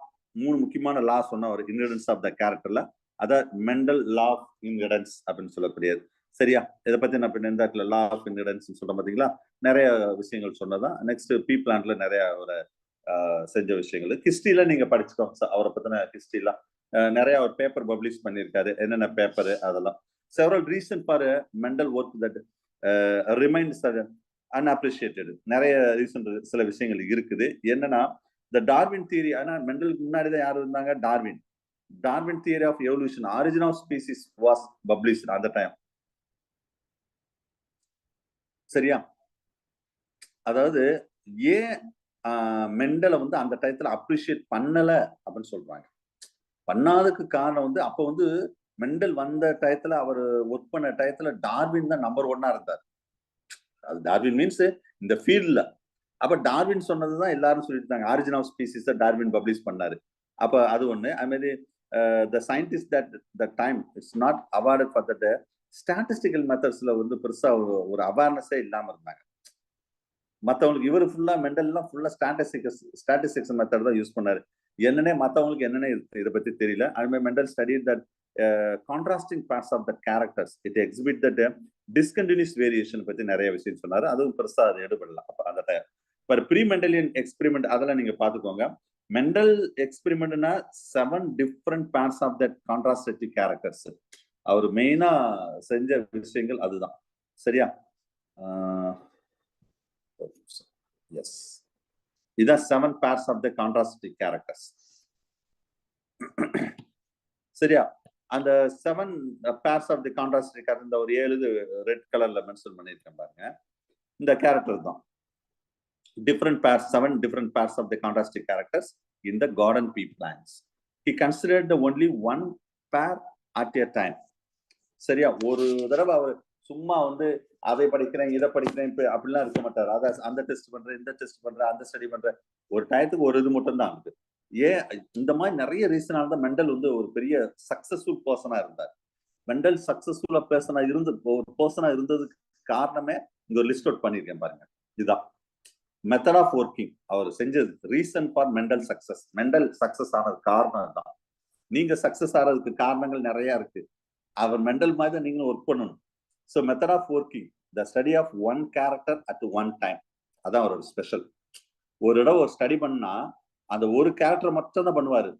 3 முக்கியமான லா சொன்னவர் இன்ஹெரிடன்ஸ் ஆஃப் த கேரக்டர்ல. அதான் மெண்டல் லா ஆஃப் இன்ஹெரிடன்ஸ் அப்படின்னு சொல்லக்கூடியது. சரியா? இதை பத்தி நான் பின்ன இந்த லா ஆஃப் இன்ஹெரிடன்ஸ் சொல்றேன் பாத்தீங்களா, நிறைய விஷயங்கள் சொன்னதான். நெக்ஸ்ட் பீ பிளான்ட்ல நிறைய ஒரு செஞ்ச விஷயங்கள். ஹிஸ்டரியில நீங்க படிச்சுக்கோங்க அவரை பத்தின ஹிஸ்டரிலாம் நிறைய ஒரு பேப்பர் பப்ளிஷ் பண்ணியிருக்காரு. என்னென்ன பேப்பர் அதெல்லாம். Several reason for Mendel work that remains unappreciated. நிறைய ரீசன், சில விஷயங்கள் இருக்குது. என்னன்னா இந்த டார்வின் தியரி. ஆனா மெண்டலுக்கு முன்னாடி தான் யார் இருந்தாங்க? Darwin theory of evolution, origin of species was published அந்த டைம். சரியா? அதாவது ஏன் மெண்டலை வந்து அந்த டயத்துல அப்ரிஷியேட் பண்ணல அப்படின்னு சொல்றாங்க. பண்ணாததுக்கு காரணம் வந்து அப்ப வந்து மெண்டல் வந்த டயத்துல, அவர் ஒர்க் பண்ண டயத்துல டார்வின் தான் நம்பர் 1 இருந்தார். அது டார்வின் மீன்ஸ் இந்த ஃபீல்ட்ல. அப்ப டார்வின் சொன்னதுதான் எல்லாரும் சொல்லிட்டு இருந்தாங்க. Origin of species Darwin publish பண்ணாரு. அப்ப அது ஒண்ணு. அது மாதிரி the scientist that time it's not awarded for that statistical methodsல வந்து பெருசா ஒரு அவேர்னஸே இல்லாம இருந்தாங்க. மத்தவங்களுக்கு இவர் ஃபுல்லா மெண்டல்லாம் ஃபுல்லா ஸ்டாட்டிஸ்டிக்ஸ் மெத்தட் தான் யூஸ் பண்ணாரு. என்னன்னே மத்தவங்களுக்கு என்னன்னே இதை பத்தி தெரியல. அதுமாதிரி Mendel study that contrasting parts of the characters it exhibit that discontinuous variation பத்தி நிறைய விஷயம் சொன்னாரு. அதுவும் பெருசா அது எடுபடலாம் அப்ப அந்த time. But pre Mendelian experiment அதெல்லாம் நீங்க பாத்துக்கோங்க. மெண்டல் எக்ஸ்பெரிமெண்ட்னா 7 different parts of that contrastic characters. அவர் மெயினா செஞ்ச விஷயங்கள் அதுதான். சரியா? எஸ், இதான் 7 parts of the contrastic characters. சரியா? அந்த 7 parts of the contrastic character இந்த ஒரு 7 ரெட் கலர்ல மென்ஷன் பண்ணியிருக்கேன் பாருங்க. இந்த கேரக்டர் தான் different parts, 7 different parts of the contrasting characters in the garden pea plants. He considered the only one pair at a time. சரியா? ஒரு தடவை அவர் சும்மா வந்து அதை படிக்கிறேன் இதை படிக்கிறேன் அப்படிலாம் இருக்க மாட்டார். அதை அந்த டெஸ்ட் பண்றேன், இந்த டெஸ்ட் பண்றேன், அந்த ஸ்டடி பண்றேன். ஒரு டயத்துக்கு ஒரு இது மட்டும் தான் இருக்கு. ஏன் இந்த மாதிரி நிறைய ரீசனால தான் மெண்டல் வந்து ஒரு பெரிய சக்சஸ்ஃபுல் பர்சனா இருந்தார். மெண்டல் சக்சஸ்ஃபுல்லா ஒரு பர்சனா இருந்ததுக்கு காரணமே இங்க ஒரு லிஸ்ட் அவுட் பண்ணியிருக்கேன் பாருங்க. இதுதான் மெத்தட் ஆஃப் ஒர்க்கிங். அவர் செஞ்சது reason for Mendel success. Mendel success ஆனது காரணம் தான். நீங்க சக்சஸ் ஆகிறதுக்கு காரணங்கள் நிறைய இருக்கு. அவர் மெண்டல் மாதிரி தான் நீங்களும் ஒர்க் பண்ணணும். So method of working, the study of one character at one time. அதான் அவரோட ஸ்பெஷல். ஒரு இடம் ஒரு ஸ்டடி பண்ணா அந்த ஒரு கேரக்டர் மட்டும் தான் பண்ணுவாரு.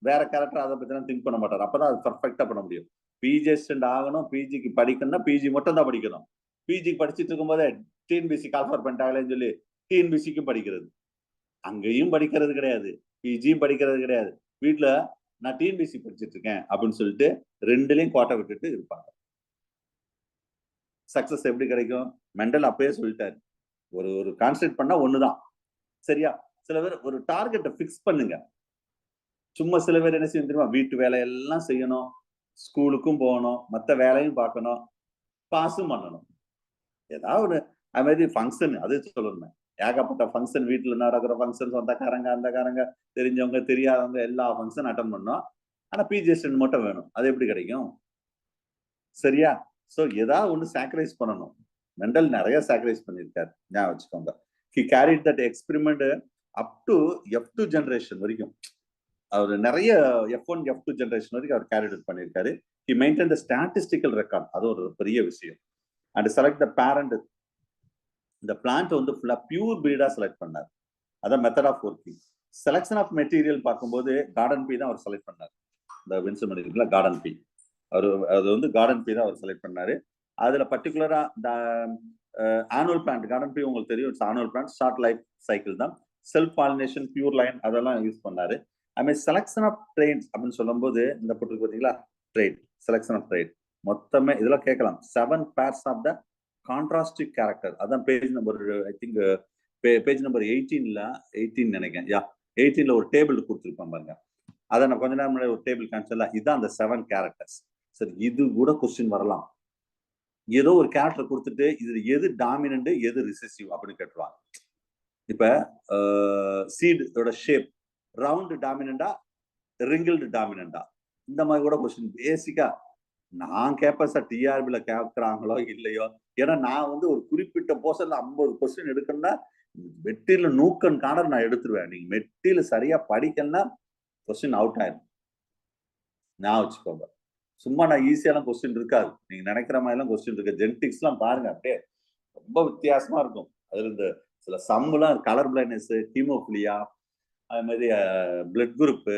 வேற கேரக்டர் அதை பத்தி திங்க் பண்ண மாட்டார். அப்பதான் அது பர்ஃபெக்டா பண்ண முடியும். பிஜி அசிஸ்டன்ட் ஆகணும், பிஜிக்கு படிக்கணும்னா பிஜி மட்டும் தான் படிக்கணும். பிஜிக்கு படிச்சுட்டு இருக்கும் போதே டிஎன்பிசி கால்ஃபர் பண்ணிட்டாங்களேன்னு சொல்லி டிஎன்பிசிக்கும் படிக்கிறது, அங்கேயும் படிக்கிறது கிடையாது, பிஜியும் படிக்கிறது கிடையாது. வீட்டுல நான் டிஎன்பிசி படிச்சுட்டு இருக்கேன் அப்படின்னு சொல்லிட்டு ரெண்டுலயும் கோட்டை விட்டுட்டு இருப்பாங்க. சக்சஸ் எப்படி கிடைக்கும்? மெண்டல் அப்பயே சொல்லிட்டாரு, ஒரு கான்சென்ட்ரேட் பண்ணா ஒண்ணுதான். சரியா? சில பேர் ஒரு டார்கெட்டை பிக்ஸ் பண்ணுங்க. சும்மா சில பேர் என்ன செய்யணும் தெரியுமா? வீட்டு வேலையெல்லாம் செய்யணும், ஸ்கூலுக்கும் போகணும், மற்ற வேலையும் பார்க்கணும், பாஸும் பண்ணணும். ஏதாவது அது மாதிரி ஃபங்க்ஷன், அது சொல்லணும். ஏகப்பட்ட ஃபங்க்ஷன், வீட்டுல நடக்கிற ஃபங்க்ஷன், சொந்தக்காரங்க, அந்தக்காரங்க, தெரிஞ்சவங்க, தெரியாதவங்க, எல்லா ஃபங்க்ஷன் அட்டன் பண்ணோம். ஆனா பிஜிஎஸ்டன் மட்டும் வேணும். அது எப்படி கிடைக்கும்? சரியா? ஸோ ஏதாவது ஒன்று சாக்ரிஃபைஸ் பண்ணணும். மெண்டல் நிறைய சாக்ரிஃபைஸ் பண்ணியிருக்காரு, ஞாபகம் வச்சுக்கோங்க. He carried that experiment up to F2 generation வரைக்கும். அவர் நிறைய F1 F2 ஜெனரேஷன் வரைக்கும் அவர் கேரிட் பண்ணியிருக்காரு. He maintain the statistical record, அது ஒரு பெரிய விஷயம். And select the parent. இந்த பிளான்ட் வந்து ஃபுல்லா பியூர் பிரீடா செலக்ட் பண்ணார். அதான் method of working. Selection of material பார்க்கும்போது கார்டன் பி தான் அவர் செலக்ட் பண்ணார். இந்த வின்சன் இருக்குல்ல, கார்டன் பி, அது வந்து கார்டன் பி தான் அவர் செலக்ட் பண்ணாரு. அதுல பர்டிகுலரா இந்த ஆனுவல் பிளான்ட், கார்டன் பி உங்களுக்கு தெரியும், annual plant, short life cycle தான். செல்ஃப் பாலினேஷன், பியூர் லைன், அதெல்லாம் யூஸ் பண்ணாரு. அதுமாதிரி செலக்ஷன் ஆஃப் ட்ரெயின்ஸ் அப்படின்னு சொல்லும் போது இந்த போட்டு பார்த்தீங்களா, ட்ரெயின், செலக்ஷன் ஆஃப் ட்ரெயின் மொத்தமே இதெல்லாம் கேட்கலாம். 7 pairs ஆஃப் த கான்ட்ராஸ்டிக் கேரக்டர். அதான் page number, I think page number 18 நினைக்கிறேன். 18ல ஒரு டேபிள் கொடுத்துருப்பான் பாருங்க. அதை நான் கொஞ்ச நேரம் முன்னாடி ஒரு டேபிள் காமிச்சல, இதுதான் அந்த 7 கேரக்டர்ஸ். சரி, இது கூட கொஸ்டின் வரலாம். ஏதோ ஒரு கேரக்டர் கொடுத்துட்டு இது எது டாமினன்ட், எது ரிசெசிவ் அப்படின்னு கேட்டுருவாங்க. இப்ப சீடோட ஷேப் ரவுண்ட் டாமினண்டா, ரிங்கிள்டு டாமினண்டா, இந்த மாதிரி கூட கொஸ்டின் பேசிக்கா நான் கேட்பேன் சார். டிஆர்பில கேட்கறாங்களோ இல்லையோ, ஏன்னா நான் வந்து ஒரு குறிப்பிட்ட போர்ஷன்ல 50 கொஸ்டின் எடுக்கணும்னா மெட்டீரியல் நூக்கன் காணர் நான் எடுத்துருவேன். நீங்க மெட்டீரியல் சரியா படிக்கணும்னா கொஸ்டின் அவுட் ஆயிடும், நான் வச்சுக்கோங்க. சும்மா நான் ஈஸியாலாம் கொஸ்டின் இருக்காது, நீங்க நினைக்கிற மாதிரிலாம் கொஸ்டின் இருக்கு. ஜெனடிக்ஸ் எல்லாம் பாருங்க, அப்படியே ரொம்ப வித்தியாசமா இருக்கும். அதுல இந்த சில சம்முலாம், கலர் பிளைண்ட்னஸ், ஹீமோஃபிலியா, அது மாதிரி பிளட் குரூப்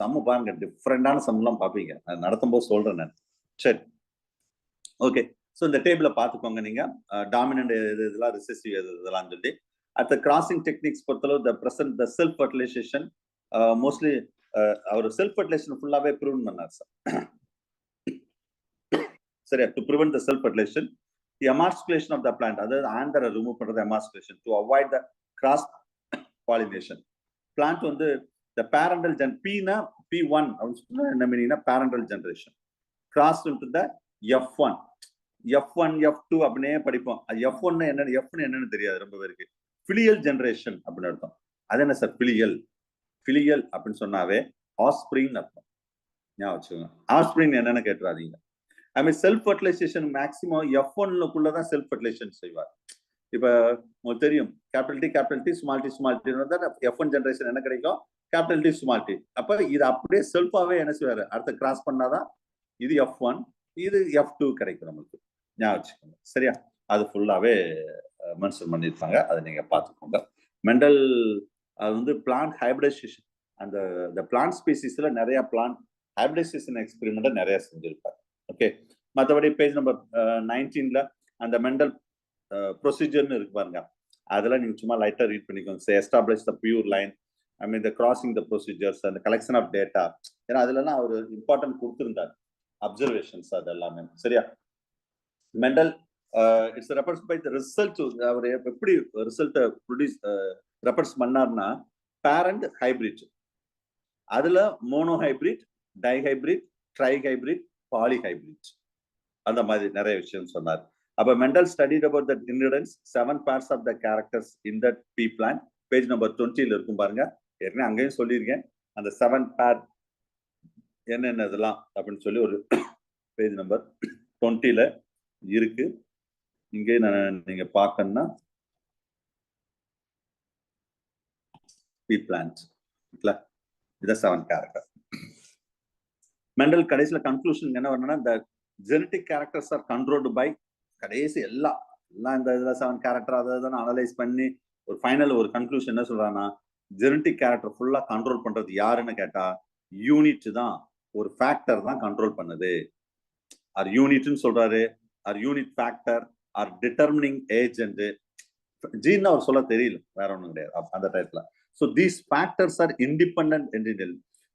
சம்மு பாருங்க, டிஃப்ரெண்டான சம்லாம் பார்ப்பீங்க. அது நடத்தும் போது சொல்றேன் நான். சரி, ஓகே. ஸோ இந்த டேபிளை பார்த்துக்கோங்க நீங்க, டாமினன்ட் எது இதெல்லாம், ரிசெசிவ் எது இதெல்லாம் சொல்லி. அடுத்த கிராசிங் டெக்னிக்ஸ் பொறுத்தளவு த செல்ஃப் ஃபர்டிலைசேஷன், மோஸ்ட்லி அவர் செல்ஃப் ஃபர்டிலைசேஷன் ஃபுல்லாவே ப்ரிவென்ட் பண்ணார் சார். சரியா? To prevent the self fertilization, emasculation of the plant, அதாவது ஆந்தரை ரிமூவ் பண்றது emasculation, to avoid the cross pollination. Plant வந்து the parental gen P-na P1 என்ன மீனிங்னா parental generation crossed into the F1 F2 அப்படினே படிப்போம். F1 என்னன்னு என்னன்னு தெரியாது ரொம்ப பேருக்கு. filial generation அப்படின்னு அர்த்தம். அது என்ன சார் filial அப்படின்னு சொன்னாவே offspring அர்த்தம். ஞாபகம் வச்சுக்கோங்க. offspring என்னன்னு கேட்றாதீங்க. I mean self fertilization maximum F1க்குள்ள தான் self fertilization செய்வார். இப்ப உங்களுக்கு தெரியும், capital T small T F1 generation என்ன கிடைக்கும், கேபிட்டல் டி ஸ்மால் டி. அப்ப இது அப்படியே செல்ஃபாவே என்ன செய்வாரு, அடுத்த கிராஸ் பண்ணாதான் இது F1, இது F2 கிடைக்கும் நமக்கு. ஞாபகம் வச்சுக்கோங்க. சரியா? அது ஃபுல்லாவே மென்ஷன் பண்ணியிருப்பாங்க, அதை நீங்க பார்த்துக்கோங்க. மெண்டல் அது வந்து பிளான்ட் ஹைபிரிடைசேஷன், அந்த பிளான்ட் ஸ்பீசிஸ்ல நிறைய பிளான்ட் ஹைபிரிடைசேஷன் எக்ஸ்பெரிமெண்ட் நிறைய செஞ்சிருப்பாங்க. ஓகே. மற்றபடி பேஜ் நம்பர் 19ல அந்த மெண்டல் ப்ரொசீஜர்னு இருக்கு பாருங்க, அதெல்லாம் நீங்க சும்மா லைட்டா ரீட் பண்ணிக்கோங்க. Establish the pure line, I mean the crossing the procedures, அந்த கலெக்ஷன் ஆஃப் டேட்டா, ஏன்னா அதுலலாம் அவர் இம்பார்ட்டன்ட் கொடுத்துருந்தார், அப்சர்வேஷன்ஸ் அது எல்லாமே. சரியா? Mendel it's refers by the result. அவர் எப்படி ரிசல்ட்டை ப்ரொடியூஸ் ரெஃபர்ஸ் பண்ணார்னா, பேரண்ட் ஹைபிரிட், அதுல mono hybrid, di hybrid, tri hybrid, poly hybrid, அந்த மாதிரி நிறைய விஷயம் சொன்னார். அப்ப Mendel studied about that inheritance 7 parts of the characters in that pea plant. Page number 20ல இருக்கும் பாருங்க. ஏற்கனவே அங்கேயும் சொல்லியிருக்கேன், அந்த 7 pair என்னென்ன இதெல்லாம் அப்படின்னு சொல்லி ஒரு பேஜ் நம்பர் 20ல இருக்கு. இங்கே நீங்க பார்க்கணும்னா பி பிளான்ட் இல்ல, இதான் 7 கேரக்டர். மெண்டல் கடைசியில கன்க்ளூஷன் என்ன வரணும்னா, இந்த genetic characters are controlled by, கடைசி எல்லாம் இந்த இதுல 7 கேரக்டர் அதை அனலைஸ் பண்ணி ஒரு ஃபைனல் ஒரு கன்க்ளூஷன் என்ன சொல்றாங்கன்னா, ஜெனட்டிக் கேரக்டர் ஃபுல்லா கண்ட்ரோல் பண்றது யாருன்னு கேட்டா யூனிட் தான், ஒரு ஃபேக்டர் தான் கண்ட்ரோல் பண்ணுது. ஆர் யூனிட்னு சொல்றாரு, or unit factor, or determining agent. Gene அவர் சொல்ல தெரியல, வேற ஒண்ணும் கிடையாது அந்த டைப்ல. So these factors are independent entity.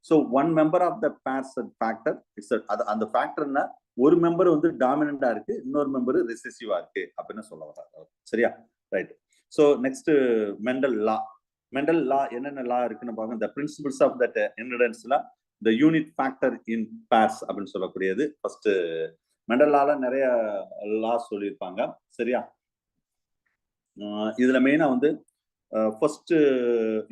So one member of the pairs factor it's அந்த ஃபேக்டர்னா ஒரு மெம்பர் வந்து டாமினண்டா இருக்கு, இன்னொரு மெம்பர் ரிசெசிவா இருக்கு அப்படின்னு சொல்ல வர்றாரு. சரியா? Right. So next Mendel law. Mendel law என்னென்ன லா இருக்குன்னு பாருங்க. த பிரின்சிபிள்ஸ் ஆஃப் தட் இன்ஹெரிடன்ஸ்ல the unit factor in pairs அப்படின்னு சொல்லக்கூடியது ஃபர்ஸ்ட். மெண்டல் லால நிறைய லா சொல்லியிருப்பாங்க. சரியா? இதுல மெயினா வந்து ஃபர்ஸ்ட்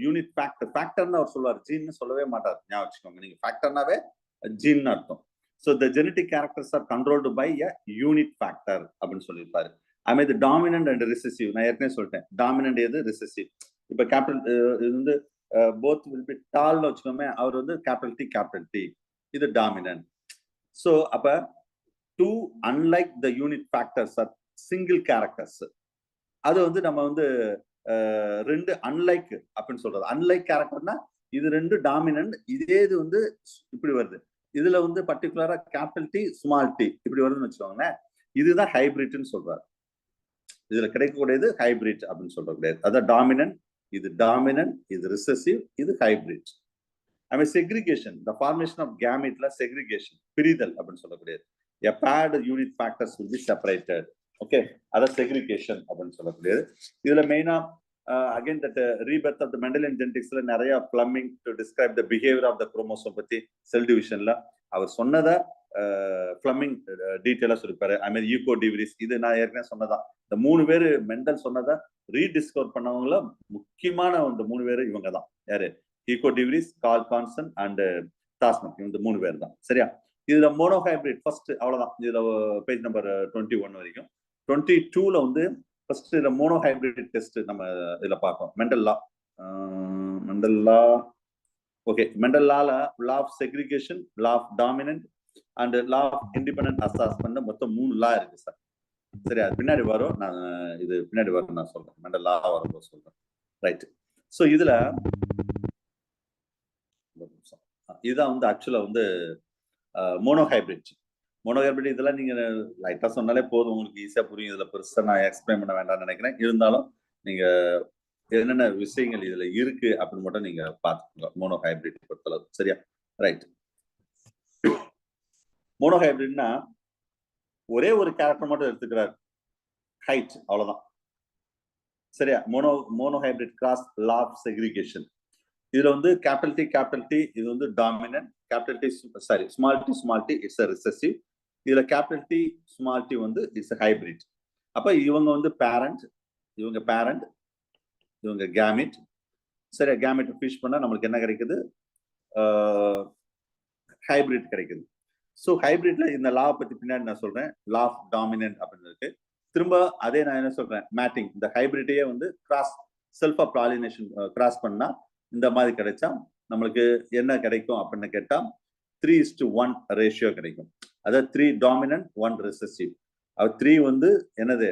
யூனிட் ஃபேக்டர்னு அவர் சொல்லுவார், ஜீன்னு சொல்லவே மாட்டார். ஞாபகம் வச்சுக்கோங்க, நீங்க ஃபேக்டர்னாவே ஜீன் அர்த்தம். So the genetic characters are controlled by a unit factor அப்படின்னு சொல்லியிருப்பாரு. அதுமாதிரி இது டாமினன்ட் அண்ட் ரிசெசிவ். நான் ஏற்கனவே சொல்லிட்டேன், டாமினன்ட் எது, ரிசெசிவ். இப்போ கேபிட்டல் இது வந்து போத் வில் பி டால்னு வச்சுக்கோமே, அவர் வந்து கேபிட்டல் டி, இது டாமினன்ட். ஸோ அப்ப two unlike the unit factors are single characters. அது வந்து நம்ம வந்து ரெண்டு அன்லைக் அப்படின்னு சொல்றது. அன்லைக் கேரக்டர்னா இது ரெண்டு டாமினன்ட், இதே இது வந்து இப்படி வருது, இதுல வந்து பர்டிகுலரா கேபிட்டல் டி ஸ்மால் டி இப்படி வருதுன்னு வச்சுக்கோங்களேன், இதுதான் ஹைபிரிட்னு சொல்றாரு. இதுல கிடைக்கக்கூடியது ஹைபிரிட் அப்படின்னு சொல்றது கிடையாது. அதான் டாமினன்ட், இது ரிசெசிவ், இது ஹைபிரிட். அதுமாதிரி செக்ரிகேஷன், த ஃபார்மேஷன் ஆஃப் கேமெட்ல செக்ரிகேஷன், பிரிதல் அப்படின்னு சொல்லக்கூடியது. A paired unit factors will be separated. Okay, அத segregation அப்படின்னு சொல்லக்கூடியது. இதுல மெயினா again that rebirth of the Mendelian geneticsல நிறைய Fleming to describe the behavior of the chromosome பத்தி செல் டிவிஷன்ல அவர் சொன்னதை Fleming டீட்டெயிலா சொல்லிருப்பாரு. I mean ஈகோ டிவிரிஸ், இது நான் ஏற்கனவே சொன்னதான். இந்த 3 பேரு மெண்டல் சொன்னதை ரீடிஸ்கவர் பண்ணவங்கள முக்கியமான இந்த 3 பேரு இவங்க தான். யாரு? Ego de Vries, curl கான்சன் and டாஸ்மன். இந்த 3 பேர் தான். சரியா? இதுல மோனோஹைபிரிட் ஃபர்ஸ்ட், அவ்வளவுதான். இதுல பேஜ் நம்பர் 21 வரைக்கும். 22ல வந்து ஃபர்ஸ்ட் இதுல மோனோஹைபிரிட் டெஸ்ட் நம்ம இதுல பார்ப்போம். மெண்டல் லா. ஓகே, மெண்டல் லால law of segregation, law of dominant and law of independent assessment, மொத்தம் 3 லா இருக்கு சார். சரி, அது பின்னாடி வரும், நான் இது பின்னாடி வரும் நான் சொல்றேன், மெண்டல் லா வரும்போது சொல்றேன். ரைட். ஸோ இதுல இதுதான் வந்து ஆக்சுவலா வந்து மோனோஹைபிரிட். இதெல்லாம் நீங்க லைட்டா சொன்னாலே போதும், உங்களுக்கு ஈஸியா புரியும். இதுல பெருசா நான் எக்ஸ்பிளைன் பண்ண வேண்டாம்னு நினைக்கிறேன். இருந்தாலும் நீங்க என்னென்ன விஷயங்கள் இதுல இருக்கு அப்படின்னு மட்டும் நீங்க பாத்துக்கோங்க மோனோஹைபிரிட் பொறுத்தளவு. சரியா? ரைட். மோனோஹைபிரிட்னா ஒரே ஒரு கேரக்டர் மட்டும் எடுத்துக்கிறார், ஹைட், அவ்வளவுதான். சரியா? Monohybrid cross law of segregation. இதுல வந்து கேபிட்டல் டி இது வந்து dominant, small T it's recessive. இதுல கேபிட்டல் டி ஸ்மால் டி வந்து இட்ஸ் ஹைபிரிட். அப்ப இவங்க வந்து இவங்க கேமிட். சரியா? கேமிட் ஃபிஷ் பண்ணா நம்மளுக்கு என்ன கிடைக்குது? ஹைபிரிட் கிடைக்குது. ஸோ ஹைபிரிட்ல இந்த லா பத்தி பின்னாடி நான் சொல்றேன். லா ஆஃப் டாமினன்ட் அப்படின்னு இருக்கு. திரும்ப அதே நான் என்ன சொல்றேன், மேட்டிங். இந்த ஹைபிரிட்டையே வந்து செல்ஃபா பாலினேஷன் கிராஸ் பண்ணா இந்த மாதிரி கிடைச்சா நம்மளுக்கு என்ன கிடைக்கும் அப்படின்னு கேட்டா 3:1 ரேஷியோ கிடைக்கும். அதாவது 3 டாமினன்ட் 1 ரிசெசிவ். 3 வந்து என்னது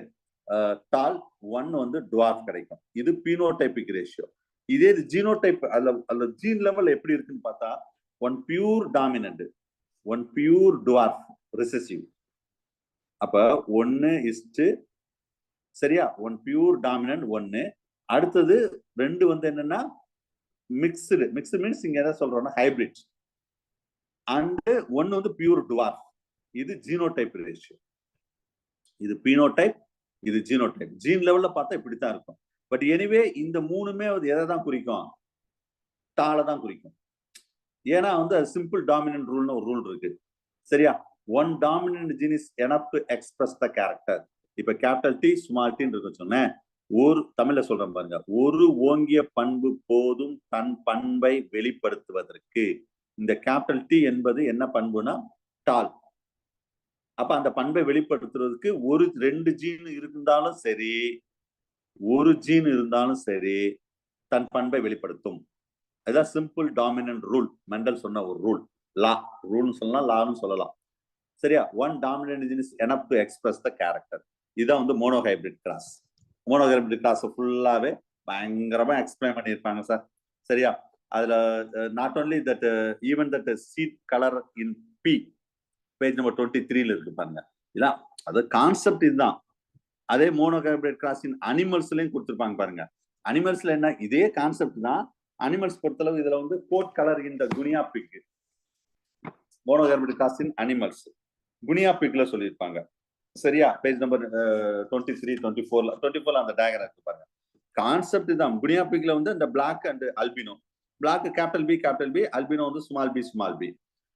டால், 1 வந்து டுவார்ஃப் கிடைக்கும். இது பீனோடைபிக் ரேஷியோ. இதே இது ஜீனோடைப், அல்ல ஜீன் லெவல் எப்படி இருக்குன்னு பார்த்தா 1 pure dominant, 1 pure dwarf recessive. அப்ப 1 சரியா? 1 பியூர் டாமினன்ட் 1. அடுத்தது 2 வந்து என்னன்னா மிக்ஸ்டு மீன்ஸ் இங்க என்ன சொல்றோம்னா ஹைபிரிட். அண்ட் 1 வந்து பியூர் டுவார்ஃப். இது ஜீனோடைப் ரேஷியோ. இது பீனோடைப், இது ஜீனோடைப். ஜீன் லெவல்ல பார்த்தா இப்படித்தான் இருக்கும். பட் எனிவே இந்த 3மே எதை தான் குறிக்கும்? டால தான் குறிக்கும். ஏன்னா வந்து சிம்பிள் டாமினன்ட் ரூல்னு ஒரு ரூல் இருக்கு. சரியா? 1 dominant gene is enough to express the character. இப்ப கேபிட்டல் டி ஸ்மால் டின்னு இருக்கு சொன்னேன். ஒரு தமிழ்ல சொல்றேன் பாருங்க, ஒரு ஓங்கிய பண்பு போதும் தன் பண்பை வெளிப்படுத்துவதற்கு. இந்த கேபிட்டல் டி என்பது என்ன பண்புனா டால். அப்ப அந்த பண்பை வெளிப்படுத்துறதுக்கு ஒரு 2 ஜீன் இருந்தாலும் சரி, ஒரு ஜீன் இருந்தாலும் சரி, தன் பண்பை வெளிப்படுத்தும். அதுதான் சிம்பிள் டாமினன்ட் ரூல். மெண்டல் சொன்ன ஒரு ரூல், லா. ரூல்னு சொல்லலாம், லான்னு சொல்லலாம். சரியா? One dominant gene is enough to express the character. இதுதான் வந்து மோனோஹைபிரிட் கிராஸ். மோனோஹைபிரிட் கிராஸ் ஃபுல்லாவே பயங்கரமா எக்ஸ்பிளைன் பண்ணியிருப்பாங்க சார். சரியா? அதுல not only that, even that seed colour in pea, page number 23ல இருக்கு பாருங்க. இதான் அது கான்செப்ட். இதுதான் அதே மோனோஹைபிரிட் கிராஸ் இன் அனிமல்ஸ்லயும் கொடுத்துருப்பாங்க பாருங்க. அனிமல்ஸ்ல என்ன, இதே கான்செப்ட் தான். அனிமல்ஸ் பொறுத்தளவு இதுல வந்து coat colour in the guinea pig, monohybrid cross in animals guinea பிக்ல சொல்லியிருப்பாங்க. சரியா? பேஜ் நம்பர் 23, 24ல அந்த டயக்ராம் இருக்கு பாருங்க. கான்செப்ட் தான். குனியா பிக்ல வந்து இந்த black and albino, black capital B, albino வந்து ஸ்மால் பி.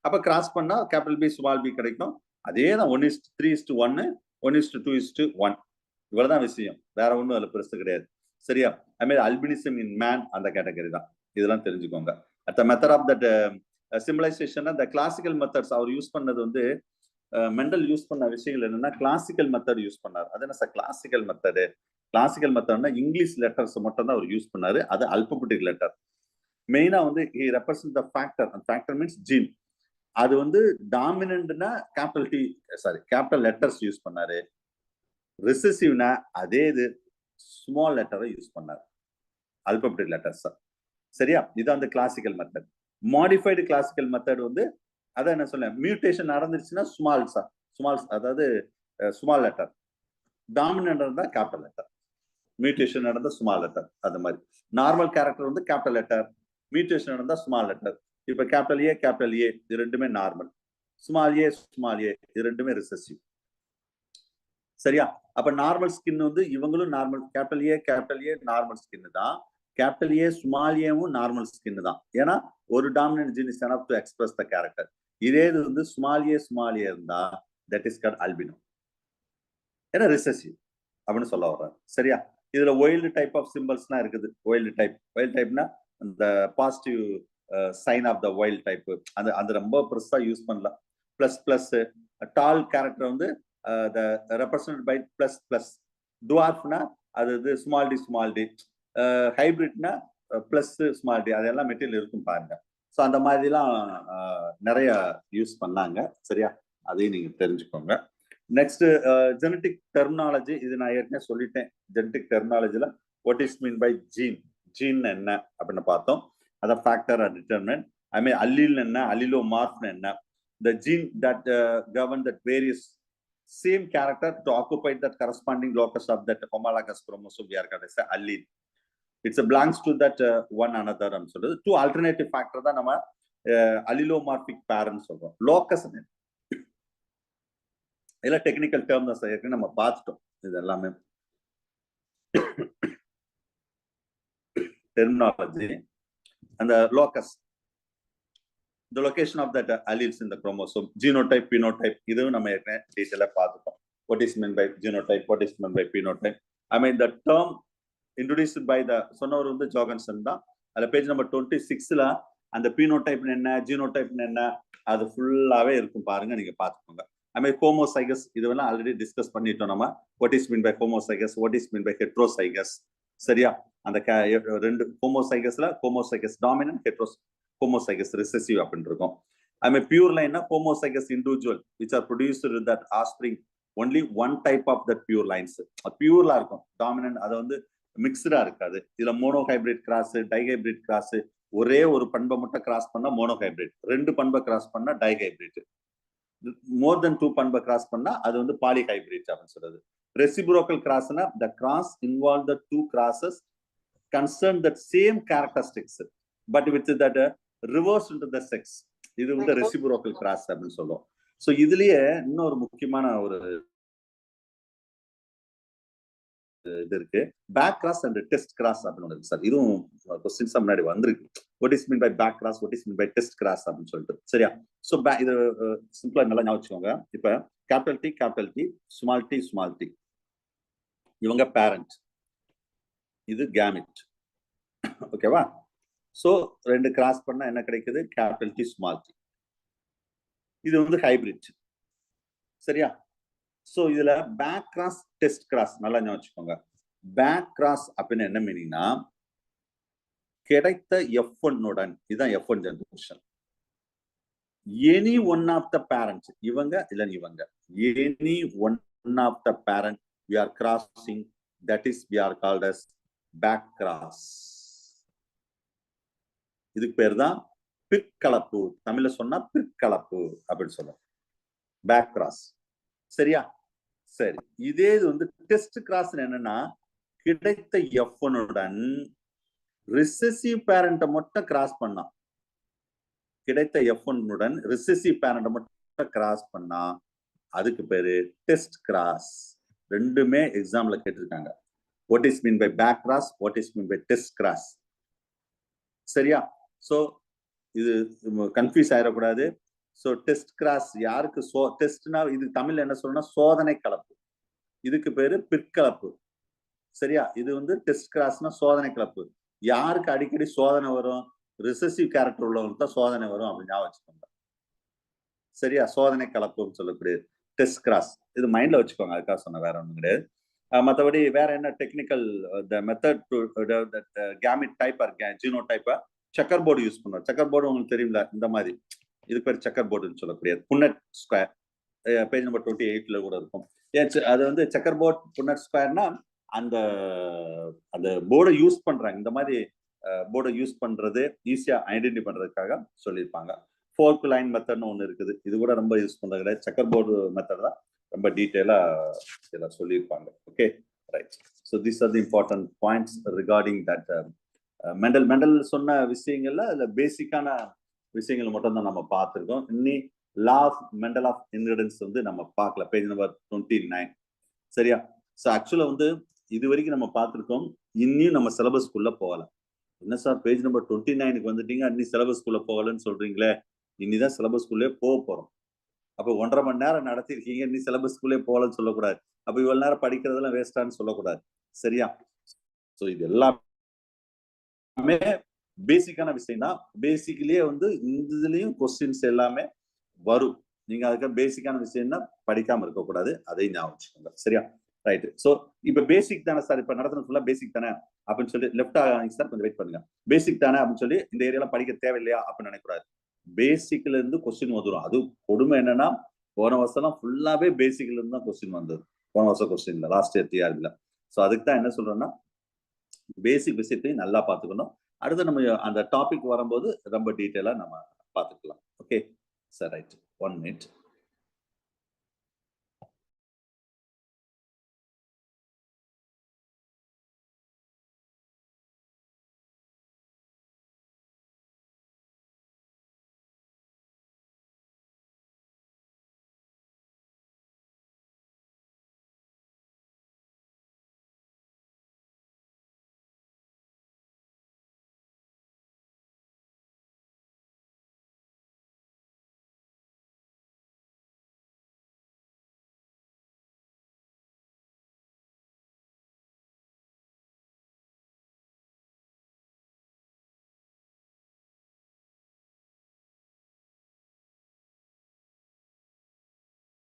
அப்ப கிராஸ் பண்ணா கேபிட்டல் பி ஸ்மால் பி கிடைக்கும். அதே தான் 1:3:1, 1:2:1. இவ்வளவுதான் விஷயம், வேற ஒண்ணும் அதுல பெருசு கிடையாது. சரியா? அதுமாதிரி அல்பினிசம் இன் மேன் அந்த கேட்டகரி தான். இதெல்லாம் தெரிஞ்சுக்கோங்க. At the method of that symbolisation, அந்த கிளாசிக்கல் மெத்தட்ஸ் அவர் யூஸ் பண்ணது வந்து, மெண்டல் யூஸ் பண்ண விஷயங்கள் என்னன்னா கிளாசிக்கல் மெத்தட் யூஸ் பண்ணார். அது என்ன சார் கிளாசிக்கல் மெத்தடு? கிளாசிக்கல் மெத்தட்னா இங்கிலீஷ் லெட்டர்ஸ் மட்டும் தான் அவர் யூஸ் பண்ணாரு. அது அல்பபெட்டிக் லெட்டர். மெயினா வந்து he represent the factor, and factor means gene. அது வந்து டாமினன்ட்னா கேபிட்டல் லெட்டர்ஸ் யூஸ் பண்ணாரு. ரிசசிவ்னா அதே இது ஸ்மால் லெட்டரை யூஸ் பண்ணாரு, அல்பபெட்டிக் லெட்டர்ஸ். சரியா? இது அந்த classical method. Modified classical method வந்து அதான் என்ன சொல்ல, மியூட்டேஷன் நடந்துருச்சுன்னா ஸ்மால், அதாவது ஸ்மால் லெட்டர். டாமினன்ட் இருந்தா கேபிட்டல் லெட்டர், மியூட்டேஷன் நடந்தா ஸ்மால் லெட்டர். அது மாதிரி நார்மல் கேரக்டர் வந்து கேபிட்டல் லெட்டர், மியூட்டேஷன் நடந்தா ஸ்மால் லெட்டர். இப்ப கேபிட்டல் ஏ இது ரெண்டுமே நார்மல், ஸ்மால் ஏ இது ரெண்டுமே ரிசசிவ். சரியா? அப்ப நார்மல் ஸ்கின் வந்து இவங்களும் normal, capital A normal skin தான், கேபிட்டல் ஏ ஸ்மால் ஏவும் நார்மல் ஸ்கின் தான். ஏன்னா ஒரு dominant gene is enough to express the character. இதே இது வந்து ஸ்மால் ஏ இருந்தா தட் இஸ் கால்ட் அல்பினோ, ஏன்னா ரிசசிவ் அப்படின்னு சொல்ல வர்றாரு. சரியா? இதுல வைல்டு டைப் ஆஃப் சிம்பிள்ஸ்லாம் இருக்குது. வைல்டு டைப்னா இந்த positive sign of the wild type, அது ரொம்ப பெருசா யூஸ் பண்ணலாம். பிளஸ் டால் கேரக்டர் வந்து ரெப்ரசன்ட் பை பிளஸ். டுவார்ஃப்னா அது ஸ்மால் டி. ஹைபிரிட்னா பிளஸ் ஸ்மால் டி. அதெல்லாம் மெட்டீரியல் இருக்கும் பாருங்க. ஸோ அந்த மாதிரிலாம் நிறைய யூஸ் பண்ணாங்க. சரியா? அதையும் நீங்க தெரிஞ்சுக்கோங்க. Next genetic terminology. இது நான் ஏற்கனவே சொல்லிட்டேன். ஜெனட்டிக் டெர்மினாலஜில what is mean by gene என்ன அப்படின்னு பார்த்தோம். அதான் factor or determinant. I mean allele என்ன, அல்லிலோமார்ஃப்னு என்ன, the gene that govern that various same character to occupy that corresponding locus of that homologous chromosome, we are going to say allele. It's a belongs to that one another and so two alternative factor தான் நம்ம allelomorphic parents சொல்றோம். locus இல்ல technical term தான் sir, நம்ம பார்த்துட்டோம். இது எல்லாமே terminology. அந்த locus, the location of that alleles in the chromosome, genotype, phenotype, இதுவும் நம்ம ஏற்கனவே டீட்டெயிலா பார்த்துட்டோம். What is meant by genotype, what is meant by phenotype. I mean the term introduced by the சொன்னவர் வந்து ஜோகன்சன் தான். அதுல பேஜ் நம்பர் 26ல அந்த phenotype என்ன, genotype என்ன, அது ஃபுல்லாவே இருக்கும் பாருங்க, நீங்க பார்த்துக்கோங்க. I mean homozygous, இதுவெல்லாம் ஆல்ரெடி டிஸ்கஸ் பண்ணிட்டோம் நம்ம. What is meant by homozygous, what is meant by heterozygous. சரியா? அந்த ரெண்டு homozygous dominant, homozygous recessive அப்படின்னு இருக்கும். I mean pure line homozygous individual which are produced with that offspring only one type of that pure lines. பியூர்லா இருக்கும் dominant, அது வந்து மிக்ஸ்டா இருக்காது. இதுல மோனோஹைபிரிட் கிராஸ், டைஹைபிரிட் கிராஸ், ஒரே ஒரு பண்பை மட்டும் கிராஸ் பண்ணா மோனோஹைபிரிட், ரெண்டு பண்பை கிராஸ் பண்ணா டைஹைபிரிட், மோர் தென் 2 பண்பை கிராஸ் பண்ணா அது வந்து பாலிஹைபிரிட் அப்படின்னு சொல்றது. ரெசிப்ரோக்கல் கிராஸ்னா the cross involve the two crosses concern that same characteristics but with that reverse into the sex. இது வந்து ரெசிப்ரோக்கல் கிராஸ் அப்படின்னு சொல்றோம். சோ இதுலயே இன்னொரு முக்கியமான ஒரு இது இருக்கு, back cross and test cross அப்படின்னு இருக்கு சார். இதுவும் क्वेश्चंस முன்னாடி வந்திருக்கு. what is mean by back cross, what is mean by test cross அப்படின்னு சொல்லிட்டு. சரியா? சோ இது சிம்பிளா நல்லா ஞாபகம் வச்சுக்கோங்க. இப்ப கேபிட்டல் டி ஸ்மால் டி இவங்க பேரண்ட், இது கேமெட். ஓகேவா? சோ ரெண்டு கிராஸ் பண்ணா என்ன கிடைக்குது? Capital T small T. இது வந்து ஹைபிரிட். சரியா? சோ இதுல பேக் கிராஸ், டெஸ்ட் கிராஸ் நல்லா ஞாபகம் வச்சுக்கோங்க. பேக் கிராஸ் அப்படின்னு என்ன மீனிங்னா, கிடைத்த F1 உடன், இதுதான் F1 generation. Any one of the parents, இவங்க இல்ல இவங்க, any one of the parent we are crossing, that is we are called as back cross. இதுக்கு பேர் தான் பிற்கலப்பு. தமிழ்ல சொன்னா பிற்கலப்பு அப்படின்னு சொல்லுவோம், பேக் கிராஸ். சரியா? சரி, இதே இது வந்து டெஸ்ட் கிராஸ் என்னன்னா, கிடைத்த F1 உடன் ரிசசிவ் பேரண்ட்டை மட்டும் கிராஸ் பண்ணா, கிடைத்த F1 உடன் ரிசசிவ் பேரண்ட்டை மட்டும் கிராஸ் பண்ணா அதுக்கு பேரு டெஸ்ட் கிராஸ். ரெண்டுமே எக்ஸாம்ல கேட்டிருக்காங்க. what is mean by back cross, what is mean by test cross. சரியா? சோ இது கன்ஃபியூஸ் ஆயிடக்கூடாது. சோ டெஸ்ட் கிராஸ் யாருக்கு, டெஸ்ட்னா இது தமிழ்ல என்ன சொல்லணும்னா சோதனை கலப்பு, இதுக்கு பேரு பிற்கலப்பு. சரியா? இது வந்து டெஸ்ட் கிராஸ்னா சோதனை கலப்பு. யாருக்கு அடிக்கடி சோதனை வரும்? ரிசசிவ் கேரக்டர் உள்ளவங்களுக்கு தான் சோதனை வரும் அப்படின்னு ஞாபகம் வச்சுக்கோங்க. சரியா? சோதனை கலப்புன்னு சொல்லக்கூடிய டெஸ்ட் கிராஸ், இது மைண்ட்ல வச்சுக்கோங்க, அதுக்காக சொன்ன, வேற ஒண்ணும் கிடையாது. மற்றபடி வேற என்ன technical method to gamete type or geno டைப்பா செக்கர் போர்டு யூஸ் பண்ணுவோம். செக்கர் போர்டு உங்களுக்கு தெரியும்ல, இந்த மாதிரி, இது பேர் செக்கர் போர்டுன்னு சொல்லக்கூடியது. புன்னட் ஸ்கொயர் பேஜ் நம்பர் 28ல கூட இருக்கும். அது வந்து செக்கர் போர்ட் புன்னட் ஸ்கொயர்னா அந்த அந்த போர்டை யூஸ் பண்றாங்க, இந்த மாதிரி போர்டை யூஸ் பண்றது ஈஸியா ஐடென்டிஃபை பண்றதுக்காக சொல்லியிருப்பாங்க. ஃபோர்க் லைன் மெத்தட்னு ஒன்று இருக்குது, இது கூட ரொம்ப யூஸ் பண்றது கிடையாது. செக்கர் போர்டு மெத்தட் தான் ரொம்ப டீட்டெயிலா இதெல்லாம் சொல்லியிருப்பாங்க. Okay, right. So these are the important points regarding that. Mendel சொன்ன விஷயங்கள்ல அதுல பேசிக்கான விஷயங்கள் மட்டும் தான் நம்ம பார்த்துருக்கோம். இன்னி law of Mendel of inheritance வந்து நம்ம பார்க்கல, பேஜ் நம்பர் 29. சரியா? ஸோ ஆக்சுவலா வந்து இது வரைக்கும் நம்ம பார்த்துருக்கோம். இன்னும் நம்ம சிலபஸ்க்குள்ள போகல. என்ன சார் பேஜ் நம்பர் 29க்கு வந்துட்டீங்க, இன்னும் சிலபஸ்க்குள்ள போகலன்னு சொல்றீங்களே? இன்னிதான் சிலபஸ்க்குள்ளே போக போறோம். அப்போ 1.5 மணி நேரம் நடத்திருக்கீங்க, இன்னும் சிலபஸ்க்குள்ளே போகலன்னு சொல்லக்கூடாது. அப்போ இவ்வளவு நேரம் படிக்கிறதெல்லாம் வேஸ்டான்னு சொல்லக்கூடாது. சரியா? ஸோ இது எல்லாமே பேசிக்கான விஷயம் தான். பேசிக்லயே வந்து இந்த இதுலயும் கொஸ்டின்ஸ் எல்லாமே வரும். நீங்க அதுக்கு பேசிக்கான விஷயம் தான் படிக்காம இருக்கக்கூடாது, அதை ஞாபகம் வச்சுக்கோங்க. சரியா? ரைட். ஸோ இப்ப பேசிக் தானே சார், இப்ப நடத்துறது ஃபுல்லா பேசிக் தானே அப்படின்னு சொல்லி லெஃப்ட் சார் கொஞ்சம் வெயிட் பண்ணுங்க. பேசிக் தானே அப்படின்னு சொல்லி இந்த ஏரியால படிக்க தேவையில்லையா அப்படின்னு நினைக்கூடாது. பேசிக்ல இருந்து கொஸ்டின் வந்துடும். அது கொடுமை என்னன்னா, போன வருஷம் ஃபுல்லாவே பேசிக்ல இருந்து தான் கொஸ்டின் வந்தது. போன வருஷம் கொஸ்டின்ல லாஸ்ட் இயர் டிஆர்பில. ஸோ அதுக்கு தான் என்ன சொல்றேன்னா, பேசிக் விஷயத்தையும் நல்லா பார்த்துக்கணும். அடுத்து நம்ம அந்த டாபிக் வரும்போது ரொம்ப டீட்டெயிலா நம்ம பார்த்துக்கலாம். Okay sir, right. 1 minute.